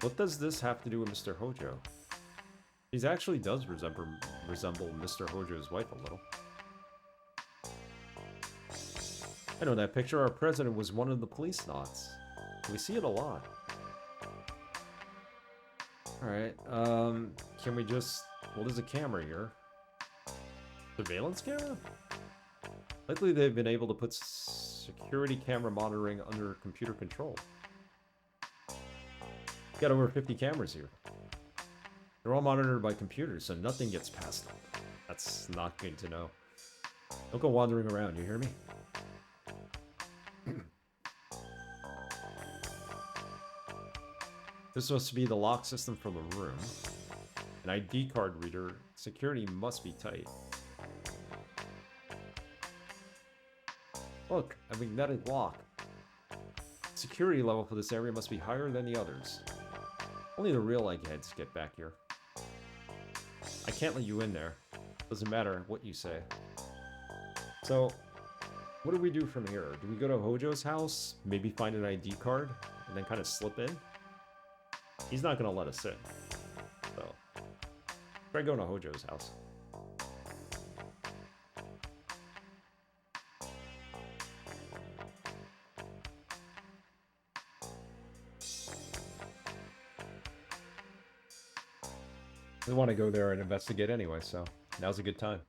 What does this have to do with Mr. Hojo? He actually does resemble Mr. Hojo's wife a little. I know that picture. Our president was one of the Policenauts. We see it a lot. Alright, can we just... Well, there's a camera here. Surveillance camera? Likely they've been able to put security camera monitoring under computer control. Got over 50 cameras here. They're all monitored by computers, so nothing gets passed up. That's not good to know. Don't go wandering around, you hear me? This is supposed to be the lock system for the room. An ID card reader. Security must be tight. Look, a magnetic lock. Security level for this area must be higher than the others. Only the real eggheads get back here. I can't let you in there. Doesn't matter what you say. So, what do we do from here? Do we go to Hojo's house? Maybe find an ID card? And then kind of slip in? He's not gonna let us in. So, try going to Hojo's house. We want to go there and investigate anyway, so now's a good time.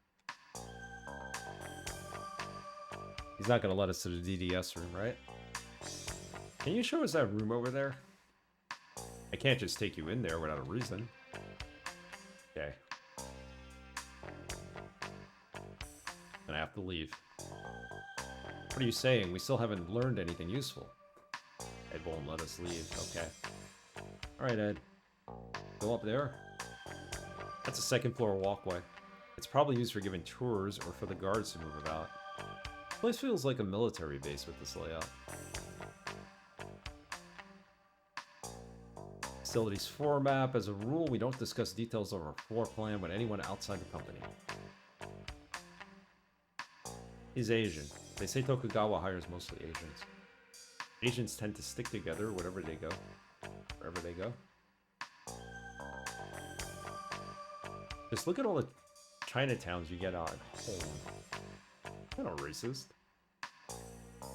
He's not going to let us to the DDS room, right? Can you show us that room over there? I can't just take you in there without a reason. Okay. And I have to leave. What are you saying? We still haven't learned anything useful. Ed won't let us leave. Okay. Alright, Ed. Go up there. That's a second floor walkway. It's probably used for giving tours or for the guards to move about. The place feels like a military base with this layout. Facilities floor map. As a rule, we don't discuss details of our floor plan with anyone outside the company. He's Asian. They say Tokugawa hires mostly Asians. Asians tend to stick together wherever they go. Wherever they go. Just look at all the Chinatowns you get on home. Kind of racist.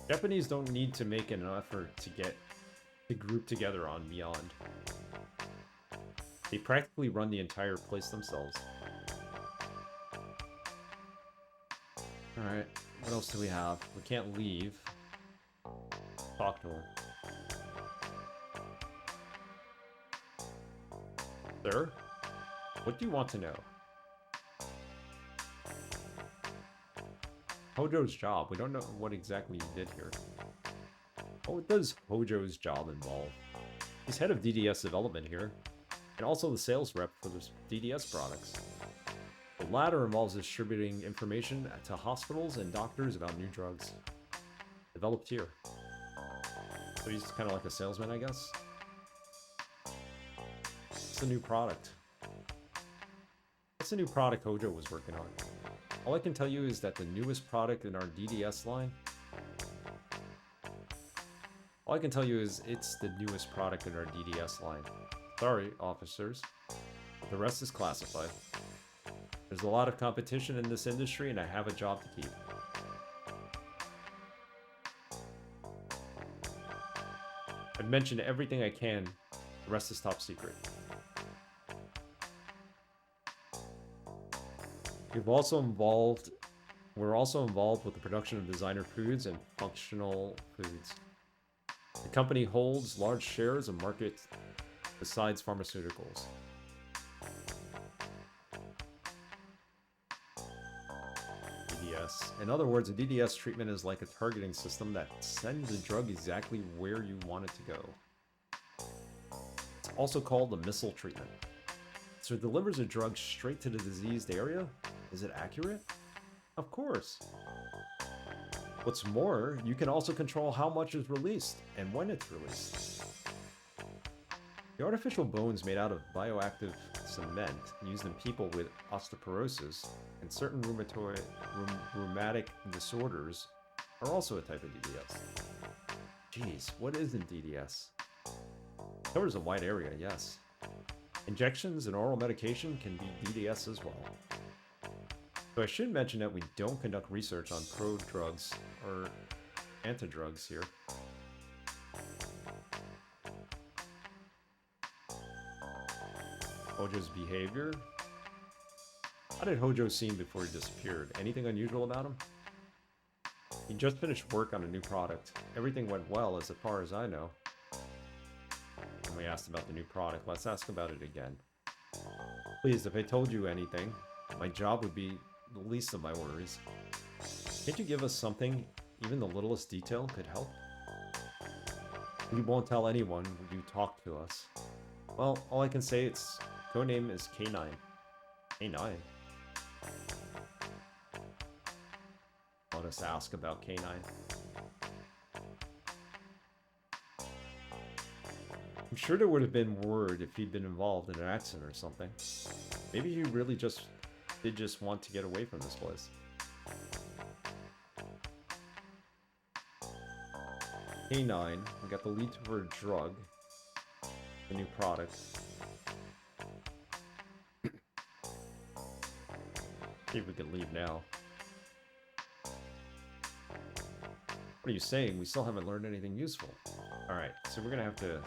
Japanese don't need to make an effort to group together on Beyond. They practically run the entire place themselves. Alright, what else do we have? We can't leave. Talk to him. Sir? What do you want to know? Hojo's job. We don't know what exactly you did here. What does Hojo's job involve? He's head of DDS development here, and also the sales rep for the DDS products. The latter involves distributing information to hospitals and doctors about new drugs. Developed here. So he's kind of like a salesman, I guess? It's a new product. What's the new product Hojo was working on? All I can tell you is that the newest product in our DDS line... All I can tell you is it's the newest product in our DDS line. Sorry, officers. The rest is classified. There's a lot of competition in this industry and I have a job to keep. I've mentioned everything I can. The rest is top secret. We're also involved with the production of designer foods and functional foods. The company holds large shares of market besides pharmaceuticals. DDS. In other words, a DDS treatment is like a targeting system that sends the drug exactly where you want it to go. It's also called a missile treatment. So it delivers a drug straight to the diseased area? Is it accurate? Of course. What's more, you can also control how much is released and when it's released. The artificial bones made out of bioactive cement used in people with osteoporosis and certain rheumatic disorders are also a type of DDS. Jeez, what isn't DDS? Covers a wide area, yes. Injections and oral medication can be DDS as well. So I should mention that we don't conduct research on pro-drugs or anti-drugs here. Hojo's behavior. How did Hojo seem before he disappeared? Anything unusual about him? He just finished work on a new product. Everything went well as far as I know. And we asked about the new product. Let's ask about it again. Please, if I told you anything, my job would be the least of my worries. Can't you give us something? Even the littlest detail could help? We won't tell anyone when you talk to us. Well, all I can say its codename is K9. K9? Let us ask about K9. I'm sure there would have been word if he'd been involved in an accident or something. Maybe he really did just want to get away from this place. K9, we got the lead for a drug. A new product. See if we can leave now. What are you saying? We still haven't learned anything useful. Alright, so we're gonna have to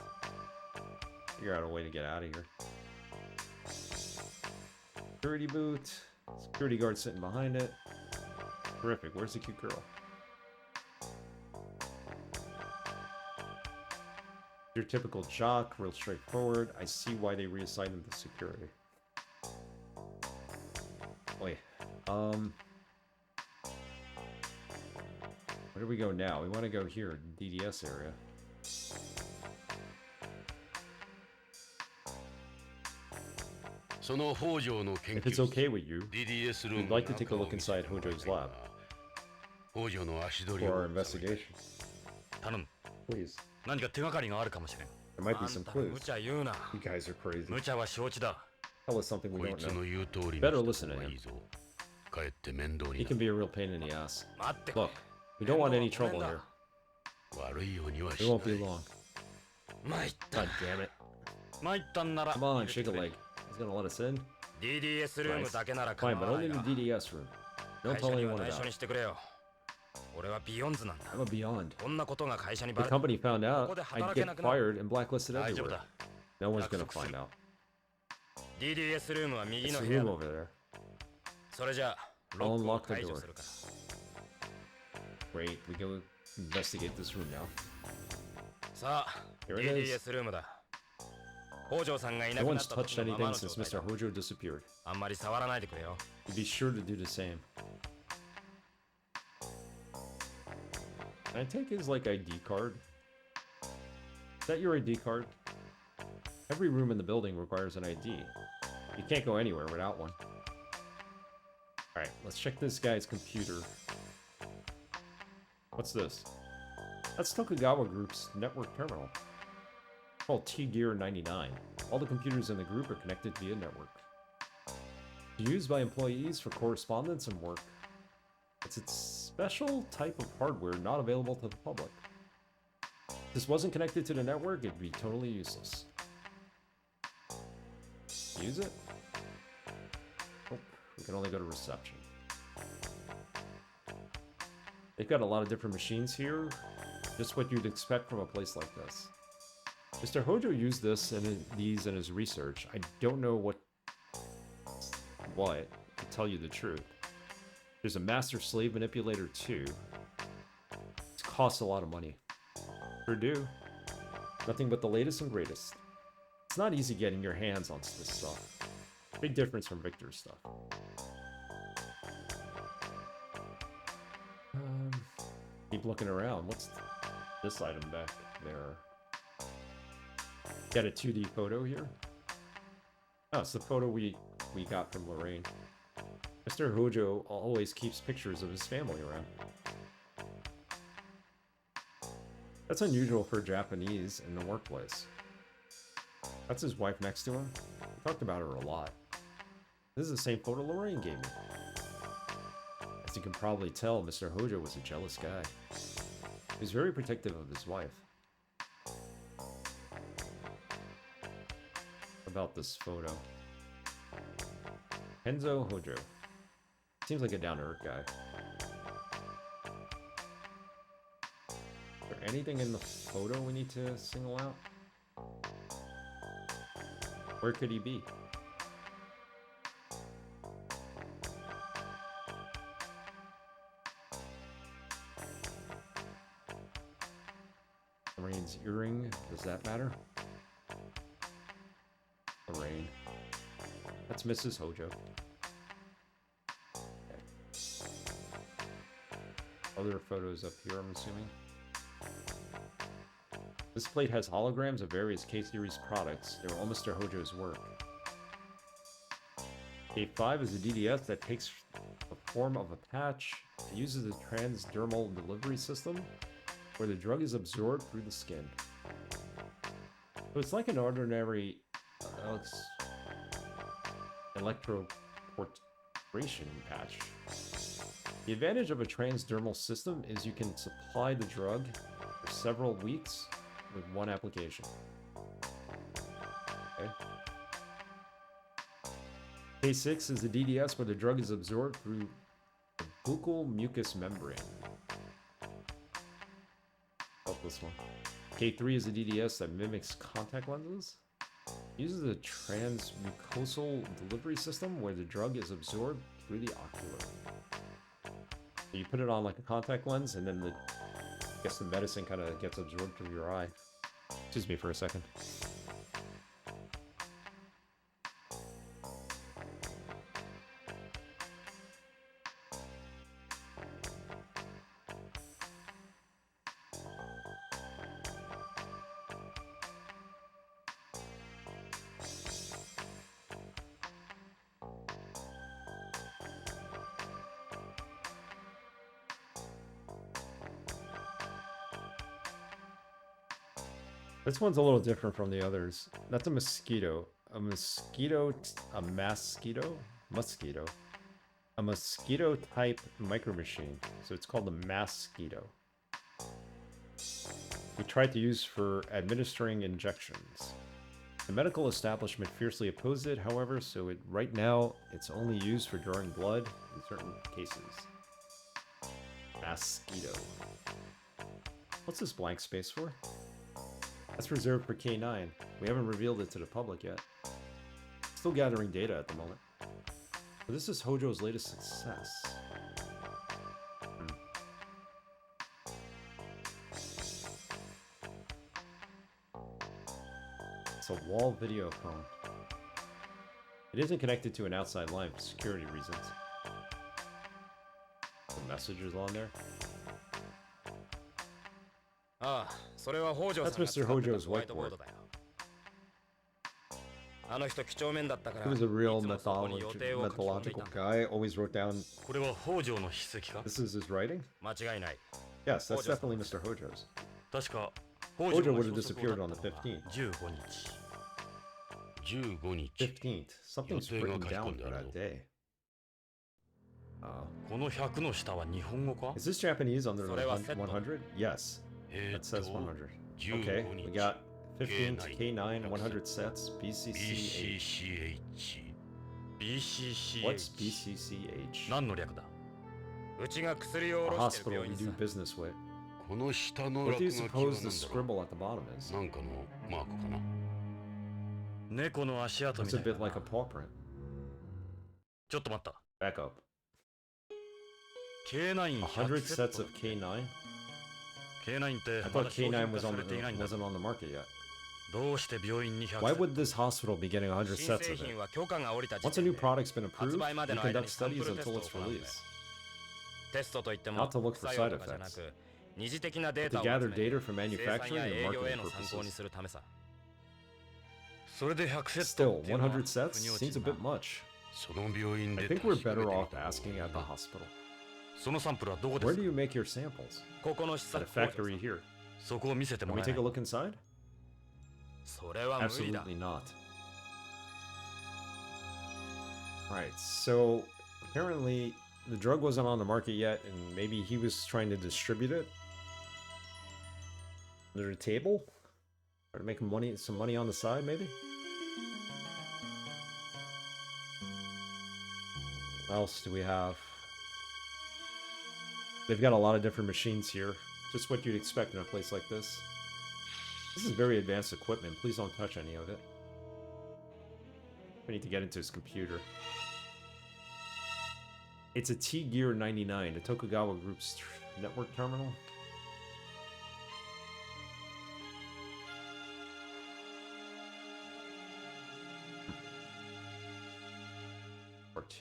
figure out a way to get out of here. Security boot. Security guard sitting behind it. Terrific. Where's the cute girl? Your typical jock, real straightforward. I see why they reassigned him to security. Wait. Where do we go now? We want to go here, DDS area. If it's okay with you, we'd like to take a look inside Hojo's lab for our investigation. Please. There might be some clues. You guys are crazy. Tell us something we don't know. Better listen to him. He can be a real pain in the ass. Look, we don't want any trouble here. It won't be long. God damn it. Come on, shake a leg. He's gonna let us in? Nice. Fine, but only in the DDS room. Don't tell anyone about it. I'm a beyond. The company found out, I'd get fired and blacklisted everywhere. No one's gonna find out. It's the room over there. I'll unlock the door. Great, we go investigate this room now. Here it is. No one's touched anything since Mr. Hojo disappeared. Be sure to do the same. Can I take his, like, ID card? Is that your ID card? Every room in the building requires an ID. You can't go anywhere without one. Alright, let's check this guy's computer. What's this? That's Tokugawa Group's network terminal. Called T-Gear 99. All the computers in the group are connected via network. Used by employees for correspondence and work. It's a special type of hardware not available to the public. If this wasn't connected to the network, it'd be totally useless. Use it? Oh, we can only go to reception. They've got a lot of different machines here. Just what you'd expect from a place like this. Mr. Hojo used these in his research. I don't know what, to tell you the truth. There's a master slave manipulator too. It costs a lot of money. Sure do. Nothing but the latest and greatest. It's not easy getting your hands on this stuff. Big difference from Victor's stuff. Keep looking around. What's this item back there? Got a 2D photo here. Oh, it's the photo we got from Lorraine. Mr. Hojo always keeps pictures of his family around. That's unusual for Japanese in the workplace. That's his wife next to him. We talked about her a lot. This is the same photo Lorraine gave me. As you can probably tell, Mr. Hojo was a jealous guy. He was very protective of his wife. About this photo. Kenzo Hojo. Seems like a down-to-earth guy. Is there anything in the photo we need to single out? Where could he be? Lorraine's earring. Does that matter? Lorraine. That's Mrs. Hojo. Okay. Other photos up here, I'm assuming. This plate has holograms of various K-series products. They're all Mr. Hojo's work. K5 is a DDS that takes the form of a patch. It uses a transdermal delivery system where the drug is absorbed through the skin. So it's like an ordinary electroporation patch. The advantage of a transdermal system is you can supply the drug for several weeks with one application. Okay. K6 is a DDS where the drug is absorbed through the buccal mucous membrane. Oh, this one. K3 is a DDS that mimics contact lenses. Uses a transmucosal delivery system where the drug is absorbed through the ocular. So you put it on like a contact lens, and then I guess the medicine kind of gets absorbed through your eye. Excuse me for a second. This one's a little different from the others. That's a mosquito. A mosquito type micro machine. So it's called the Mosquito. We tried to use for administering injections. The medical establishment fiercely opposed it, however, so right now it's only used for drawing blood in certain cases. Mosquito. What's this blank space for? That's reserved for K9. We haven't revealed it to the public yet. Still gathering data at the moment. But this is Hojo's latest success. It's a wall video phone. It isn't connected to an outside line for security reasons. The message is on there. That's Mr. Hojo's whiteboard. He was a real methodological guy, always wrote down... This is his writing? Yes, that's definitely Mr. Hojo's. Hojo would have disappeared on the 15th. 15th. Something's written down for that day. Is this Japanese under the 100? Yes. That says 100. Okay, we got 15 to K9, 100 sets, BCCH. What's BCCH? A hospital we do business with. What do you suppose the scribble at the bottom is? It's a bit like a paw print. Back up. 100 sets of K9? I thought K9 wasn't on the market yet. Why would this hospital be getting 100 sets of it? Once a new product's been approved, we conduct studies until it's released. Not to look for side effects, but to gather data for manufacturing and marketing purposes. Still, 100 sets seems a bit much. I think we're better off asking at the hospital. Where do you make your samples? At a factory here. Can we take a look inside? Absolutely not. Alright, so apparently the drug wasn't on the market yet, and maybe he was trying to distribute it under the table? Or to make some money on the side, maybe? What else do we have? They've got a lot of different machines here. Just what you'd expect in a place like this. This is very advanced equipment. Please don't touch any of it. We need to get into his computer. It's a T-Gear 99, the Tokugawa Group's network terminal.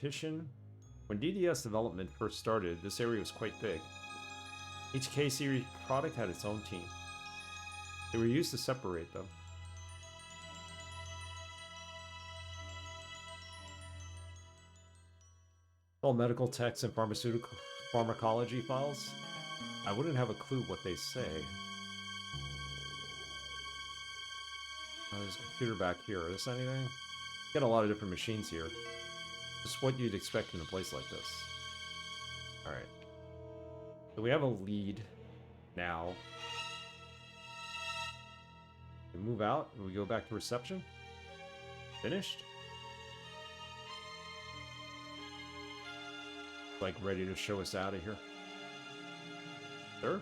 competition. When DDS development first started, this area was quite big. Each K-series product had its own team. They were used to separate them. All medical texts and pharmacology files. I wouldn't have a clue what they say. There's a computer back here. Is this anything? Got a lot of different machines here. Just what you'd expect in a place like this. Alright. So we have a lead now. We move out and we go back to reception. Finished. Like ready to show us out of here. Sir?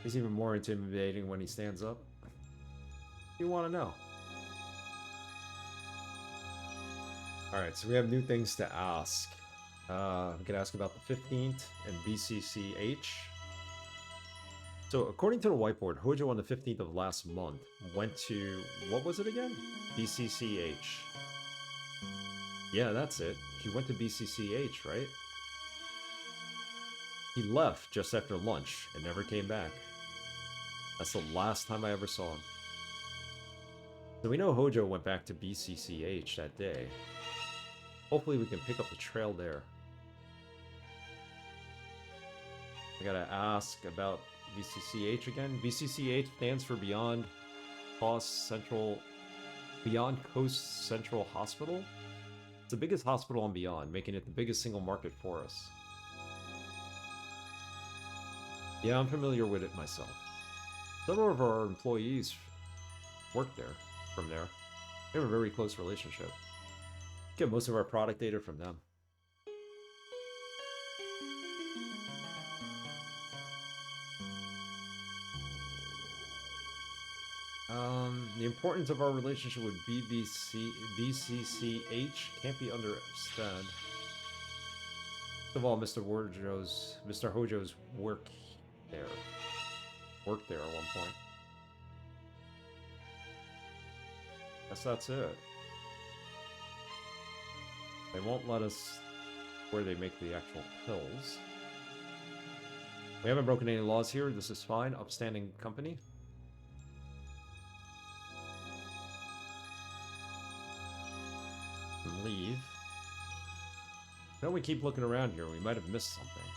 He's even more intimidating when he stands up. You want to know? Alright, so we have new things to ask. We can ask about the 15th and BCCH. So, according to the whiteboard, Hojo on the 15th of last month went to... what was it again? BCCH. Yeah, that's it. He went to BCCH, right? He left just after lunch and never came back. That's the last time I ever saw him. So we know Hojo went back to BCCH that day. Hopefully we can pick up the trail there. I gotta ask about BCCH again. BCCH stands for Beyond Coast Central Hospital. It's the biggest hospital on Beyond, making it the biggest single market for us. Yeah, I'm familiar with it myself. Several of our employees work there, from there. We have a very close relationship. Get most of our product data from them. The importance of our relationship with BCCH can't be understood. First of all, Mr. Hojo's worked there at one point. Guess that's it. They won't let us where they make the actual pills. We haven't broken any laws here. This is fine. Upstanding company. And leave. Now we keep looking around here. We might have missed something.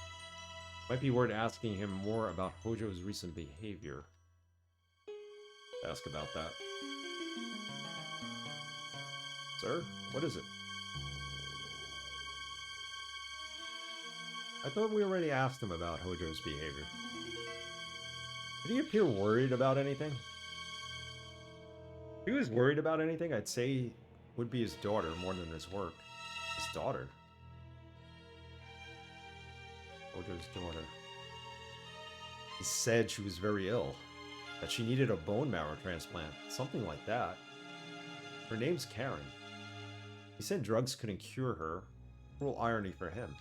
Might be worth asking him more about Hojo's recent behavior. Ask about that. Sir, what is it? I thought we already asked him about Hojo's behavior. Did he appear worried about anything? If he was worried about anything, I'd say would be his daughter more than his work. His daughter? Hojo's daughter. He said she was very ill. That she needed a bone marrow transplant. Something like that. Her name's Karen. He said drugs couldn't cure her. Cruel irony for him.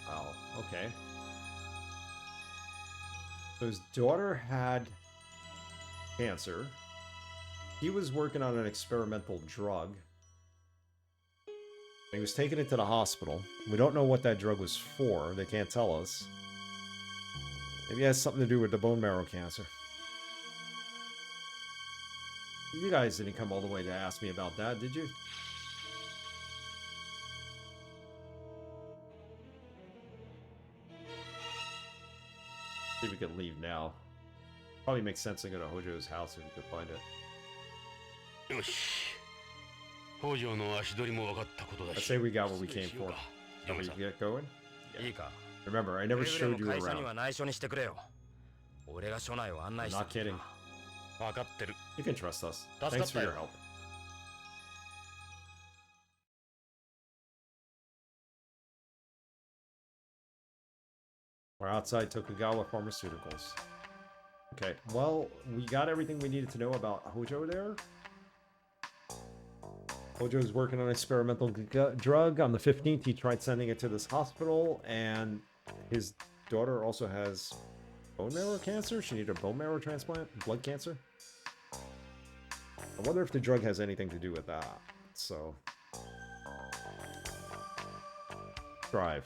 Oh, okay. So his daughter had cancer. He was working on an experimental drug. He was taking it to the hospital. We don't know what that drug was for. They can't tell us. Maybe it has something to do with the bone marrow cancer. You guys didn't come all the way to ask me about that, did you? See if we could leave now. Probably makes sense to go to Hojo's house if we could find it. よし。北条の足取りも分かったことだ Let's し。 say we got what we came for. Can we get going? いいか Remember, I never くれぐれ showed you も会社に around. は内緒にしてくれよ俺が署内を案内 I'm して not kidding. 分かってる You can trust us. 助かったよ。 Thanks for your help. We're outside Tokugawa Pharmaceuticals. Okay, well, we got everything we needed to know about Hojo there. Hojo's working on an experimental drug. On the 15th, he tried sending it to this hospital, and his daughter also has bone marrow cancer. She needed a bone marrow transplant, blood cancer. I wonder if the drug has anything to do with that. So, Drive.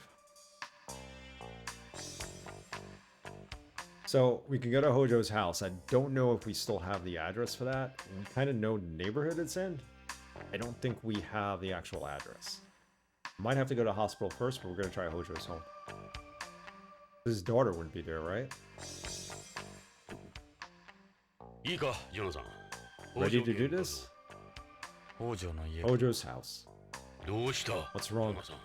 So we can go to Hojo's house. I don't know if we still have the address for that. We kind of know the neighborhood it's in. I don't think we have the actual address. Might have to go to hospital first, but we're gonna try Hojo's home. His daughter wouldn't be there, right? いいか、ジョナサン。 Ready to do this? 王女の家 Hojo's house. どうした What's wrong? ジョナサン。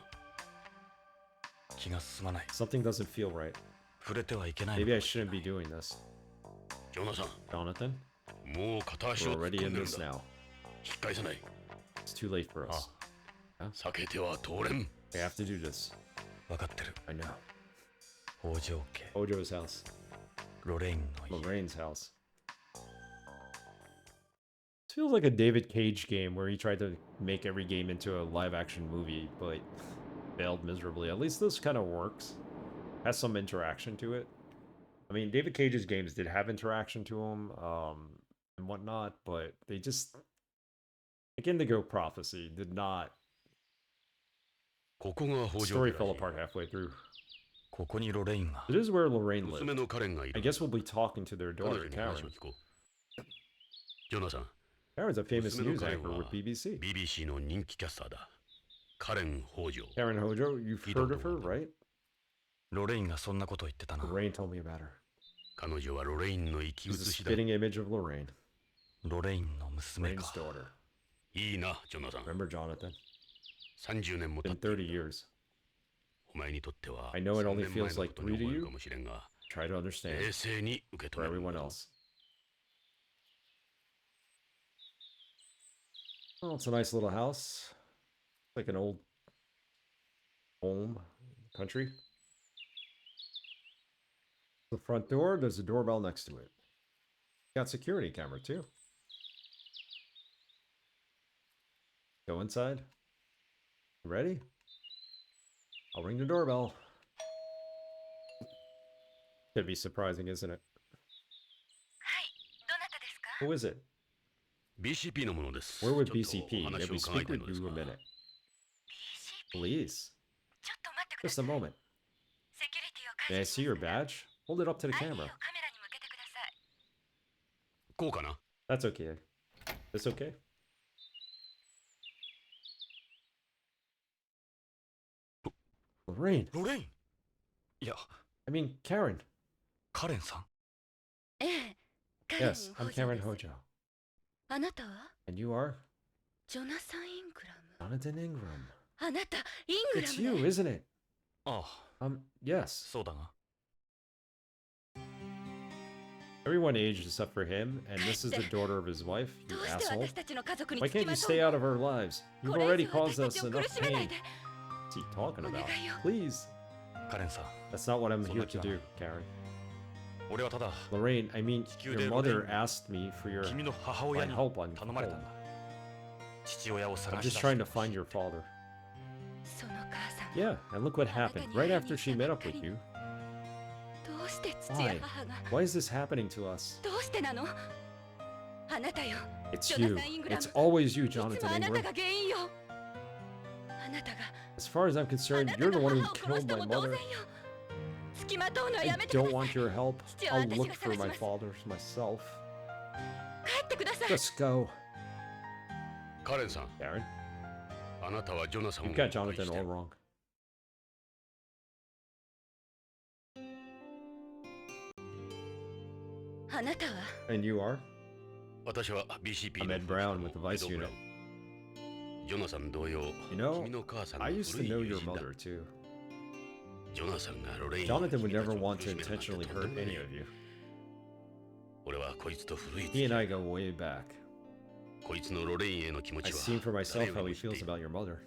気が進まない Something doesn't feel right. 触れてはいけない Maybe I shouldn't be doing this. ジョナサン、 Jonathan, もう片足 we're を突っ already 込ん in でるん this だ。 now. 引っ返さない。 It's too late for us. 避けては通れん。 We have to do this. 分かってる I know. 王女家 Hojo's house. ロレインの家 Lorraine's house. This feels like a David Cage game where he tried to make every game into a live-action movie, but failed miserably. At least this kind of works. Has some interaction to it. I mean, David Cage's games did have interaction to them, and whatnot, but they just, like Indigo Prophecy, did not. ここが北 The 条 story 家 fell らしい apart halfway through. ここにロレインが It is where Lorraine 娘 lived. のカレンがい I る。 guess we'll be talking to their 彼 daughter, 女に話を Karen. 聞こう。ジョナサン、 Karen's a famous 娘の news カレン anchor は with BBC. BBC の人気キャスターだ。カレン北条。 Karen Hojo, you've heard of her, right? ロレインがそんなこと言ってたな Lorraine told me about her. 彼女はロレインの生き She's 写 a しだ。 spitting image of Lorraine. ロレインの娘 Lorraine's か daughter. いいな、ジョナサン。 Remember Jonathan? 30年も経 Been って30る。 years. お前にとっては I know it only 3年前 feels の like ことに 3 to 思え you. るかもしれんが、 Try to understand 冷静に受け止 for める。 everyone else. Well, it's a nice little house. Like an old home, country. The front door, there's a doorbell next to it. Got security camera too. Go inside. Ready? I'll ring the doorbell. Could be surprising, isn't it? はいどなたですか Who is it? BCP のものです。 We're with ちょっと BCP. お May 話 we を伺い speak たい with のです you a が。 minute? BCP Please. ちょっと待ってくだ Just さ a い moment. セキュリティを May I 解除し see ま your すから badge? Hold it up to the アイリーを camera. カメラに向けてくださいこうかな。 That's okay. This okay? Lorraine. ロレインいや I mean, Karen. カレンさんええカレン Yes, I'm 北条 Karen です Hojo. あなたは And you are? ジョナサン・イングラム Jonathan Ingram. あなたイングラ It's ム you, ね isn't it? ああ Yes. そうだが Everyone aged except for him, and this is the daughter of his wife, ど you うして asshole. 私たちの家族に Why つき can't ま you とう stay の out of our lives? You've これ以 already 上 caused 私た us ちを enough 苦しめない pain. で What's he talking about? お願いよ Please. カレンさん That's not what I'm So here much to do, honor. Karen. 俺はただ Lorraine, I mean, your 地球で mother Lorraine- asked me for your 君の母親 my に help on 頼まれたん home. だ父親を I'm 探し just 出して trying to ほし find い your father. その母さん Yeah, and look what happened right after she met up with you. どうして父や Why? 母が Why is this happening to us? どうしてなのあなたよ It's ジョ you. ナサン・イングラム It's always you, いつも Jonathan あなた Ingram. が原因よあなたが As far as I'm あ concerned, なた you're the が one who 母を殺し killed た my も同 mother. 然よ付きまとうのは I やめてくだ don't さい want your help. 父は I'll 私 look が for 探し my ます father myself. 帰ってください Just go, カレンさん、 Karen. あなたはジョナサンを You've got 誤解し Jonathan て all る。 wrong. あなたは And you are? 私は BCP I'm の Ed Brown with the Vice エドブラ unit. ウンジョナサン同様、 You know, 君の母さんの I used to 古い know 友 your 人だ。 mother too. ジョナサンがロレインを Jonathan would 君たち never を want 苦 to しめるなんて intentionally とんで hurt もない any of you. 俺はこいつと古い He 付き and 合 I い。 go way back. こいつのロレインへの気持 I've ちは seen for 誰 myself より how も he 知ってい feels る。 about your mother.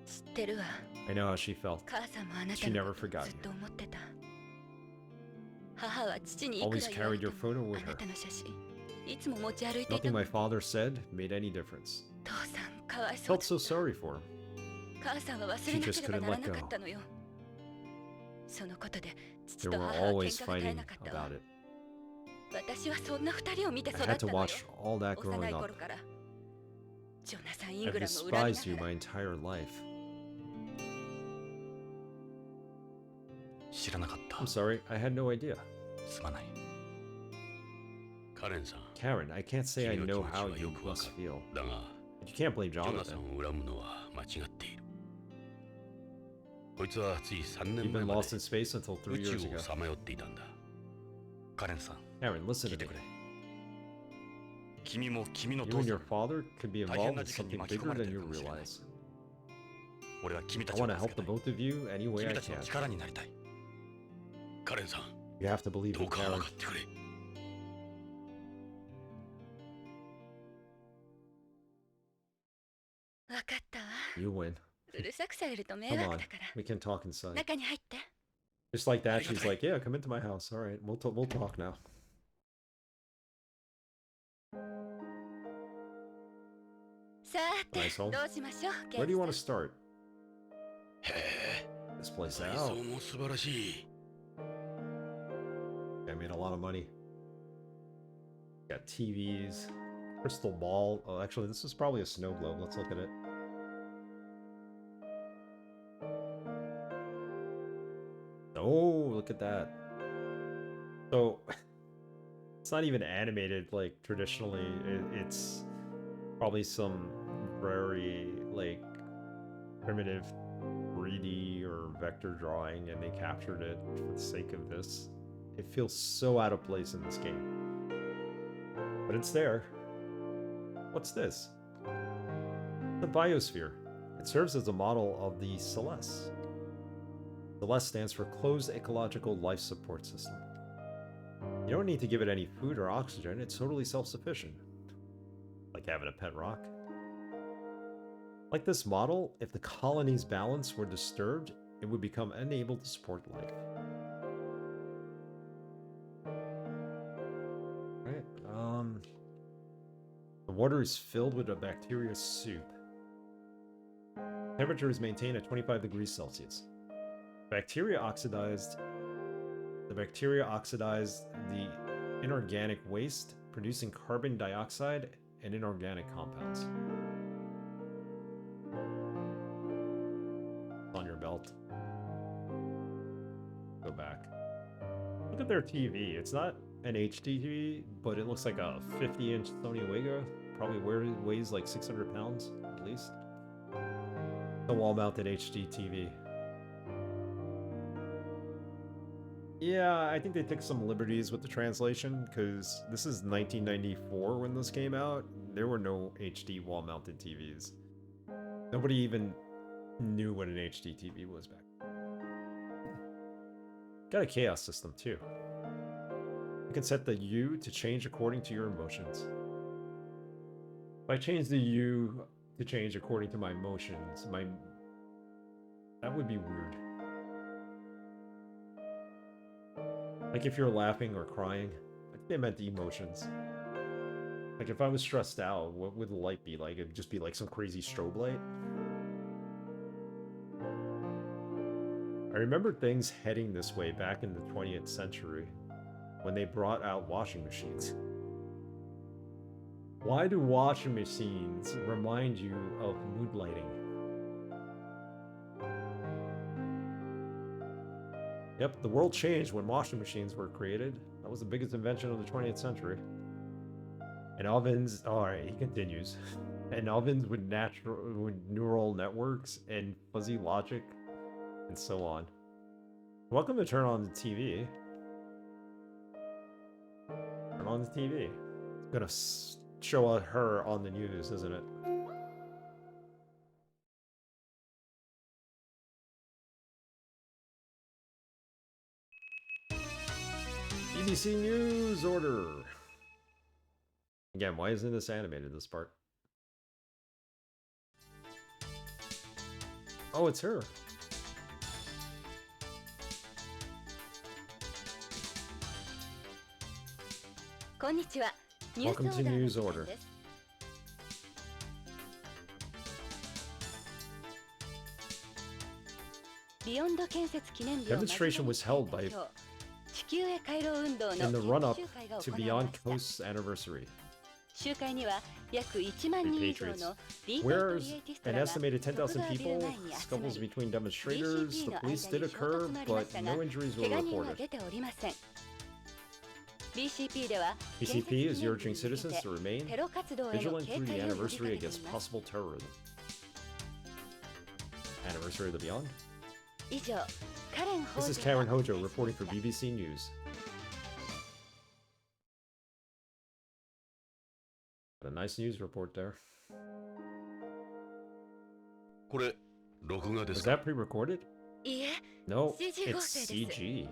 知ってるわ I know how she felt. 母さんもあなた She の never こと forgot ずっ you. と思ってた母は父にいくら Always 言われ carried て your も photo あ with な her. たの写真いつも持ち歩いていた Nothing の my father said made any difference. 父さんかわいそう Felt so sorry for him. 母さんは忘れなければならなかったのよそのことで父 They と were 母は喧 always 嘩が絶え fighting なかったわ about it. 私はそんな二人を見て I 育っ had た to のよ watch all that 幼 growing い up. 頃からさんイン I've グラムを恨みな despised you がら my entire life. 知らなかった I'm sorry, I had no idea. すまない カレンさん Karen, I can't say I 君の know 気持 how ちは you よくわ must かる feel. だが But you can't blame ジョナサ Jonathan. ンを恨むのは間違っているこいつはつい3 You've 年前 been ま lost で in space until 宇 3 years 宙 ago. をさまよっていたんだカレンさん Karen, listen 聞い to て me. くれ君も君の You 父 and さ your ん father could be 大変 involved な in 事件に something 巻き込 bigger まれ than てる you かもしれない realize. 俺は君た I ちを want to 助 help け the たい both of you any way 君 I たちの can. 力になりたいカレンさん You have to believe ど in うか分 Karen. かってくれ分かったわ You win. うるさくされると迷 Come 惑 on, だから we can talk inside. 中に入って Just like that, she's like, "Yeah, come into my house. All right, we'll talk now." さーて Nice home. どうしましょう Where do you want to ケンさん start? へえ This place 内 out. 装も素晴らしい I made a lot of money. Got TVs, crystal ball. Oh, actually, this is probably a snow globe. Let's look at it. Oh, look at that. So, it's not even animated like traditionally. It's probably some very like primitive 3D or vector drawing, and they captured it for the sake of this. It feels so out of place in this game. But it's there. What's this? The biosphere. It serves as a model of the Celeste. Celeste stands for Closed Ecological Life Support System. You don't need to give it any food or oxygen, it's totally self-sufficient. Like having a pet rock. Like this model, if the colony's balance were disturbed, it would become unable to support life. Right, the water is filled with a bacteria soup. Temperature is maintained at 25 degrees Celsius. The bacteria oxidized the inorganic waste, producing carbon dioxide and inorganic compounds. On your belt. Go back. Look at their TV. It's not an HD TV, but it looks like a 50-inch Sony Wega. Probably weighs like 600 pounds, at least. A wall-mounted HD TV. Yeah, I think they took some liberties with the translation, because this is 1994 when this came out. There were no HD wall-mounted TVs. Nobody even knew what an HD TV was back then. Got a chaos system, too. You can set the U to change according to your emotions. If I change the U to change according to my emotions, that would be weird. Like if you're laughing or crying, I think they meant the emotions. Like if I was stressed out, what would the light be like? It'd just be like some crazy strobe light. I remember things heading this way back in the 20th century, when they brought out washing machines. Why do washing machines remind you of mood lighting? Yep, the world changed when washing machines were created. That was the biggest invention of the 20th century. And ovens, alright, he continues. And ovens with neural networks and fuzzy logic and so on. Welcome to Turn On the TV. Turn on the TV. It's gonna show her on the news, isn't it? BBC News order. Again, why isn't this animated, this part? Oh, it's her. Welcome to News Order. Demonstration was held in the run-up to Beyond Coast's anniversary. 集会には約1万人以上のリーガルク Whereas リエイティスト an らが estimated 徳 10,000 川ビル people, 内に集ま scuffles り between demonstrators, BCP the の間 police に did 衝突 occur, もありま but したが no injuries 怪 were 我人は reported. 出ておりません。BCP では BCP is 建設 urging 記念日に向 citizens け to remain てテロ活動への vigilant 警 through the 戒を呼びか anniversary けてい against ます。 possible terrorism. Anniversary of the Beyond? 以上、カレン This is 北条 Karen の Hojo ニュースで reporting し for た。 BBC News. Got a nice news report there. これ録画で Was すか？ that pre-recorded? いいえ、 No, CG it's 合成です。 CG.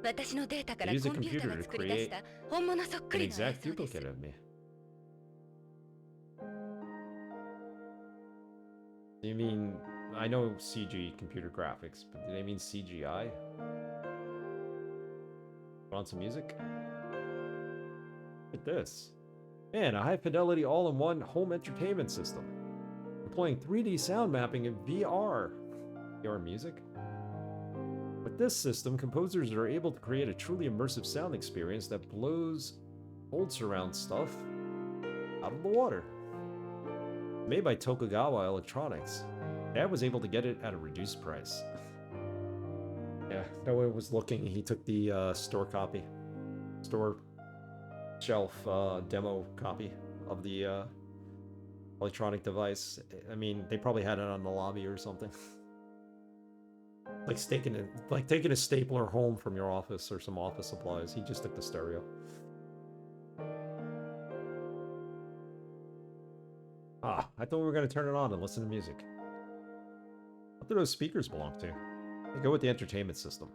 私のデータから Use コ a ンピュータ computer が to 作り出した create 本物そっく An りの映 exact 像です。 duplicate of me. You mean, I know CG computer graphics, but do they mean CGI? Want some music? Look at this. Man, a high fidelity all-in-one home entertainment system. Employing 3D sound mapping and VR. VR music? With this system, composers are able to create a truly immersive sound experience that blows old surround stuff out of the water. Made by Tokugawa Electronics. Dad was able to get it at a reduced price. Yeah, no one was looking. He took the store shelf demo copy of the electronic device. I mean, they probably had it on the lobby or something. Like taking a stapler home from your office or some office supplies. He just took the stereo. Ah, I thought we were gonna turn it on and listen to music. What do those speakers belong to? They go with the entertainment system.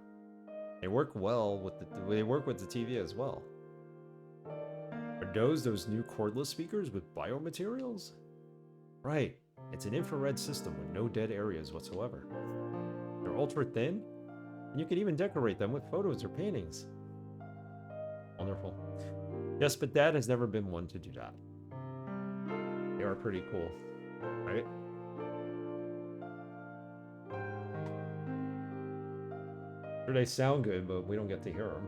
They work well with the TV as well. Are those new cordless speakers with biomaterials? Right. It's an infrared system with no dead areas whatsoever. They're ultra thin, and you can even decorate them with photos or paintings. Wonderful. Yes, but Dad has never been one to do that. They are pretty cool, right? Sure, they sound good, but we don't get to hear them.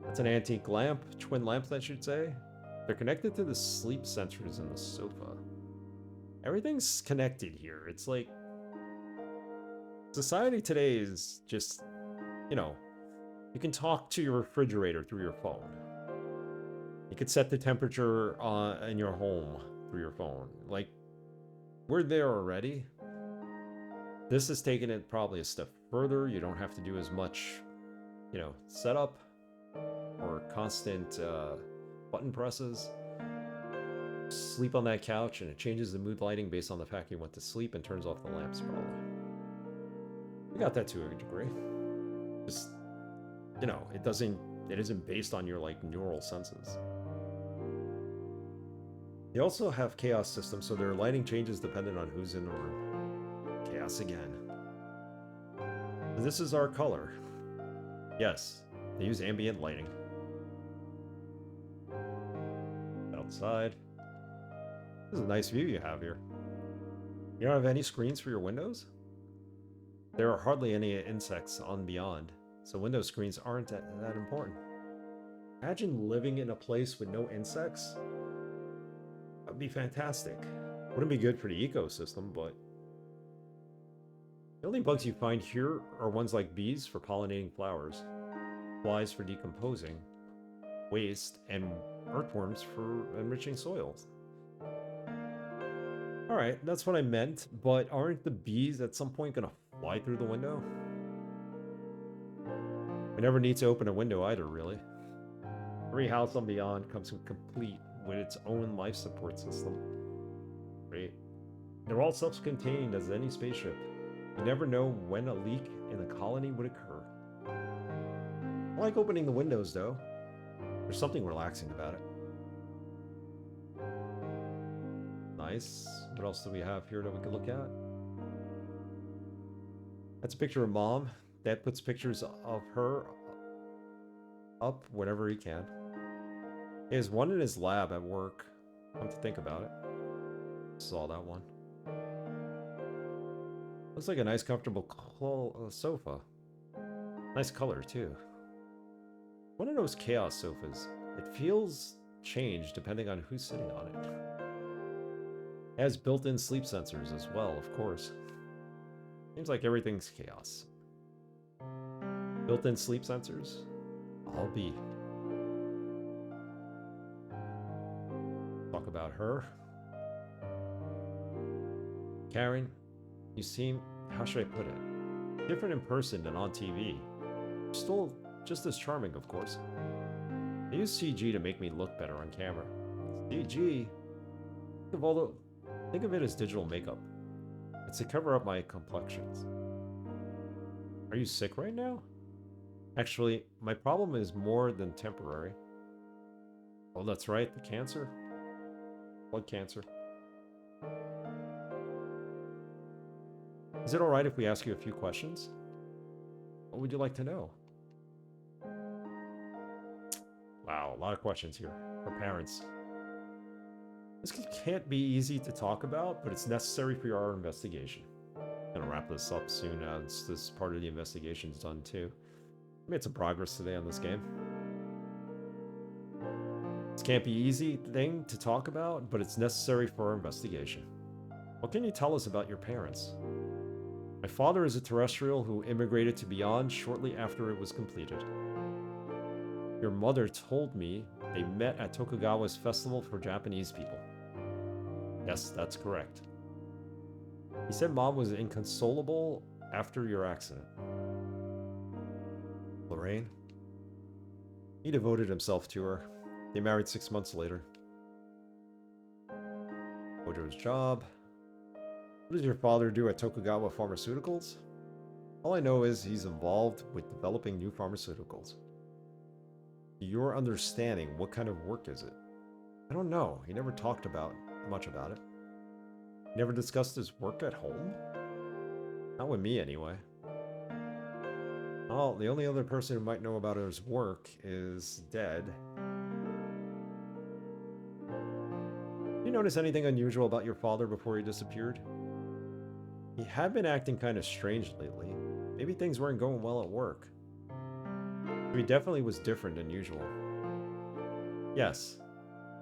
That's an antique lamp, twin lamps, I should say. They're connected to the sleep sensors in the sofa. Everything's connected here. It's like society today is just, you know, you can talk to your refrigerator through your phone. You could set the temperature in your home through your phone. Like, we're there already. This has taken it probably a step further. You don't have to do as much, you know, setup or constant button presses. Sleep on that couch and it changes the mood lighting based on the fact you went to sleep and turns off the lamps probably. We got that to a degree. Just, you know, it isn't based on your like neural senses. They also have chaos systems, so their lighting changes depending on who's in the room. Chaos again. So this is our color. Yes, they use ambient lighting. Outside. This is a nice view you have here. You don't have any screens for your windows? There are hardly any insects on Beyond, so window screens aren't that important. Imagine living in a place with no insects. That would be fantastic. Wouldn't be good for the ecosystem, but the only bugs you find here are ones like bees for pollinating flowers, flies for decomposing, waste, and earthworms for enriching soils. Alright, that's what I meant, but aren't the bees at some point gonna fly through the window? We never need to open a window either, really. Every house on Beyond comes complete with its own life support system. Great. They're all self-contained as any spaceship. You never know when a leak in the colony would occur. I like opening the windows, though. There's something relaxing about it. Nice. What else do we have here that we can look at? That's a picture of Mom. Dad puts pictures of her up whenever he can. He has one in his lab at work. Come to think about it. Saw that one. Looks like a nice comfortable sofa. Nice color too. One of those chaos sofas. It feels change depending on who's sitting on it. It has built-in sleep sensors as well, of course. Seems like everything's chaos. Built-in sleep sensors? I'll be. Talk about her. Karen, you seem, how should I put it? Different in person than on TV. Still just as charming, of course. I use CG to make me look better on camera. CG? Think of it as digital makeup. It's to cover up my complexions. Are you sick right now? Actually, my problem is more than temporary. Oh, that's right, the cancer. Blood cancer. Is it alright if we ask you a few questions? What would you like to know? Wow, a lot of questions here. For parents. This can't be easy to talk about, but it's necessary for our investigation. I'm gonna wrap this up soon as this part of the investigation's done too. I made some progress today on this game. This can't be easy thing to talk about, but it's necessary for our investigation. What can you tell us about your parents? My father is a terrestrial who immigrated to Beyond shortly after it was completed. Your mother told me they met at Tokugawa's festival for Japanese people. Yes, that's correct. He said mom was inconsolable after your accident. Lorraine? He devoted himself to her. They married 6 months later. Ojo's job. What does your father do at Tokugawa Pharmaceuticals? All I know is he's involved with developing new pharmaceuticals. Your understanding, what kind of work is it? I don't know. He never talked much about it. He never discussed his work at home? Not with me, anyway. Oh, the only other person who might know about his work is dead. Did you notice anything unusual about your father before he disappeared? He had been acting kind of strange lately. Maybe things weren't going well at work. He definitely was different than usual. Yes,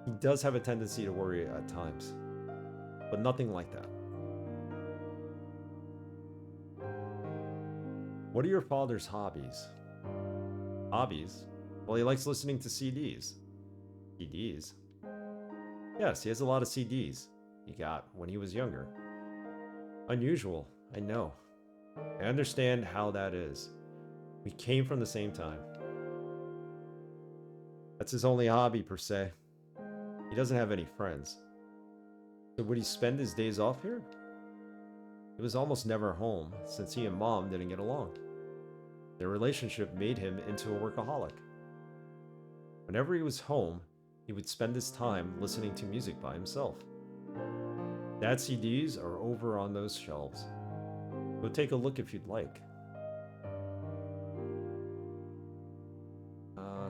he does have a tendency to worry at times, but nothing like that. What are your father's hobbies? Hobbies? Well, he likes listening to CDs. CDs? Yes, he has a lot of CDs he got when he was younger. Unusual, I know. I understand how that is. We came from the same time. That's his only hobby, per se. He doesn't have any friends. So would he spend his days off here? He was almost never home, since he and mom didn't get along. Their relationship made him into a workaholic. Whenever he was home, he would spend his time listening to music by himself. Dad's CDs are over on those shelves. Go take a look if you'd like.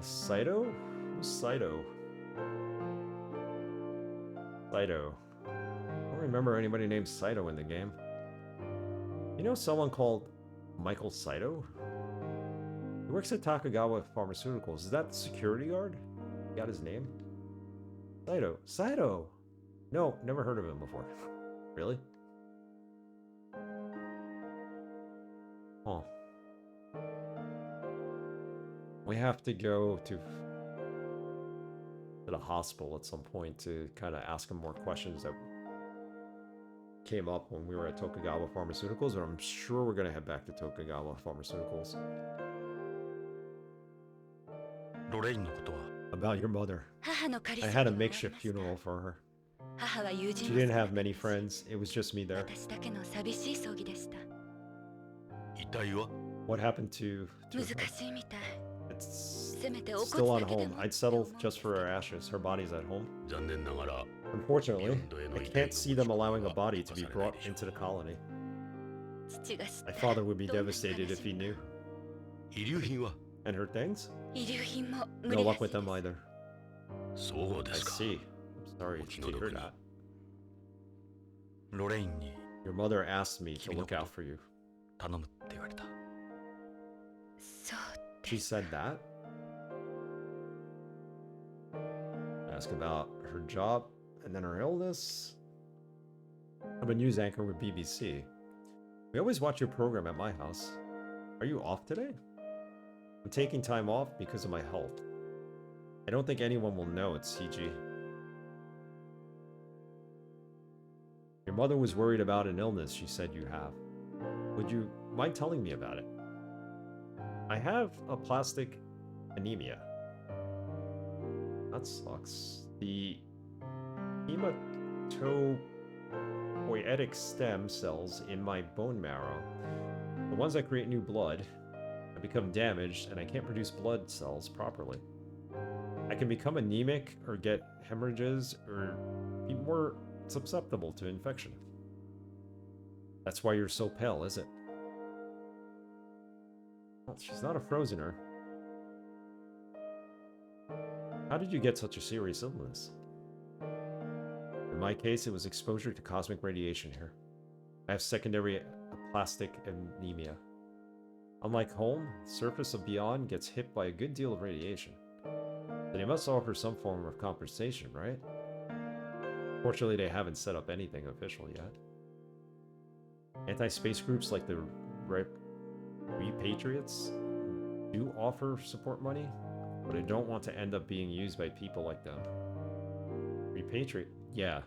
Saito? Who's Saito? Saito. I don't remember anybody named Saito in the game. You know someone called Michael Saito? He works at Tokugawa Pharmaceuticals. Is that the security guard? You got his name? Saito. Saito! No, never heard of him before. Really? Huh. We have to go to the hospital at some point to kind of ask him more questions that came up when we were at Tokugawa Pharmaceuticals, but I'm sure we're going to head back to Tokugawa Pharmaceuticals. ロレインのことは About your mother. 母の仮 I 席を had a 思いま makeshift した funeral for her. 母は友人 She を didn't 捨 have てて many friends. It was just me there. 私だけの寂しい葬儀でした 遺体は What happened to 難 her? しいみたい It's せめてお still 骨 on だけで home. も I'd settle just for her ashes. Her body's at home. 残念ながら Unfortunately, I can't see them allowing a body to be brought into the colony. 父が知った My father would be どんな devastated if he 悲しみ knew. 遺留品は And her things? 遺留品も無 No 理ら luck しい with で them す either. そうで I すか see. I'm sorry to hear that. ロレインに Your mother asked me to look out for you. 頼むって言われた。そう She said that? Ask about her job and then her illness. I'm a news anchor with BBC. We always watch your program at my house. Are you off today? I'm taking time off because of my health. I don't think anyone will know it's CG. Your mother was worried about an illness she said you have. Would you mind telling me about it? I have aplastic anemia. That sucks. The hematopoietic stem cells in my bone marrow, the ones that create new blood, have become damaged and I can't produce blood cells properly. I can become anemic or get hemorrhages or be more susceptible to infection. That's why you're so pale, is it? Well, she's not a frozener. How did you get such a serious illness? In my case, it was exposure to cosmic radiation here. I have secondary aplastic anemia. Unlike home, the surface of Beyond gets hit by a good deal of radiation. So they must offer some form of compensation, right? Fortunately, they haven't set up anything official yet. Anti-space groups like the Repatriates do offer support money, but I don't want to end up being used by people like them. Repatriate? Yeah.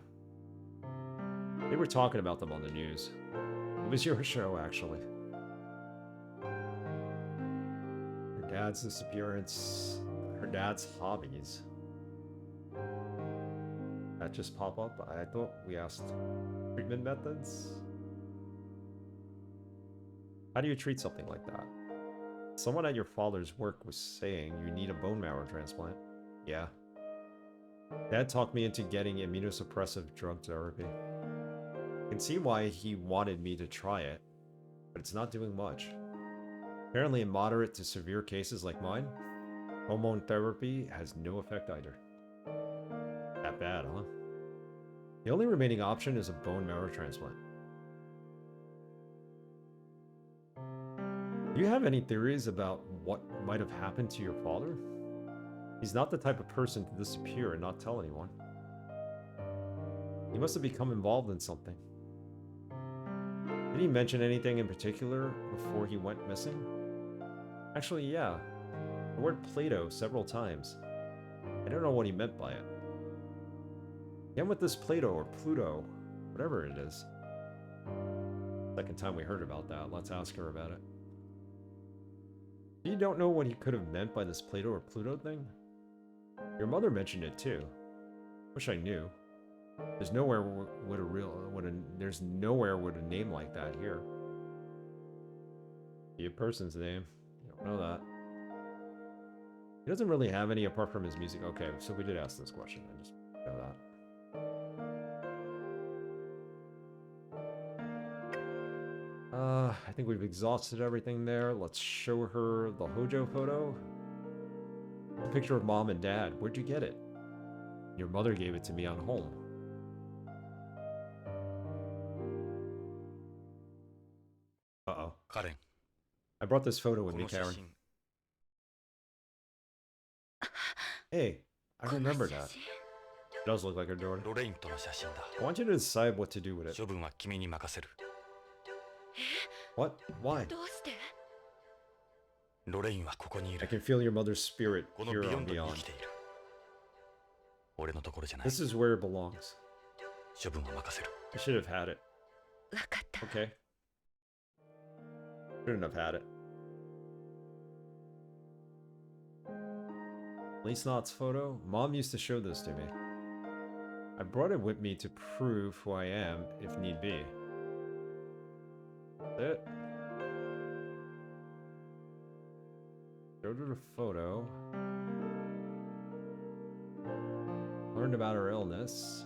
They were talking about them on the news. It was your show, actually. Her dad's disappearance, her dad's hobbies. That just pop up? I thought we asked treatment methods. How do you treat something like that? Someone at your father's work was saying you need a bone marrow transplant. Yeah. Dad talked me into getting immunosuppressive drug therapy. I can see why he wanted me to try it, but it's not doing much. Apparently in moderate to severe cases like mine, hormone therapy has no effect either. That bad, huh? The only remaining option is a bone marrow transplant. Do you have any theories about what might have happened to your father? He's not the type of person to disappear and not tell anyone. He must have become involved in something. Did he mention anything in particular before he went missing? Actually, yeah. The word Plato several times. I don't know what he meant by it. Again with this Plato or Pluto, whatever it is. Second time we heard about that. Let's ask her about it. You don't know what he could have meant by this Plato or Pluto thing? Your mother mentioned it too. Wish I knew. There's nowhere would a name like that here. Be a person's name. You don't know that. He doesn't really have any apart from his music. Okay, so we did ask this question. I just know that. I think we've exhausted everything there. Let's show her the Hojo photo. A picture of mom and dad. Where'd you get it? Your mother gave it to me on home. Uh-oh. Karen, I brought this photo with こ me, の写 Karen. 真 Hey, I この remember 写 that. 真 It does look like her daughter. ロレインとの写真だ I want you to decide what to do with it. 処分は君に任せる What? Why? どうして？ロレインはここにい I る can feel your mother's spirit この here ビヨ on ンドに Beyond. 生きている俺のところじゃない This is where it belongs. 処分は任せる I should have had it. わかった。 Okay. Shouldn't have had it. Policenauts photo? Mom used to show this to me. I brought it with me to prove who I am, if need be. That's it. Showed her the photo. Learned about her illness.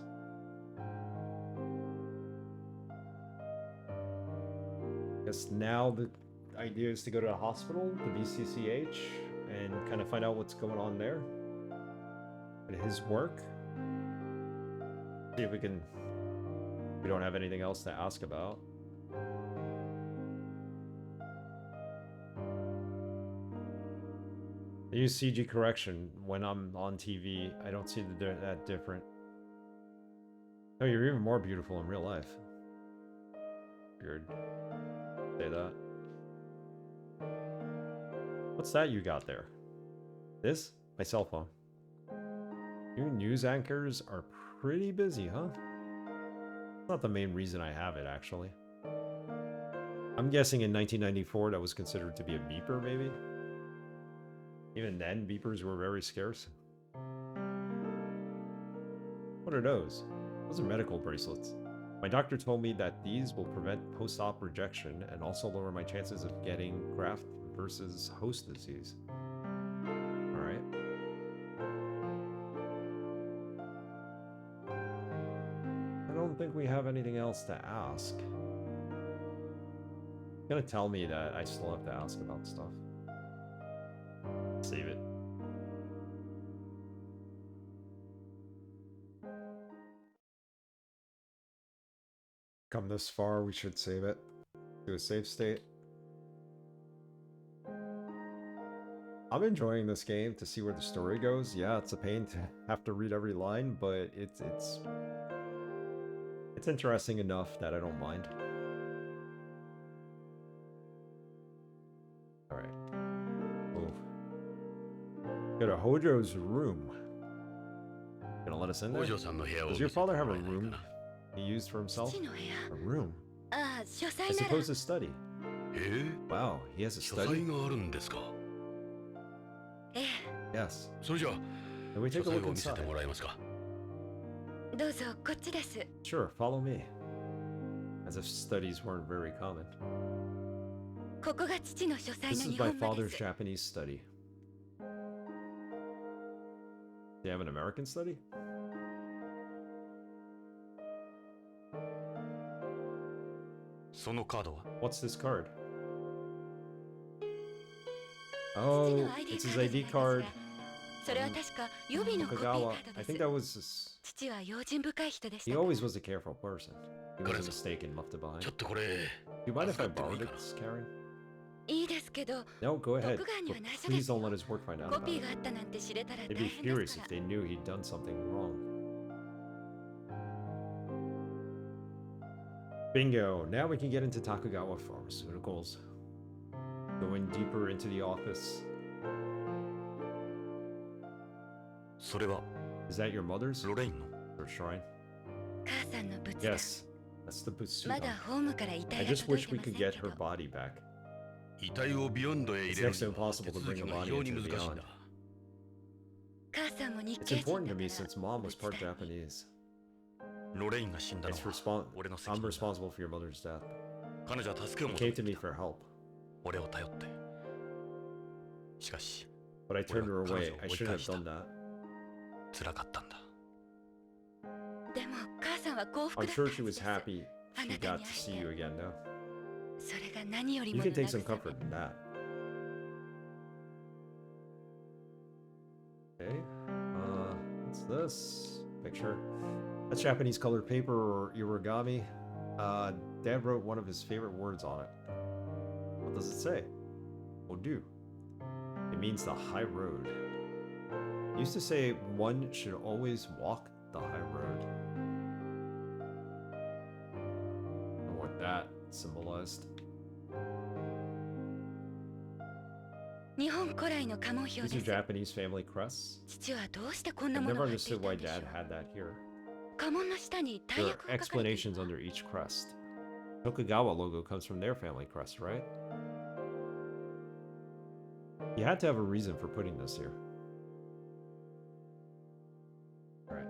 Guess now the idea is to go to the hospital, the BCCH, and kind of find out what's going on there. And his work. See if we can... We don't have anything else to ask about. They use CG correction when I'm on TV. I don't see that different. No, you're even more beautiful in real life. Weird. Say that. What's that you got there? This? My cell phone. You news anchors are pretty busy, huh? Not the main reason I have it, actually. I'm guessing in 1994 that was considered to be a beeper, maybe? Even then, beepers were very scarce. What are those? Those are medical bracelets. My doctor told me that these will prevent post-op rejection and also lower my chances of getting graft versus host disease. Alright. I don't think we have anything else to ask. It's gonna tell me that I still have to ask about stuff. Save it. Come this far, we should save it. Do a save state. I'm enjoying this game to see where the story goes. Yeah, it's a pain to have to read every line, but it's interesting enough that I don't mind. Alright. Move. Go to Hojo's room. Gonna let us in there? Does your father have a room he used for himself? A room? I suppose a study. Wow, he has a study? Yes. Can we take a look inside? Sure, follow me. As if studies weren't very common. This is my father's Japanese study. Do you have an American study? What's this card? Oh, it's his ID card. Tokugawa. I think that was his... He always was a careful person. He wasn't mistaken, left it behind. Do you mind if I borrowed it, Karen? No, go ahead. But please don't let his work find out about it. They'd be furious if they knew he'd done something wrong. Bingo! Now we can get into Tokugawa Pharmaceuticals. Going deeper into the office. Is that your mother's? Or shrine? Yes, that's the Butsudan. I just wish we could get her body back. It's next to impossible to bring a body into the beyond. It's important to me since Mom was part Japanese. I'm responsible for your mother's death. She came to me for help. But I turned her away. I shouldn't have done that. I'm sure she was happy she got to see you again now. You can take some comfort in that. Okay. What's this? Picture. That's Japanese colored paper or origami. Dad wrote one of his favorite words on it. What does it say? Odu. It means the high road. It used to say one should always walk the high road. And what that symbolized. These are Japanese family crests. I've never understood why Dad had that here. There are explanations under each crest. Tokugawa logo comes from their family crest, right? You had to have a reason for putting this here. Alright.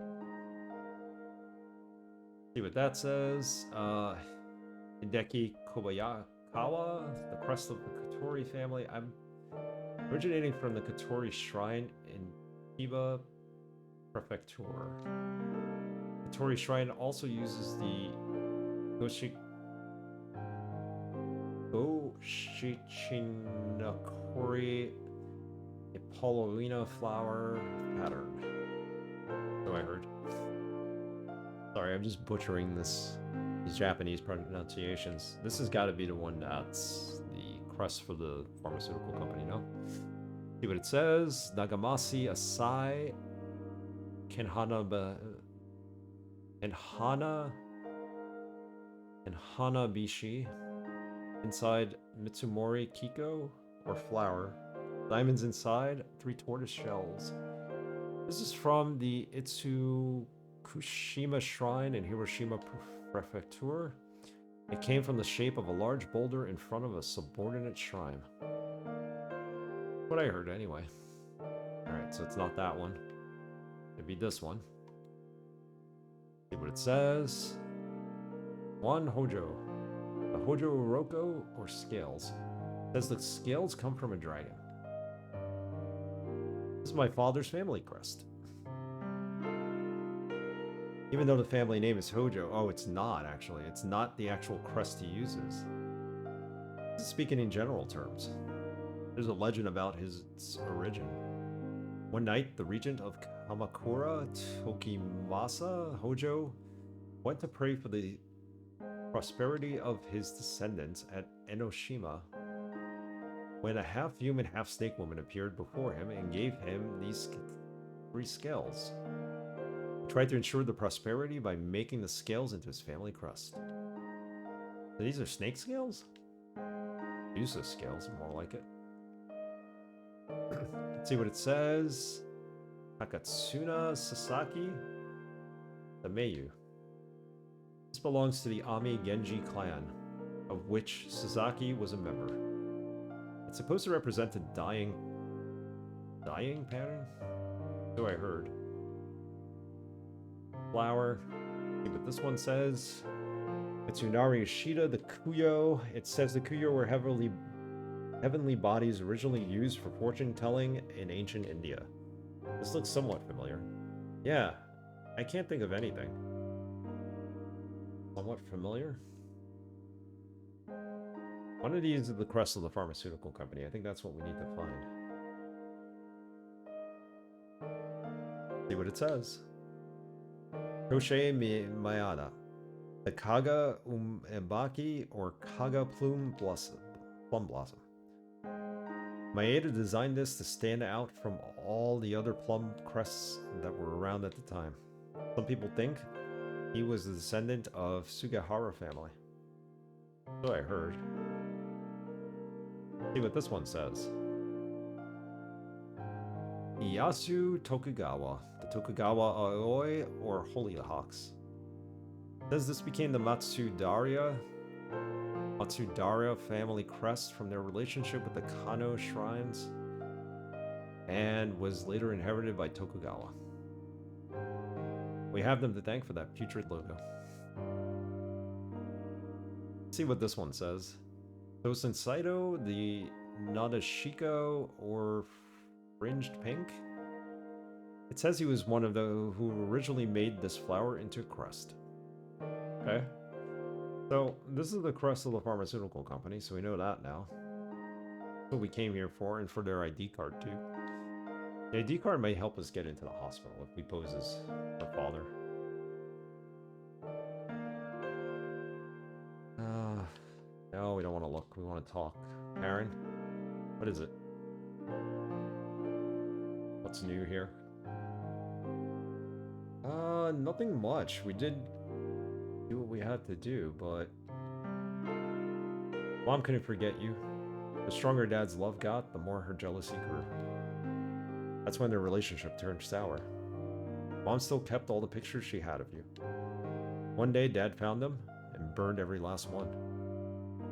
See what that says. Hideki Kobayakawa, the crest of the Kotori family. I'm originating from the Kotori Shrine in Chiba Prefecture. Kotori Shrine also uses the Goshichinakori Paulownia flower pattern. So I heard. Sorry, I'm just butchering these Japanese pronunciations. This has got to be the one that's the crest for the pharmaceutical company, no? See what it says. Nagamasi Asai and Hanabishi. Inside Mitsumori Kiko or flower. Diamonds inside, 3 tortoise shells. This is from the Itsukushima Shrine in Hiroshima Prefecture. It came from the shape of a large boulder in front of a subordinate shrine. What I heard anyway. Alright, so it's not that one. It'd be this one. See what it says. 1 Hojo. The Hojo Uroko or scales. It says the scales come from a dragon. This is my father's family crest. Even though the family name is Hojo. Oh, it's not actually. It's not the actual crest he uses. This is speaking in general terms. There's a legend about his origin. One night, the regent of Kamakura, Tokimasa Hojo, went to pray for the prosperity of his descendants at Enoshima when a half-human, half-snake woman appeared before him and gave him these 3 scales. He tried to ensure the prosperity by making the scales into his family crest. So these are snake scales? Useless scales, more like it. Let's see what it says. Takatsuna Sasaki, the Meiyu. This belongs to the Ami Genji clan, of which Sasaki was a member. It's supposed to represent a dying pattern? So I heard. Flower. See what this one says. Mitsunari Yoshida, the Kuyo. It says the Kuyo were heavenly bodies originally used for fortune telling in ancient India. This looks somewhat familiar. Yeah, I can't think of anything. Somewhat familiar? One of these is the crest of the pharmaceutical company. I think that's what we need to find. See what it says. Crochet Mayada. The Kaga Embaki or Kaga Plum Blossom. Maeda designed this to stand out from all the other plum crests that were around at the time. Some people think he was the descendant of Sugihara family. So I heard. See what this one says. Iyasu Tokugawa, the Tokugawa Aoi or Hollyhocks. Says this became the Matsudaira family crest from their relationship with the Kano shrines and was later inherited by Tokugawa. We have them to thank for that putrid logo. Let's see what this one says. Tosen Saito, the Nadashiko or Fringed Pink. It says he was one of those who originally made this flower into a crest. Okay. So, this is the crest of the pharmaceutical company, so we know that now. That's what we came here for, and for their ID card too. The ID card may help us get into the hospital if we pose as our father. No, we don't want to look. We want to talk. Aaron, what is it? What's new here? Nothing much. We did do what we had to do, but Mom couldn't forget you. The stronger Dad's love got, the more her jealousy grew. That's when their relationship turned sour. Mom still kept all the pictures she had of you. One day, Dad found them and burned every last one,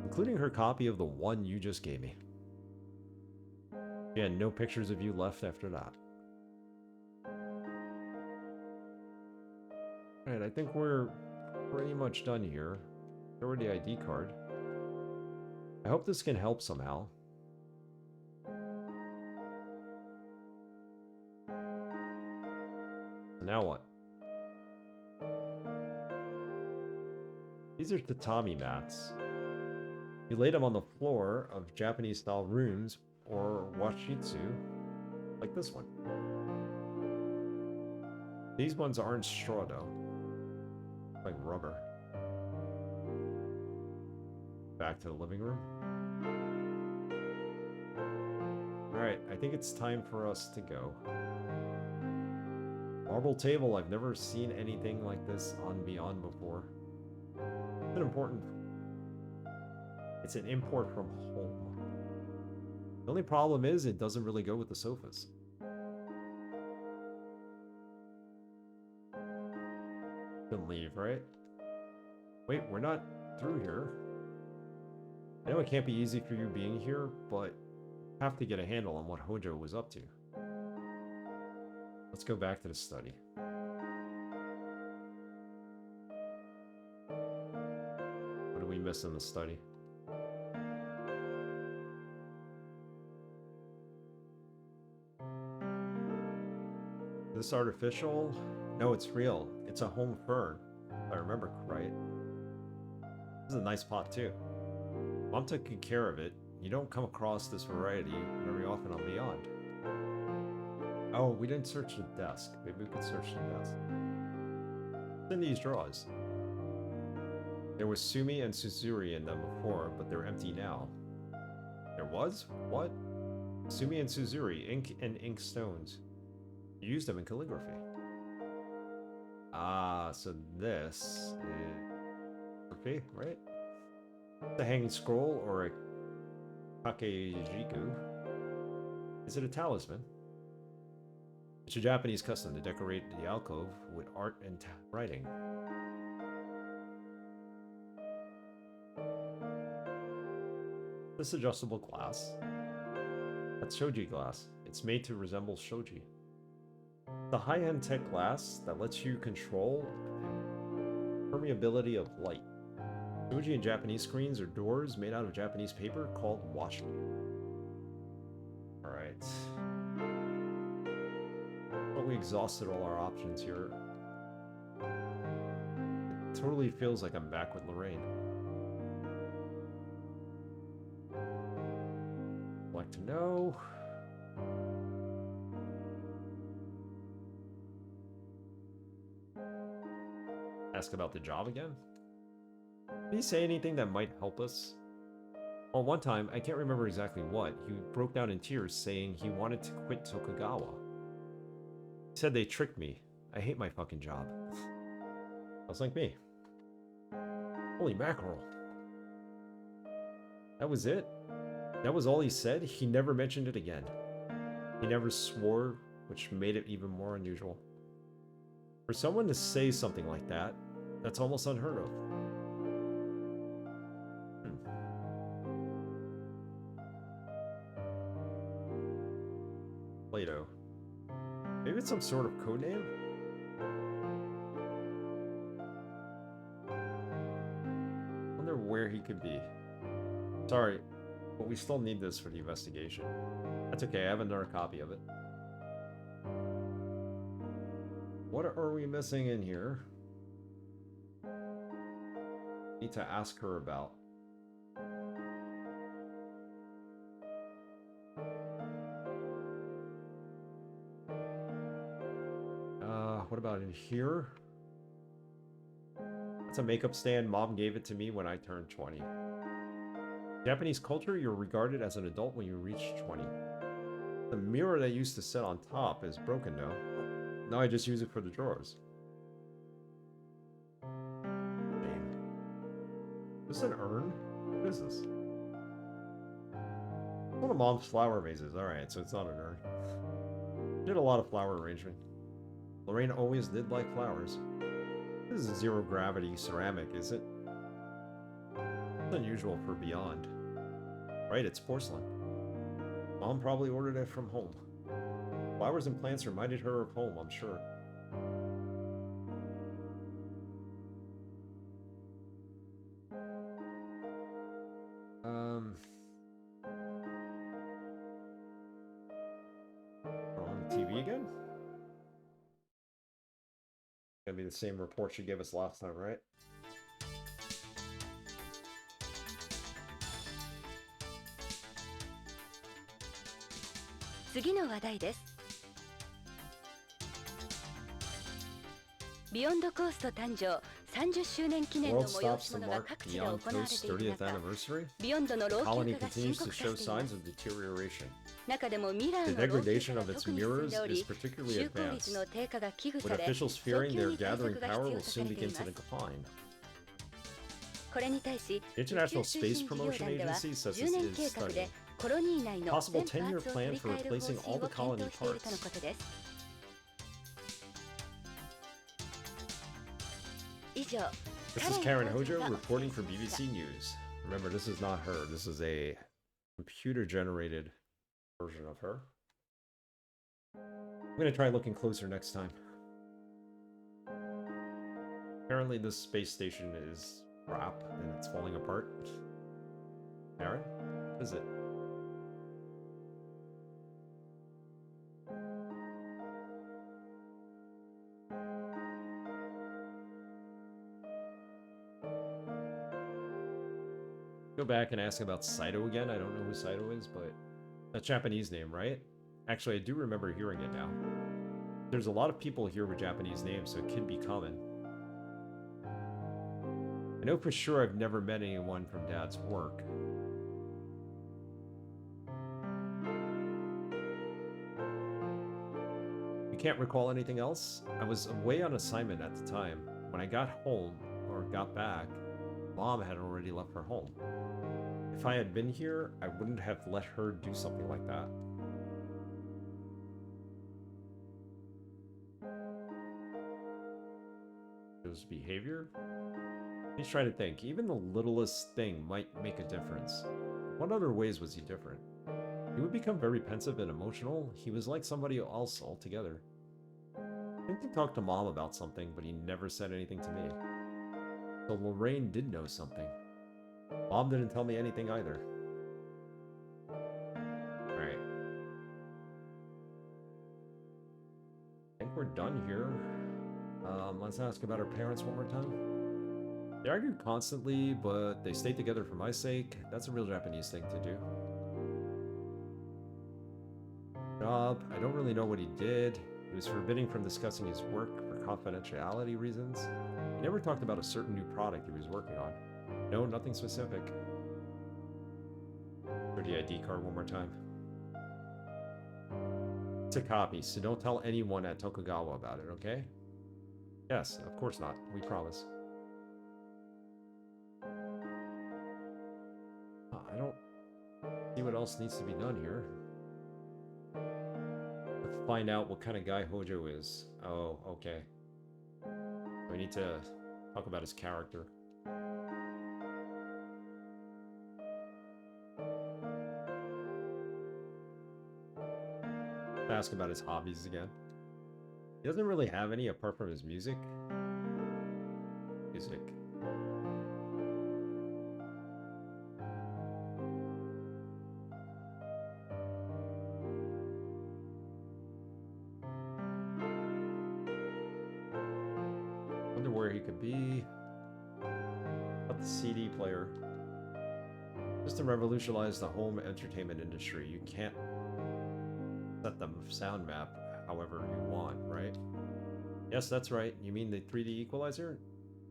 including her copy of the one you just gave me. She had no pictures of you left after that. Alright, I think we're pretty much done here. Show her the ID card. I hope this can help somehow. Now what? These are tatami mats. You lay them on the floor of Japanese-style rooms or washitsu, like this one. These ones aren't straw though, like rubber. Back to the living room. Alright, Alright, I think it's time for us to go. Marble table, I've never seen anything like this on Beyond before. It's an important... It's an import from home. The only problem is it doesn't really go with the sofas. Can leave, right? Wait, we're not through here. I know it can't be easy for you being here, but I have to get a handle on what Hojo was up to. Let's go back to the study. What do we miss in the study? Is this artificial? No, it's real. It's a home fern, if I remember right. This is a nice pot too. Mom took good care of it. You don't come across this variety very often on Beyond. Oh, we didn't search the desk. Maybe we could search the desk. What's in these drawers? There was Sumi and Suzuri in them before, but they're empty now. There was? What? Sumi and Suzuri, ink and ink stones. You used them in calligraphy. Ah, so this is calligraphy, right? The hanging scroll or a kakejiku. Is it a talisman? It's a Japanese custom to decorate the alcove with art and writing. This adjustable glass. That's shoji glass. It's made to resemble shoji. The high-end tech glass that lets you control permeability of light. Shoji in Japanese screens are doors made out of Japanese paper called washi. Alright. But we exhausted all our options here. It totally feels like I'm back with Lorraine. Like to know. Ask about the job again? Did he say anything that might help us? Well, one time, I can't remember exactly what, he broke down in tears saying he wanted to quit Tokugawa. He said they tricked me. I hate my fucking job. Sounds like me. Holy mackerel. That was it? That was all he said? He never mentioned it again. He never swore, which made it even more unusual. For someone to say something like that, that's almost unheard of. Plato. Maybe it's some sort of codename? Wonder where he could be. Sorry, but we still need this for the investigation. That's okay, I have another copy of it. What are we missing in here? Need to ask her about. What about in here? That's a makeup stand. Mom gave it to me when I turned 20. Japanese culture, you're regarded as an adult when you reach 20. The mirror that used to sit on top is broken now. Now I just use it for the drawers. Damn. Is this an urn? What is this? One of Mom's flower vases. Alright, so it's not an urn. Did a lot of flower arrangement. Lorraine always did like flowers. This is a zero gravity ceramic, is it? It's unusual for Beyond. Right, it's porcelain. Mom probably ordered it from home. Flowers and plants reminded her of home, I'm sure. We're on TV again? Gonna be the same report she gave us last time, right? ビヨンドコースト誕生30周年記念の World 催 stops し to 物が mark 各地で行 Beyond われてい Coast's る 30th 中、 anniversary. ビヨンドの The 老朽 colony 化が深 continues 刻 to 化 show していま signs す。 of deterioration. 中でもミラー The の老朽 degradation 化 of が its 特に進ん mirrors でお is り、 particularly 就航 advanced, 率の低下が危惧 with され、 officials 早 fearing 急 their に対 gathering 策が power 必要 will とさ soon れてい begin ま to す。 decline. これに対し、 The 宇宙 International 推 Space 進事業 Promotion 団では Agency says 10年 it 計 is 画で studying コロニー内の possible 全パー 10-year ツを取 plan り for 替える方 replacing 針 all を the 検 colony 討しているとの parts. ことです。以上、 This is Karen Hojo reporting for BBC News. Remember, this is not her. This is a computer-generated version of her. I'm going to try looking closer next time. Apparently this space station is crap and it's falling apart. Karen? What is it? Go back and ask about Saito again. I don't know who Saito is, but a Japanese name, right? Actually, I do remember hearing it now. There's a lot of people here with Japanese names, so it could be common. I know for sure I've never met anyone from Dad's work. You can't recall anything else? I was away on assignment at the time. When I got home, or got back, Mom had already left her home. If I had been here, I wouldn't have let her do something like that. His behavior? He's trying to think. Even the littlest thing might make a difference. What other ways was he different? He would become very pensive and emotional. He was like somebody else altogether. I think he talked to Mom about something, but he never said anything to me. So Lorraine did know something. Mom didn't tell me anything either. Alright. I think we're done here. Let's ask about our parents one more time. They argue constantly, but they stay together for my sake. That's a real Japanese thing to do. Job, I don't really know what he did. He was forbidden from discussing his work for confidentiality reasons. He never talked about a certain new product he was working on. No, nothing specific. Go to the ID card one more time. It's a copy, so don't tell anyone at Tokugawa about it, okay? Yes, of course not. We promise. I don't see what else needs to be done here. Let's find out what kind of guy Hojo is. Oh, okay. We need to talk about his character. Ask about his hobbies again. He doesn't really have any apart from his music. Music. Wonder where he could be. About the CD player. Just to revolutionize the home entertainment industry, you can't set the sound map however you want, right? Yes, that's right. You mean the 3D equalizer?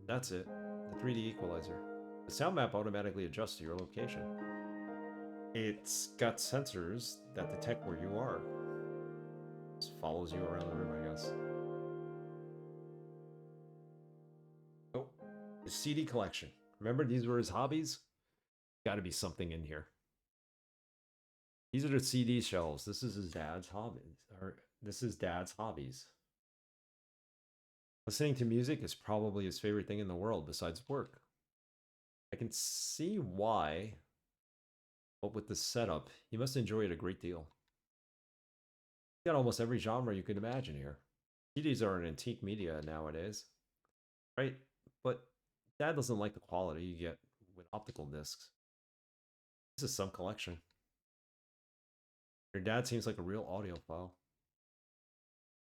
That's it. The 3D equalizer. The sound map automatically adjusts to your location. It's got sensors that detect where you are. Just follows you around the room, I guess. Oh, his CD collection. Remember these were his hobbies? Gotta be something in here. These are the CD shelves. This is his dad's hobbies. Or this is Dad's hobbies. Listening to music is probably his favorite thing in the world besides work. I can see why, but with this setup, he must enjoy it a great deal. He's got almost every genre you could imagine here. CDs are an antique media nowadays, right? But Dad doesn't like the quality you get with optical discs. This is some collection. Your dad seems like a real audiophile.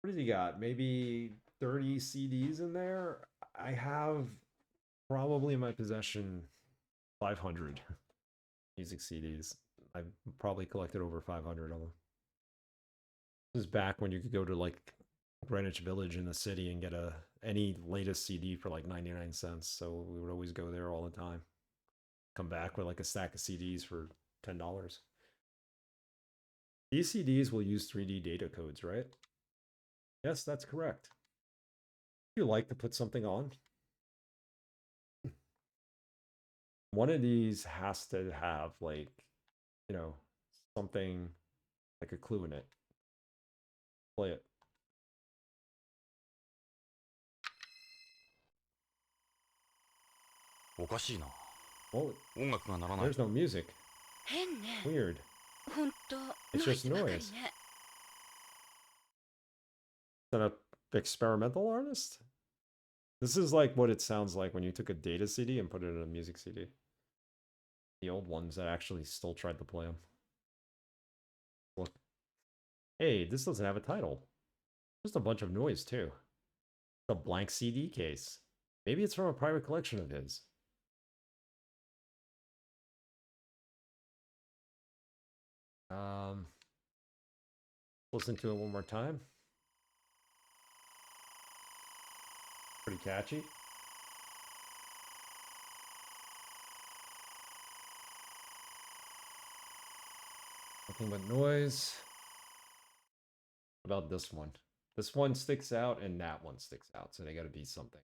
What does he got? Maybe 30 CDs in there? I have probably in my possession 500 music CDs. I've probably collected over 500 of them. This is back when you could go to like Greenwich Village in the city and get a any latest CD for like 99 cents. So we would always go there all the time. Come back with like a stack of CDs for $10. These CDs will use 3D data codes, right? Yes, that's correct. You like to put something on? One of these has to have like, you know, something like a clue in it. Play it.おかしいな。 Oh, 音楽が鳴らない。 there's no music. 変ね。 Weird. ほんと、 It's ノイ just ズばかり noise. ね。 Is that an experimental artist? This is like what it sounds like when you took a data CD and put it in a music CD. The old ones that actually still tried to play them. Look. Hey, this doesn't have a title. Just a bunch of noise, too. It's a blank CD case. Maybe it's from a private collection of his. Listen to it one more time. Pretty catchy. Nothing but noise. What about this one? This one sticks out and that one sticks out, so they gotta be something.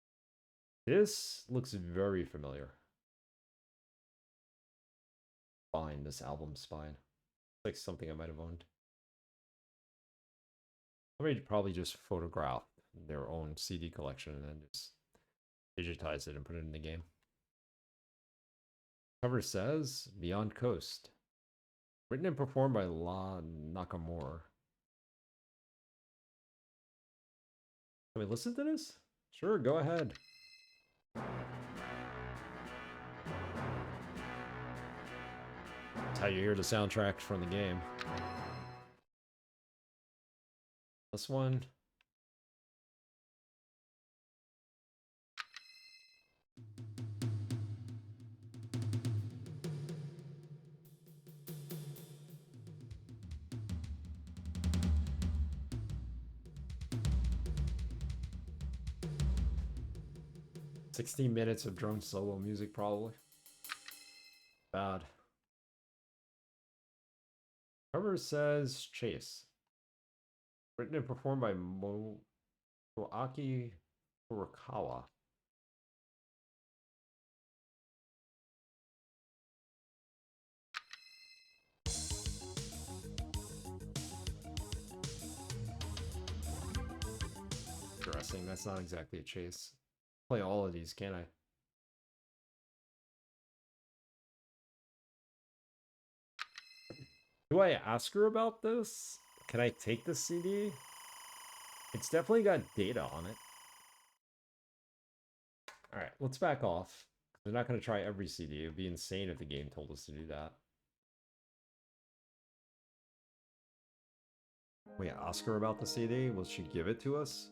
This looks very familiar. Spine, this album Spine. It's like something I might have owned. Somebody probably just photographed their own CD collection and then just digitize it and put it in the game. Cover says Beyond Coast. Written and performed by La Nakamura. Can we listen to this? Sure, go ahead. That's how you hear the soundtrack from the game. This one. "16 minutes of drone solo music, probably. Bad. Cover says Chase. Written and performed by Moaki Furukawa. Interesting, that's not exactly a chase. Play all of these, can I? Do I ask her about this? Can I take this CD? It's definitely got data on it. Alright, let's back off. We're not going to try every CD. It would be insane if the game told us to do that. We ask her about the CD? Will she give it to us?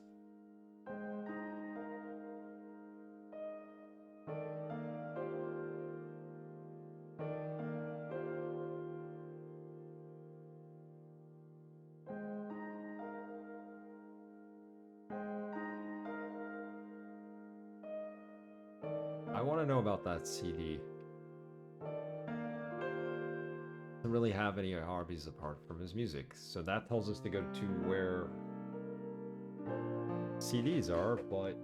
I want to know about that CD. Doesn't really have any hobbies apart from his music, so that tells us to go to where CDs are, but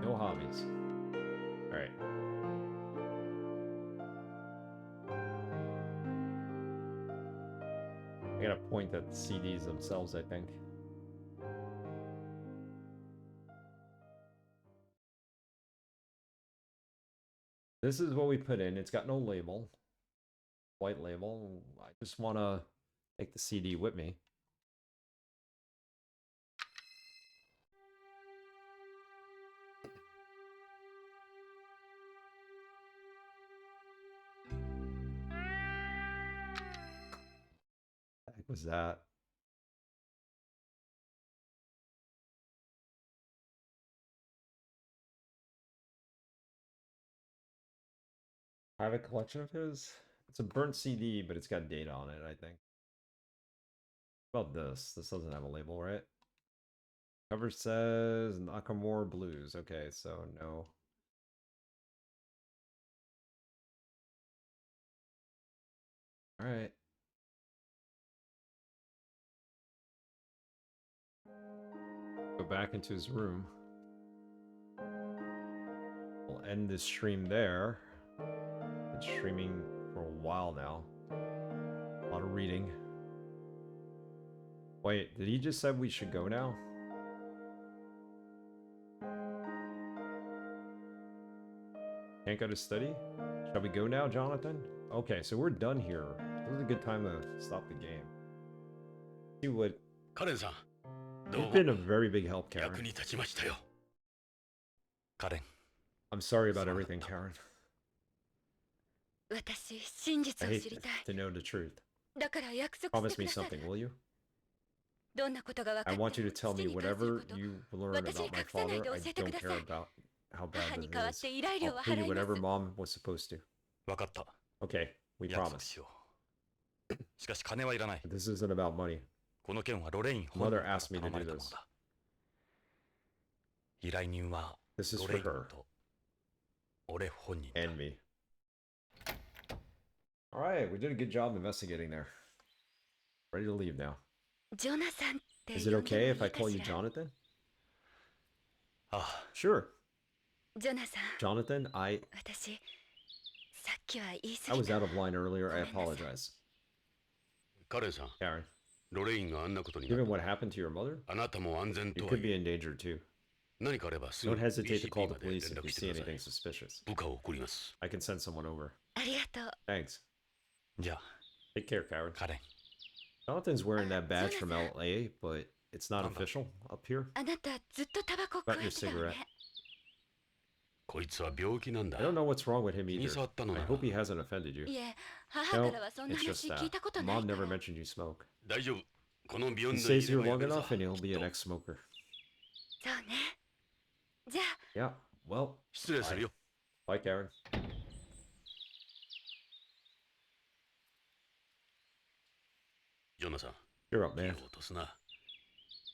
no hobbies. All right. I gotta point at the CDs themselves, I think. This is what we put in. It's got no label. White label. I just want to take the CD with me. What the heck was that? I have a collection of his. It's a burnt CD, but it's got data on it, I think. What about this? This doesn't have a label, right? Cover says Nakamura Blues. Okay, so no. All right. Go back into his room. We'll end this stream there. Been streaming for a while now. A lot of reading. Wait, did he just say we should go now? Can't go to study? Shall we go now, Jonathan? Okay, so we're done here. This is a good time to stop the game. See what... カレンさん、どう You've も been a very big help, 役 Karen. に立ちましたよ。カレン、 I'm sorry about everything, Karen. 私真 I 実を hate 知りたい to know the truth. だから約束し Promise てく me ださい something, will you? どんなことが分か I っても want you to tell 父 me に関する whatever こと you learn 私に about my 隠さない father. で I 教えてく don't ださ care い about how 母 bad に this 代わっ is. て依頼料 I'll は pay 払 you いま whatever す mom was supposed to. 分かった。 Okay, we 約束 promise. しよう。しかし金はいらない。 This isn't about money. この件はロレイン本人 Mother から asked me 頼 to ま do れたもの this. だ。依頼人は This is ロ for レイン her と俺本人だ。 and me. Alright, we did a good job investigating there. Ready to leave now. ジョナサンって Is 呼 it んでも okay いい if I か call し you ら Jonathan? ああ、 Sure. ジョナサン Jonathan, 私さっきは言い過 I ぎ was た out of line earlier. I ごめんなさい。 apologize. カレンさん、 Karen, ロレインがあんなことにな given った。 what happened to your mother, あなたも安全 you とは could be 言 in danger too. 何かあればすぐ Don't hesitate to call BCP the まで police 連 if 絡 you して see くださ anything い。 suspicious. 部下を送ります。 I can send someone over. ありがとう Thanks. じゃあ、 Take care, Karen. カレン、 Jonathan's wearing that badge from Jonathan. LA, but it's not Jonathan. official up here. あなたずっとタバコ About 加 your えてたわ cigarette. ねこいつは病気なんだ I。don't know what's wrong with him 気に either. 障ったの I なら hope he hasn't offended you. いえ母か No, らはそんな it's just 話聞い that たことない mom か never ら mentioned you smoke. 大丈夫。この病 He 院の stays 家で here もや long める enough さ。 and he'll き be っ an と ex-smoker. そうねじゃあ Yeah, well, 失礼するよ。 bye, Karen. ジョナサン、 You're up, 気を man. 落とすな。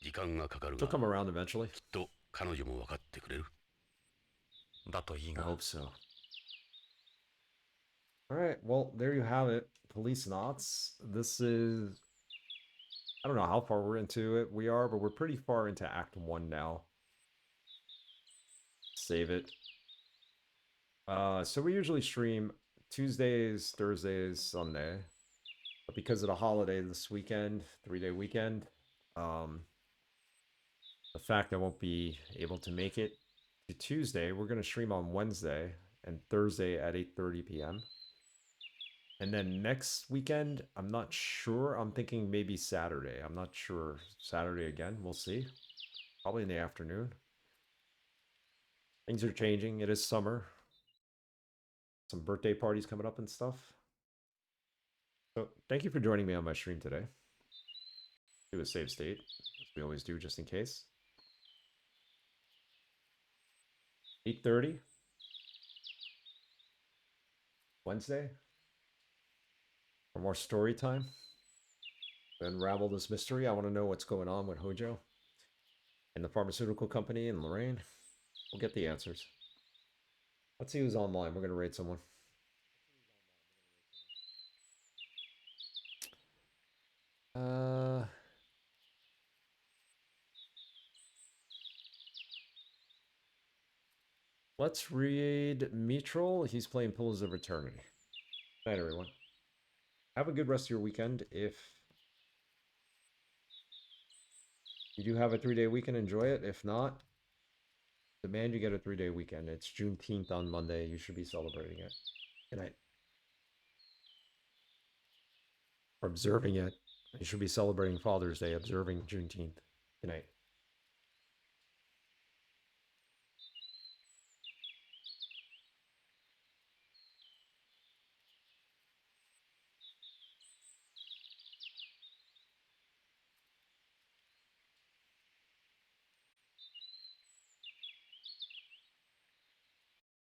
時間がかかる She'll が、 come around eventually. きっと彼女も分かってくれる。だといい I が、 hope so. All right, well, there you have it. Policenauts. This is... I don't know how far we're into it. We are, but we're pretty far into Act 1 now. Save it. So we usually stream Tuesdays, Thursdays, Sunday. But because of the holiday this weekend, 3-day weekend, the fact I won't be able to make it to Tuesday, we're going to stream on Wednesday and Thursday at 8:30 p.m. And then next weekend, I'm not sure. I'm thinking maybe Saturday. I'm not sure. Saturday again. We'll see. Probably in the afternoon. Things are changing. It is summer. Some birthday parties coming up and stuff. So thank you for joining me on my stream today. Do a save state, as we always do, just in case. 8:30. Wednesday. For more story time. To unravel this mystery. I want to know what's going on with Hojo and the pharmaceutical company in Lorraine. We'll get the answers. Let's see who's online. We're going to raid someone. Let's read Mitral. He's playing Pillars of Eternity. Good night, everyone. Have a good rest of your weekend. If you do have a 3-day weekend, enjoy it. If not, demand you get a 3-day weekend. It's Juneteenth on Monday. You should be celebrating it. Good night. Or observing it. You should be celebrating Father's Day, observing Juneteenth. Good night.